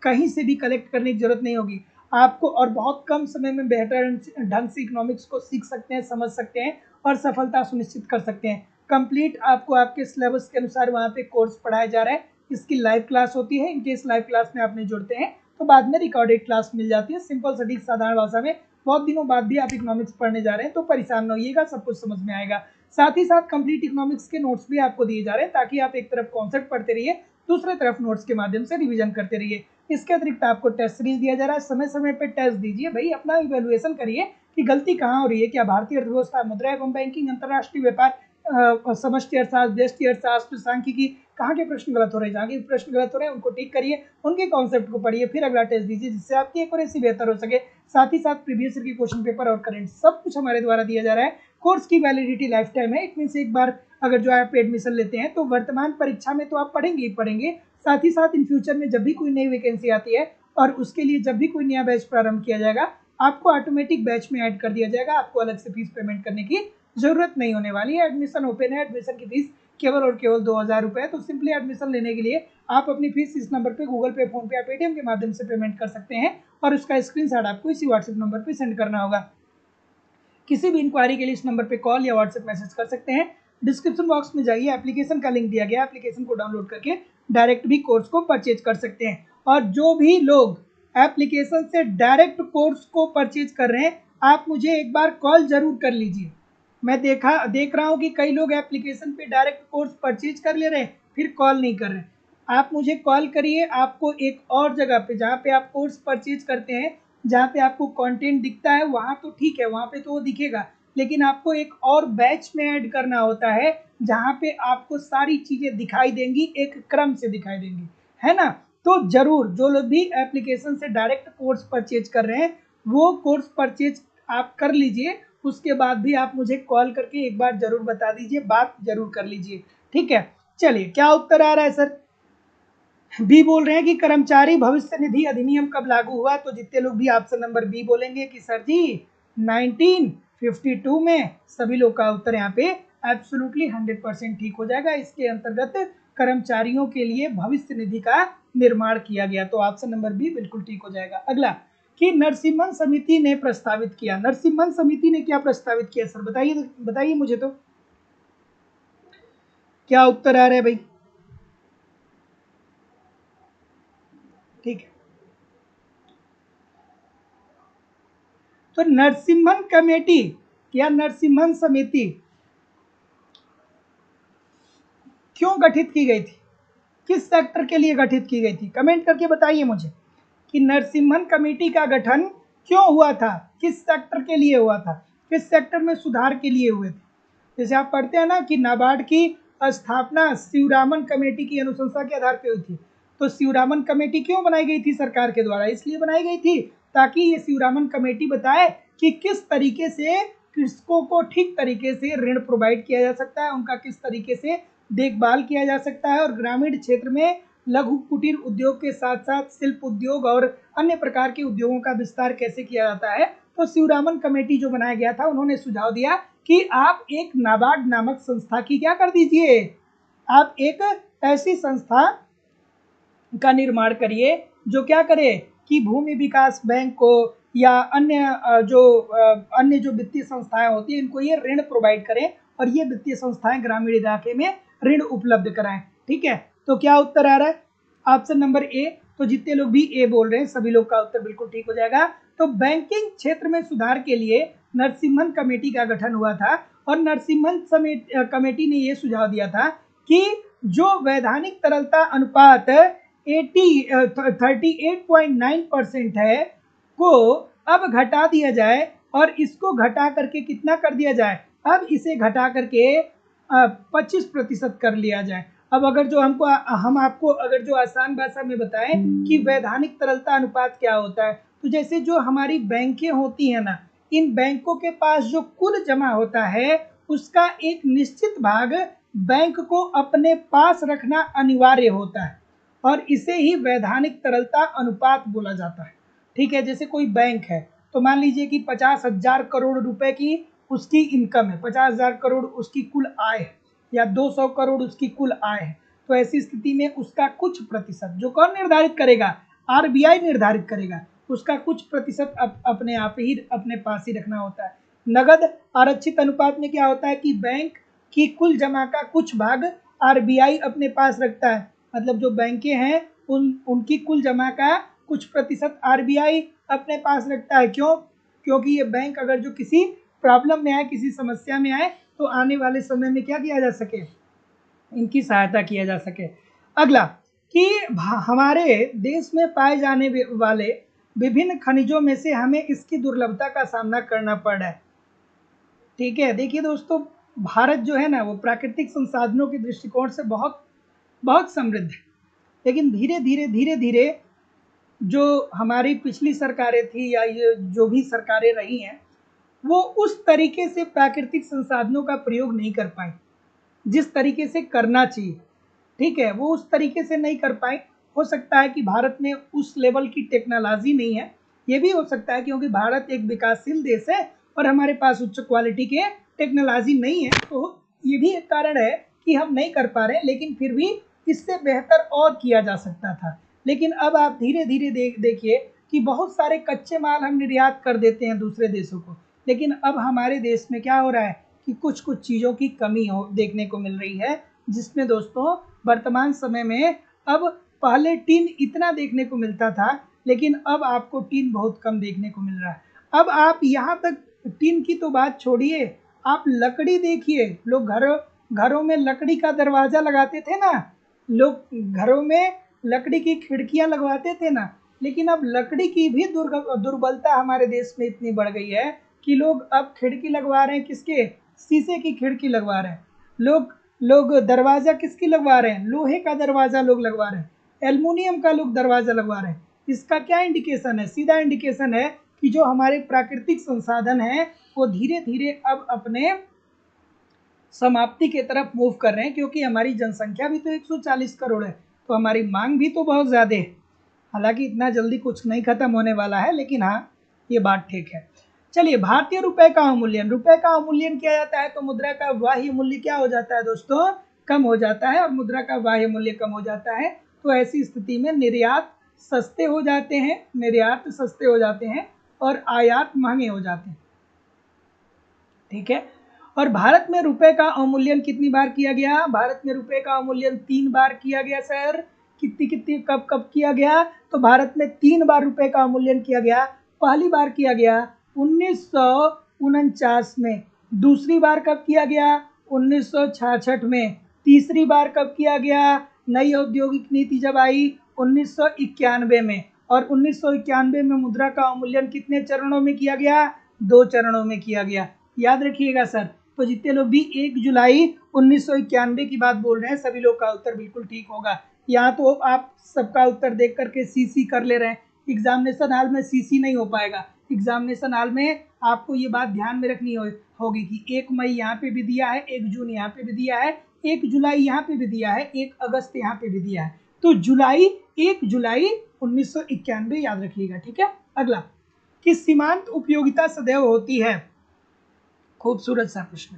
Speaker 1: कहीं से भी कलेक्ट करने की जरूरत नहीं होगी आपको, और बहुत कम समय में बेहतर ढंग से इकोनॉमिक्स को सीख सकते हैं, समझ सकते हैं और सफलता सुनिश्चित कर सकते हैं। कंप्लीट आपको आपके सिलेबस के अनुसार वहाँ पे कोर्स पढ़ाया जा रहा है। इसकी लाइव क्लास होती है, इनकेस लाइव क्लास में आप नहीं जुड़ते हैं तो बाद में रिकॉर्डेड क्लास मिल जाती है, सिंपल सटीक साधारण भाषा में। बहुत दिनों बाद भी आप इकोनॉमिक्स पढ़ने जा रहे हैं तो परेशान न होइएगा, सब कुछ समझ में आएगा। साथ ही साथ कंप्लीट इकोनॉमिक्स के नोट्स भी आपको दिए जा रहे हैं ताकि आप एक तरफ कॉन्सेप्ट पढ़ते रहिए, दूसरे तरफ नोट्स के माध्यम से रिवीजन करते रहिए। इसके अतिरिक्त आपको टेस्ट सीरीज दिया जा रहा है, समय समय पर टेस्ट दीजिए भाई, अपना इवेल्युएशन करिए कि गलती कहाँ हो रही है, क्या भारतीय अर्थव्यवस्था, मुद्रा एवं बैंकिंग, अंतर्राष्ट्रीय व्यापार, समष्टि अर्थशास्त्र, व्यष्टि अर्थशास्त्र, सांख्यिकी, कहाँ के प्रश्न गलत हो रहे हैं, जहाँ के प्रश्न गलत हो रहे हैं उनको ठीक करिए, उनके कॉन्सेप्ट को पढ़िए, फिर अगला टेस्ट दीजिए जिससे आपकी एक्यूरेसी बेहतर हो सके। साथ ही साथ प्रीवियस ईयर के क्वेश्चन पेपर और करंट सब कुछ हमारे द्वारा दिया जा रहा है। कोर्स की वैलिडिटी लाइफ टाइम है, इट मीन एक बार अगर जो आप एडमिशन लेते हैं तो वर्तमान परीक्षा में तो आप पढ़ेंगे ही पढ़ेंगे, साथ ही साथ इन फ्यूचर में जब भी कोई नई वैकेंसी आती है और उसके लिए जब भी कोई नया बैच प्रारंभ किया जाएगा आपको ऑटोमेटिक बैच में ऐड कर दिया जाएगा, आपको अलग से फीस पेमेंट करने की जरूरत नहीं होने वाली है। एडमिशन ओपन है, एडमिशन की फीस केवल और केवल 2000 रुपये है। तो सिंपली एडमिशन लेने के लिए आप अपनी फीस इस नंबर पे गूगल पे, फोन पे या पेटीएम के माध्यम से पेमेंट कर सकते हैं और उसका स्क्रीनशॉट आपको इसी व्हाट्सएप नंबर पे सेंड करना होगा। किसी भी इंक्वायरी के लिए इस नंबर पे कॉल या व्हाट्सएप मैसेज कर सकते हैं। डिस्क्रिप्शन बॉक्स में जाइए, एप्लीकेशन का लिंक दिया गया, एप्लीकेशन को डाउनलोड करके डायरेक्ट भी कोर्स को परचेज कर सकते हैं। और जो भी लोग एप्लीकेशन से डायरेक्ट कोर्स को परचेज कर रहे हैं आप मुझे एक बार कॉल जरूर कर लीजिए। मैं देख रहा हूँ कि कई लोग एप्लीकेशन पे डायरेक्ट कोर्स परचेज कर ले रहे हैं फिर कॉल नहीं कर रहे हैं। आप मुझे कॉल करिए, आपको एक और जगह पे जहाँ पे आप कोर्स परचेज करते हैं, जहाँ पे आपको कंटेंट दिखता है वहाँ तो ठीक है, वहाँ पे तो वो दिखेगा, लेकिन आपको एक और बैच में ऐड करना होता है जहाँ पे आपको सारी चीज़ें दिखाई देंगी, एक क्रम से दिखाई देंगी, है ना। तो जरूर जो लोग भी एप्लीकेशन से डायरेक्ट कोर्स परचेज कर रहे हैं वो कोर्स परचेज आप कर लीजिए, उसके बाद भी आप मुझे कॉल करके एक बार जरूर बता दीजिए, बात जरूर कर लीजिए, ठीक है। चलिए क्या उत्तर आ रहा है सर, बी बोल रहे हैं कि कर्मचारी भविष्य निधि अधिनियम कब लागू हुआ। तो जितने लोग भी ऑप्शन नंबर बी बोलेंगे कि सर जी 52 में सभी लोग का उत्तर यहाँ पे एब्सोल्युटली 100% ठीक हो जाएगा। इसके अंतर्गत कर्मचारियों के लिए भविष्य निधि का निर्माण किया गया, तो ऑप्शन नंबर बी बिल्कुल ठीक हो जाएगा। अगला कि नरसिम्हन समिति ने प्रस्तावित किया, नरसिम्हन समिति ने क्या प्रस्तावित किया सर, बताइए बताइए मुझे, तो क्या उत्तर आ रहा है भाई? ठीक है, तो नरसिम्हन कमेटी या नरसिम्हन समिति क्यों गठित की गई थी, किस सेक्टर के लिए गठित की गई थी, कमेंट करके बताइए मुझे कि नरसिम्हन कमेटी का गठन क्यों हुआ था, किस सेक्टर के लिए हुआ था, किस सेक्टर में सुधार के लिए हुए थे। जैसे आप पढ़ते हैं ना कि नाबार्ड की स्थापना शिवरामन कमेटी की अनुशंसा के आधार पर हुई थी, तो शिवरामन कमेटी क्यों बनाई गई थी सरकार के द्वारा, इसलिए बनाई गई थी ताकि ये शिवरामन कमेटी बताए कि किस तरीके से कृषकों को ठीक तरीके से ऋण प्रोवाइड किया जा सकता है, उनका किस तरीके से देखभाल किया जा सकता है, और ग्रामीण क्षेत्र में लघु कुटीर उद्योग के साथ साथ शिल्प उद्योग और अन्य प्रकार के उद्योगों का विस्तार कैसे किया जाता है। तो शिवरामन कमेटी जो बनाया गया था, उन्होंने सुझाव दिया कि आप एक नाबार्ड नामक संस्था की क्या कर दीजिए, आप एक ऐसी संस्था का निर्माण करिए जो क्या करे कि भूमि विकास बैंक को या अन्य जो वित्तीय संस्थाएं होती हैं, इनको ये ऋण प्रोवाइड करें और ये वित्तीय संस्थाएं ग्रामीण इलाके में ऋण उपलब्ध कराएं। ठीक है, तो क्या उत्तर आ रहा है, ऑप्शन नंबर ए। तो जितने लोग भी ए बोल रहे हैं सभी लोग का उत्तर बिल्कुल ठीक हो जाएगा। तो बैंकिंग क्षेत्र में सुधार के लिए नरसिम्हन कमेटी का गठन हुआ था और नरसिम्हन कमेटी ने यह सुझाव दिया था कि जो वैधानिक तरलता अनुपात 38.9% है को अब घटा दिया जाए और इसको घटा करके कितना कर दिया जाए, अब इसे घटा करके 25% कर लिया जाए। अब अगर जो हम आपको अगर जो आसान भाषा में बताएं कि वैधानिक तरलता अनुपात क्या होता है, तो जैसे जो हमारी बैंकें होती हैं ना, इन बैंकों के पास जो कुल जमा होता है उसका एक निश्चित भाग बैंक को अपने पास रखना अनिवार्य होता है और इसे ही वैधानिक तरलता अनुपात बोला जाता है। ठीक है, जैसे कोई बैंक है तो मान लीजिए कि 50,000 करोड़ रुपए की उसकी इनकम है, 50,000 करोड़ उसकी कुल आय है या 200 करोड़ उसकी कुल आय है, तो ऐसी स्थिति में उसका कुछ प्रतिशत जो कौन निर्धारित करेगा, आरबीआई निर्धारित करेगा, उसका कुछ प्रतिशत अपने आप ही अपने पास ही रखना होता है। नगद आरक्षित अनुपात में क्या होता है कि बैंक की कुल जमा का कुछ भाग आरबीआई अपने पास रखता है, मतलब जो बैंकें हैं उनकी कुल जमा का कुछ प्रतिशत आरबीआई अपने पास रखता है। क्यों? क्योंकि ये बैंक अगर जो किसी प्रॉब्लम में आए, किसी समस्या में आए, तो आने वाले समय में क्या किया जा सके, इनकी सहायता किया जा सके। अगला कि हमारे देश में पाए जाने वाले विभिन्न खनिजों में से हमें इसकी दुर्लभता का सामना करना पड़ रहा है। ठीक है, देखिए दोस्तों, भारत जो है ना वो प्राकृतिक संसाधनों के दृष्टिकोण से बहुत बहुत समृद्ध है, लेकिन धीरे धीरे जो हमारी पिछली सरकारें थी या ये जो भी सरकारें रही हैं, वो उस तरीके से प्राकृतिक संसाधनों का प्रयोग नहीं कर पाई जिस तरीके से करना चाहिए। ठीक है, वो उस तरीके से नहीं कर पाए। हो सकता है कि भारत में उस लेवल की टेक्नोलॉजी नहीं है, ये भी हो सकता है क्योंकि भारत एक विकासशील देश है और हमारे पास उच्च क्वालिटी के टेक्नोलॉजी नहीं है, तो ये भी एक कारण है कि हम नहीं कर पा रहे। लेकिन फिर भी इससे बेहतर और किया जा सकता था। लेकिन अब आप धीरे धीरे देखिए कि बहुत सारे कच्चे माल हम निर्यात कर देते हैं दूसरे देशों को, लेकिन अब हमारे देश में क्या हो रहा है कि कुछ कुछ चीज़ों की कमी देखने को मिल रही है, जिसमें दोस्तों वर्तमान समय में अब पहले टीन इतना देखने को मिलता था, लेकिन अब आपको टीन बहुत कम देखने को मिल रहा है। अब आप यहाँ तक टीन की तो बात छोड़िए, आप लकड़ी देखिए, लोग घरों में लकड़ी का दरवाज़ा लगाते थे ना, लोग घरों में लकड़ी की खिड़कियाँ लगवाते थे ना, लेकिन अब लकड़ी की भी दुर्बलता हमारे देश में इतनी बढ़ गई है कि लोग अब खिड़की लगवा रहे हैं, किसके, शीशे की खिड़की लगवा रहे हैं। लोग दरवाज़ा किसकी लगवा रहे हैं, लोहे का दरवाज़ा लोग लगवा रहे हैं, एल्युमिनियम का लोग दरवाज़ा लगवा रहे हैं। इसका क्या इंडिकेशन है, सीधा इंडिकेशन है कि जो हमारे प्राकृतिक संसाधन हैं वो धीरे धीरे अब अपने समाप्ति की तरफ मूव कर रहे हैं, क्योंकि हमारी जनसंख्या भी तो 140 करोड़ है, तो हमारी मांग भी तो बहुत ज़्यादा है। हालांकि इतना जल्दी कुछ नहीं ख़त्म होने वाला है, लेकिन हाँ ये बात ठीक है। चलिए, भारतीय रुपए का अवमूल्यन, रुपए का अवमूल्यन किया जाता है तो मुद्रा का बाह्य मूल्य क्या हो जाता है दोस्तों, कम हो जाता है, और मुद्रा का बाह्य मूल्य कम हो जाता है। तो ऐसी स्थिति में निर्यात सस्ते हो जाते हैं, निर्यात सस्ते हो जाते हैं और आयात महंगे हो जाते हैं। ठीक है, और भारत में रुपए का अवमूल्यन कितनी बार किया गया, भारत में रुपए का अवमूल्यन 3 बार किया गया सर। कितनी कितनी कब कब किया गया, तो भारत में 3 बार रुपए का अवमूल्यन किया गया। पहली बार किया गया 1949 में, दूसरी बार कब किया गया 1966 में, तीसरी बार कब किया गया, नई औद्योगिक नीति जब आई 1991 में, और 1991 में मुद्रा का अवमूल्यन कितने चरणों में किया गया, 2 चरणों में किया गया। याद रखिएगा सर। तो जितने लोग भी 1 जुलाई 1991 की बात बोल रहे हैं, सभी लोग का उत्तर बिल्कुल ठीक होगा। यहाँ तो आप सबका उत्तर देख करके सीसी कर ले रहे हैं, एग्जामिनेशन हॉल में सीसी नहीं हो पाएगा। एग्जामिनेशन हॉल में आपको ये बात ध्यान में रखनी होगी कि 1 मई यहाँ पे भी दिया है, 1 जून यहाँ पे भी दिया है, 1 जुलाई यहाँ पे भी दिया है, 1 अगस्त यहाँ पे भी दिया है। तो 1 जुलाई 1991 याद रखिएगा। ठीक है, अगला, कि सीमांत उपयोगिता सदैव होती है। खूबसूरत सा प्रश्न,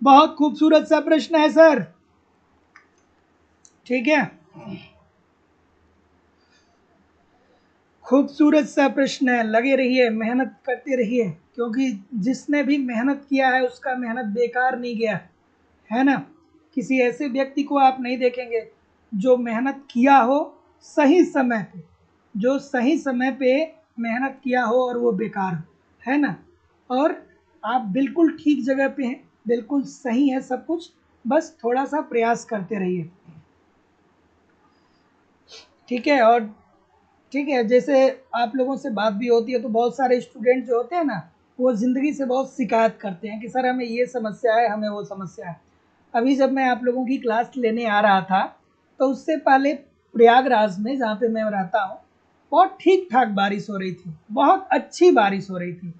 Speaker 1: बहुत खूबसूरत सा प्रश्न है सर। ठीक है, खूबसूरत सा प्रश्न है, लगे रहिए, मेहनत करते रहिए, क्योंकि जिसने भी मेहनत किया है उसका मेहनत बेकार नहीं गया है ना। किसी ऐसे व्यक्ति को आप नहीं देखेंगे जो मेहनत किया हो सही समय पे, जो सही समय पे मेहनत किया हो और वो बेकार हो, है ना। और आप बिल्कुल ठीक जगह पे हैं, बिल्कुल सही है सब कुछ, बस थोड़ा सा प्रयास करते रहिए। ठीक है, और ठीक है, जैसे आप लोगों से बात भी होती है तो बहुत सारे स्टूडेंट जो होते हैं ना, वो ज़िंदगी से बहुत शिकायत करते हैं कि सर हमें ये समस्या है, हमें वो समस्या है। अभी जब मैं आप लोगों की क्लास लेने आ रहा था तो उससे पहले प्रयागराज में, जहाँ पे मैं रहता हूँ, बहुत ठीक ठाक बारिश हो रही थी, बहुत अच्छी बारिश हो रही थी।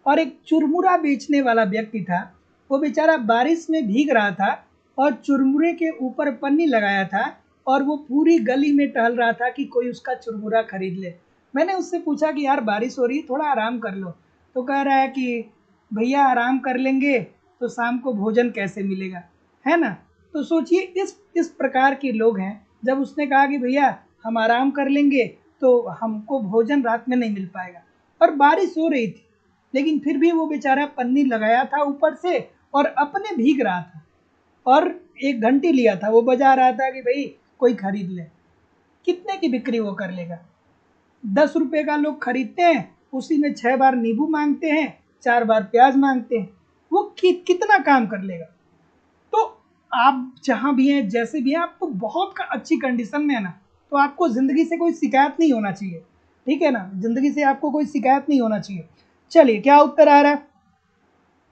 Speaker 1: और एक चुरमुरा बेचने वाला व्यक्ति था, वो बेचारा बारिश में भीग रहा था और चुरमुरे के ऊपर पन्नी लगाया था, और वो पूरी गली में टहल रहा था कि कोई उसका चुरमुरा खरीद ले। मैंने उससे पूछा कि यार बारिश हो रही है, थोड़ा आराम कर लो। तो कह रहा है कि भैया आराम कर लेंगे तो शाम को भोजन कैसे मिलेगा, है ना। तो सोचिए, इस प्रकार के लोग हैं। जब उसने कहा कि भैया हम आराम कर लेंगे तो हमको भोजन रात में नहीं मिल पाएगा, और बारिश हो रही थी, लेकिन फिर भी वो बेचारा पन्नी लगाया था ऊपर से और अपने भीग रहा था, और एक घंटी लिया था, वो बजा रहा था कि भाई कोई खरीद ले। कितने की बिक्री वो कर लेगा, 10 रुपए का लोग खरीदते हैं, उसी में 6 बार नींबू मांगते हैं, 4 बार प्याज मांगते हैं, वो कितना काम कर लेगा। तो आप जहाँ भी हैं, जैसे भी हैं, आपको बहुत अच्छी कंडीशन में है ना, तो आपको ज़िंदगी से कोई शिकायत नहीं होना चाहिए। ठीक है ना, ज़िंदगी से आपको कोई शिकायत नहीं होना चाहिए। चलिए, क्या उत्तर आ रहा है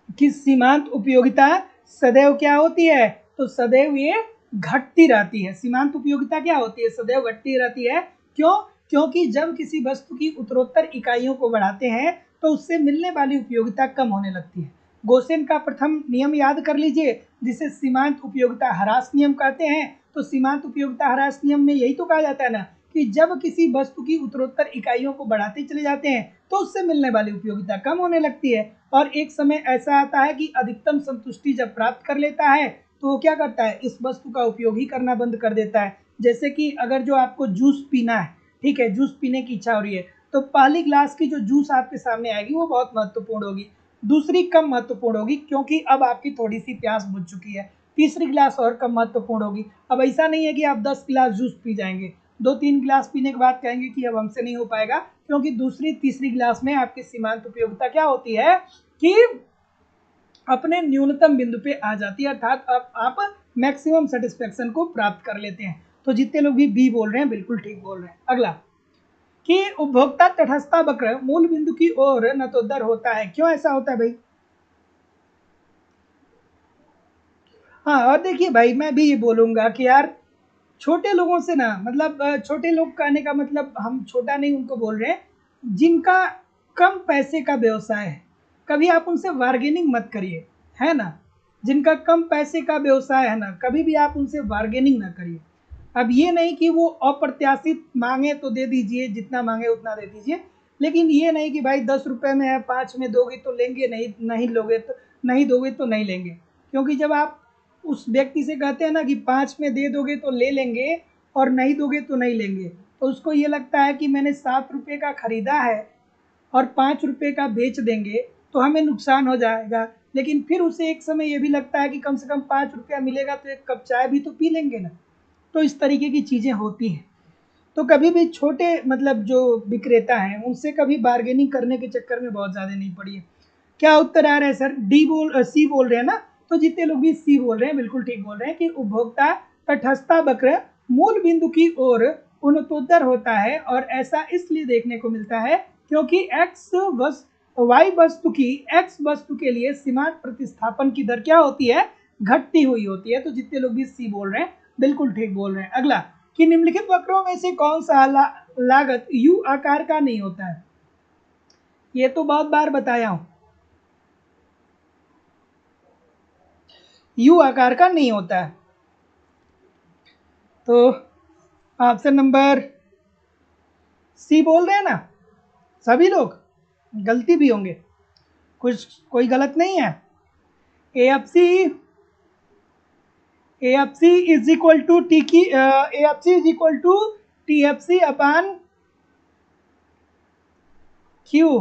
Speaker 1: कि सीमांत उपयोगिता सदैव क्या होती है, तो सदैव ये घटती रहती है। सीमांत उपयोगिता क्या होती है, सदैव घटती रहती है। क्यों, क्योंकि जब किसी वस्तु की उत्तरोत्तर इकाइयों को बढ़ाते हैं तो उससे मिलने वाली उपयोगिता कम होने लगती है। गोसेन का प्रथम नियम याद कर लीजिए, जिसे सीमांत उपयोगिता ह्रास नियम कहते हैं। तो सीमांत उपयोगिता ह्रास नियम में यही तो कहा जाता है ना कि जब किसी वस्तु की उत्तरोत्तर इकाइयों को बढ़ाते चले जाते हैं तो उससे मिलने वाली उपयोगिता कम होने लगती है, और एक समय ऐसा आता है कि अधिकतम संतुष्टि जब प्राप्त कर लेता है तो वो क्या करता है, इस वस्तु का उपयोग ही करना बंद कर देता है। जैसे कि अगर जो आपको जूस पीना है, ठीक है, जूस पीने की इच्छा हो रही है, तो पहली ग्लास की जो जूस आपके सामने आएगी वो बहुत महत्वपूर्ण होगी, दूसरी कम महत्वपूर्ण होगी क्योंकि अब आपकी थोड़ी सी प्यास बुझ चुकी है, तीसरी गिलास और कम महत्वपूर्ण होगी। अब ऐसा नहीं है कि आप 10 गिलास जूस पी जाएंगे, 2-3 गिलास पीने के बाद कहेंगे कि अब हमसे नहीं हो पाएगा, क्योंकि दूसरी तीसरी गिलास में आपकी सीमांत उपयोगिता क्या होती है कि अपने न्यूनतम बिंदु पे आ जाती है, अर्थात आप मैक्सिमम सेटिस्फेक्शन को प्राप्त कर लेते हैं। तो जितने लोग भी बी बोल रहे हैं बिल्कुल ठीक बोल रहे हैं। अगला, कि उपभोक्ता तटस्थता वक्र मूल बिंदु की ओर न तो दर होता है। क्यों ऐसा होता है भाई? हाँ, और देखिए भाई, मैं भी ये बोलूंगा कि यार छोटे लोगों से ना, मतलब छोटे लोग कहने का मतलब हम छोटा नहीं उनको बोल रहे हैं, जिनका कम पैसे का व्यवसाय है, कभी आप उनसे बार्गेनिंग मत करिए, है ना। जिनका कम पैसे का व्यवसाय है ना, कभी भी आप उनसे बार्गेनिंग ना करिए। अब ये नहीं कि वो अप्रत्याशित मांगे तो दे दीजिए, जितना मांगे उतना दे दीजिए, लेकिन ये नहीं कि भाई 10 रुपये में है, 5 में दोगे तो लेंगे, नहीं नहीं लोगे तो नहीं दोगे तो नहीं लेंगे। क्योंकि जब आप उस व्यक्ति से कहते हैं ना कि 5 में दे दोगे तो ले लेंगे और नहीं दोगे तो नहीं लेंगे, तो उसको ये लगता है कि मैंने 7 रुपये का ख़रीदा है और 5 रुपये का बेच देंगे तो हमें नुकसान हो जाएगा। लेकिन फिर उसे एक समय ये भी लगता है कि कम से कम 5 रुपया मिलेगा तो एक कप चाय भी तो पी लेंगे ना। तो इस तरीके की चीज़ें होती हैं। तो कभी भी छोटे मतलब जो विक्रेता हैं उनसे कभी बार्गेनिंग करने के चक्कर में बहुत ज़्यादा नहीं पड़िए। क्या उत्तर आ रहा है सर? सी बोल रहे हैं ना? तो जितने लोग भी सी बोल रहे हैं बिल्कुल ठीक बोल रहे हैं कि उपभोक्ता तटस्थता वक्र मूल बिंदु की ओर उन्नतोत्तर होता है, और ऐसा इसलिए देखने को मिलता है क्योंकि वाई वस्तु की एक्स वस्तु के लिए सीमांत प्रतिस्थापन की दर क्या होती है? घटती हुई होती है। तो जितने लोग भी सी बोल रहे हैं बिल्कुल ठीक बोल रहे हैं। अगला कि निम्नलिखित वक्रों में से कौन सा लागत यू आकार का नहीं होता है? ये तो बहुत बार बताया हूं, यू आकार का नहीं होता है। तो ऑप्शन नंबर सी बोल रहे हैं ना सभी लोग? गलती भी होंगे, कुछ कोई गलत नहीं है। AFC is equal to T की AFC is equal to TFC upon Q.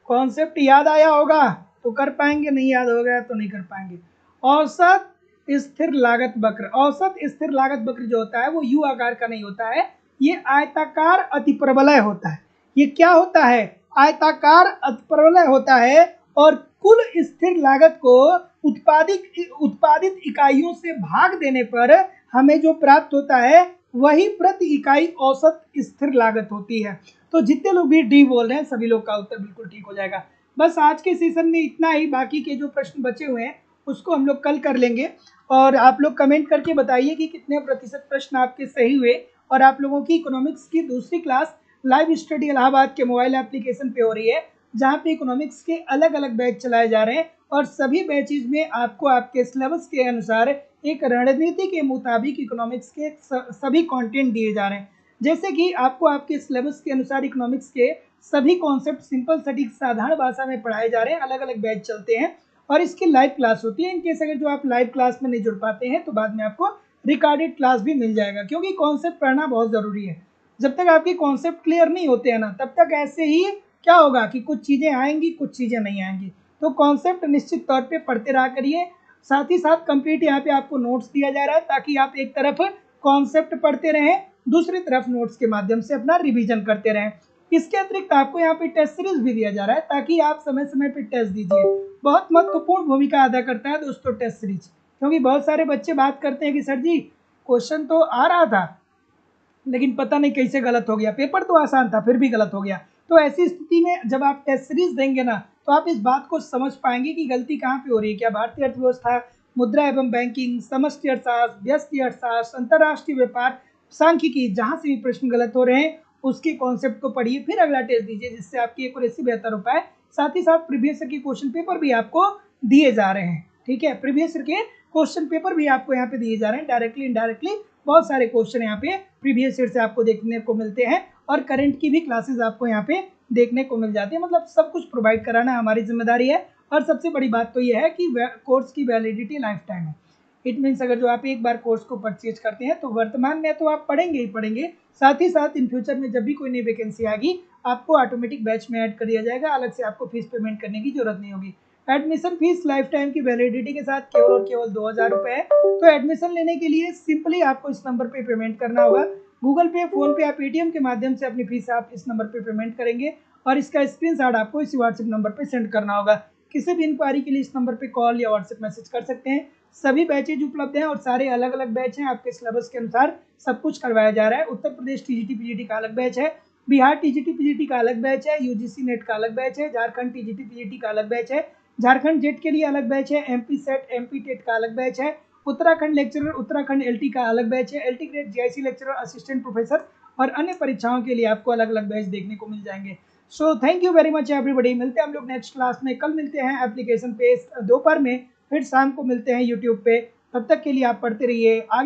Speaker 1: Concept याद आया होगा तो कर पाएंगे, नहीं याद हो गया तो नहीं कर पाएंगे। औसत स्थिर लागत वक्र, औसत स्थिर लागत वक्र जो होता है वो यू आकार का नहीं होता है, ये आयताकार अतिप्रवलय होता है। ये क्या होता है? आयताकार अतिप्रवलय होता है, और कुल स्थिर लागत को उत्पादित इकाइयों से भाग देने पर हमें जो प्राप्त होता है वही प्रति इकाई औसत स्थिर लागत होती है। तो जितने लोग भी डी बोल रहे हैं सभी लोग का उत्तर बिल्कुल ठीक हो जाएगा। बस आज के सेशन में इतना ही, बाकी के जो प्रश्न बचे हुए हैं उसको हम लोग कल कर लेंगे। और आप लोग कमेंट करके बताइए कि कितने प्रतिशत प्रश्न आपके सही हुए। और आप लोगों की इकोनॉमिक्स की दूसरी क्लास लाइव स्टडी इलाहाबाद के मोबाइल एप्लीकेशन पे हो रही है, जहाँ पे इकोनॉमिक्स के अलग अलग बैच चलाए जा रहे हैं, और सभी बैचेज में आपको आपके सिलेबस के अनुसार एक रणनीति के मुताबिक इकोनॉमिक्स के सभी कंटेंट दिए जा रहे हैं। जैसे कि आपको आपके सिलेबस के अनुसार इकोनॉमिक्स के सभी कॉन्सेप्ट सिंपल सटीक साधारण भाषा में पढ़ाए जा रहे हैं, अलग अलग बैच चलते हैं और इसकी लाइव क्लास होती है। इनकेस अगर जो आप लाइव क्लास में नहीं जुड़ पाते हैं तो बाद में आपको रिकॉर्डेड क्लास भी मिल जाएगा, क्योंकि कॉन्सेप्ट पढ़ना बहुत ज़रूरी है। जब तक आपके कॉन्सेप्ट क्लियर नहीं होते हैं ना, तब तक ऐसे ही क्या होगा कि कुछ चीज़ें आएंगी कुछ चीज़ें नहीं आएंगी। तो कॉन्सेप्ट निश्चित तौर पे पढ़ते रहा करिए। साथ ही साथ कंप्लीट यहाँ पे आपको नोट्स दिया जा रहा है, ताकि आप एक तरफ कॉन्सेप्ट पढ़ते रहें, दूसरी तरफ नोट्स के माध्यम से अपना रिवीजन करते रहें। इसके अतिरिक्त आपको यहाँ पे टेस्ट सीरीज भी दिया जा रहा है, ताकि आप समय समय पे टेस्ट दीजिए। बहुत महत्वपूर्ण भूमिका अदा करता है दोस्तों टेस्ट सीरीज, क्योंकि बहुत सारे बच्चे बात करते हैं कि सर जी क्वेश्चन तो आ रहा था लेकिन पता नहीं कैसे गलत हो गया, पेपर तो आसान था फिर भी गलत हो गया। तो ऐसी स्थिति में जब आप टेस्ट सीरीज देंगे ना, तो आप इस बात को समझ पाएंगे कि गलती कहाँ पे हो रही है। क्या भारतीय अर्थव्यवस्था, मुद्रा एवं बैंकिंग, समष्टि अर्थशास्त्र, व्यष्टि अर्थशास्त्र, अंतर्राष्ट्रीय व्यापार, सांख्यिकी, जहाँ से भी प्रश्न गलत हो रहे हैं उसके कॉन्सेप्ट को पढ़िए, फिर अगला टेस्ट दीजिए, जिससे आपकी एक्यूरेसी बेहतर हो पाए। साथ ही साथ प्रीवियस ईयर के क्वेश्चन पेपर भी आपको दिए जा रहे हैं। ठीक है, प्रीवियस ईयर के क्वेश्चन पेपर भी आपको यहाँ पे दिए जा रहे हैं, डायरेक्टली इनडायरेक्टली बहुत सारे क्वेश्चन यहाँ पे प्रीवियस ईयर से आपको देखने को मिलते हैं, और करंट की भी क्लासेस आपको यहाँ पे देखने को मिल जाती है। मतलब सब कुछ प्रोवाइड कराना हमारी जिम्मेदारी है। और सबसे बड़ी बात तो यह है कि कोर्स की वैलिडिटी लाइफ टाइम है। इट मीन्स अगर जो आप एक बार कोर्स को परचेज करते हैं तो वर्तमान में तो आप पढ़ेंगे ही पढ़ेंगे, साथ ही साथ इन फ्यूचर में जब भी कोई नई वैकेंसी आएगी आपको ऑटोमेटिक बैच में ऐड कर दिया जाएगा, अलग से आपको फीस पेमेंट करने की जरूरत नहीं होगी। एडमिशन फीस लाइफ टाइम की वैलिडिटी के साथ केवल और केवल 2000 रुपये है। तो एडमिशन लेने के लिए सिंपली आपको इस नंबर पे पेमेंट करना होगा। गूगल पे, फोन पे या पेटीएम के माध्यम से अपनी फीस आप इस नंबर पे पेमेंट करेंगे, और इसका स्क्रीनशॉट आपको इसी व्हाट्सएप नंबर पे सेंड करना होगा। किसी भी इंक्वायरी के लिए इस नंबर पे कॉल या व्हाट्सएप मैसेज कर सकते हैं। सभी बैचेज उपलब्ध हैं और सारे अलग अलग बैच हैं, आपके सिलेबस के अनुसार सब कुछ करवाया जा रहा है। उत्तर प्रदेश टीजीटी पीजीटी का अलग बैच है, बिहार टीजीटी पीजीटी का अलग बैच है, यूजीसी नेट का अलग बैच है, झारखंड टीजीटी पीजीटी का अलग बैच है, झारखंड जेट के लिए अलग बैच है, एमपी सेट एमपी टेट का अलग बैच है, उत्तराखंड लेक्चरर उत्तराखंड एलटी का अलग बैच है, LT grade GIC lecturer assistant professor और अन्य परीक्षाओं के लिए आपको अलग अलग बैच देखने को मिल जाएंगे। So thank you very much everybody. मिलते हैं हम लोग नेक्स्ट क्लास में, कल मिलते हैं एप्लीकेशन पे दोपहर में, फिर शाम को मिलते हैं यूट्यूब पे। तब तक के लिए आप पढ़ते रहिए, आगे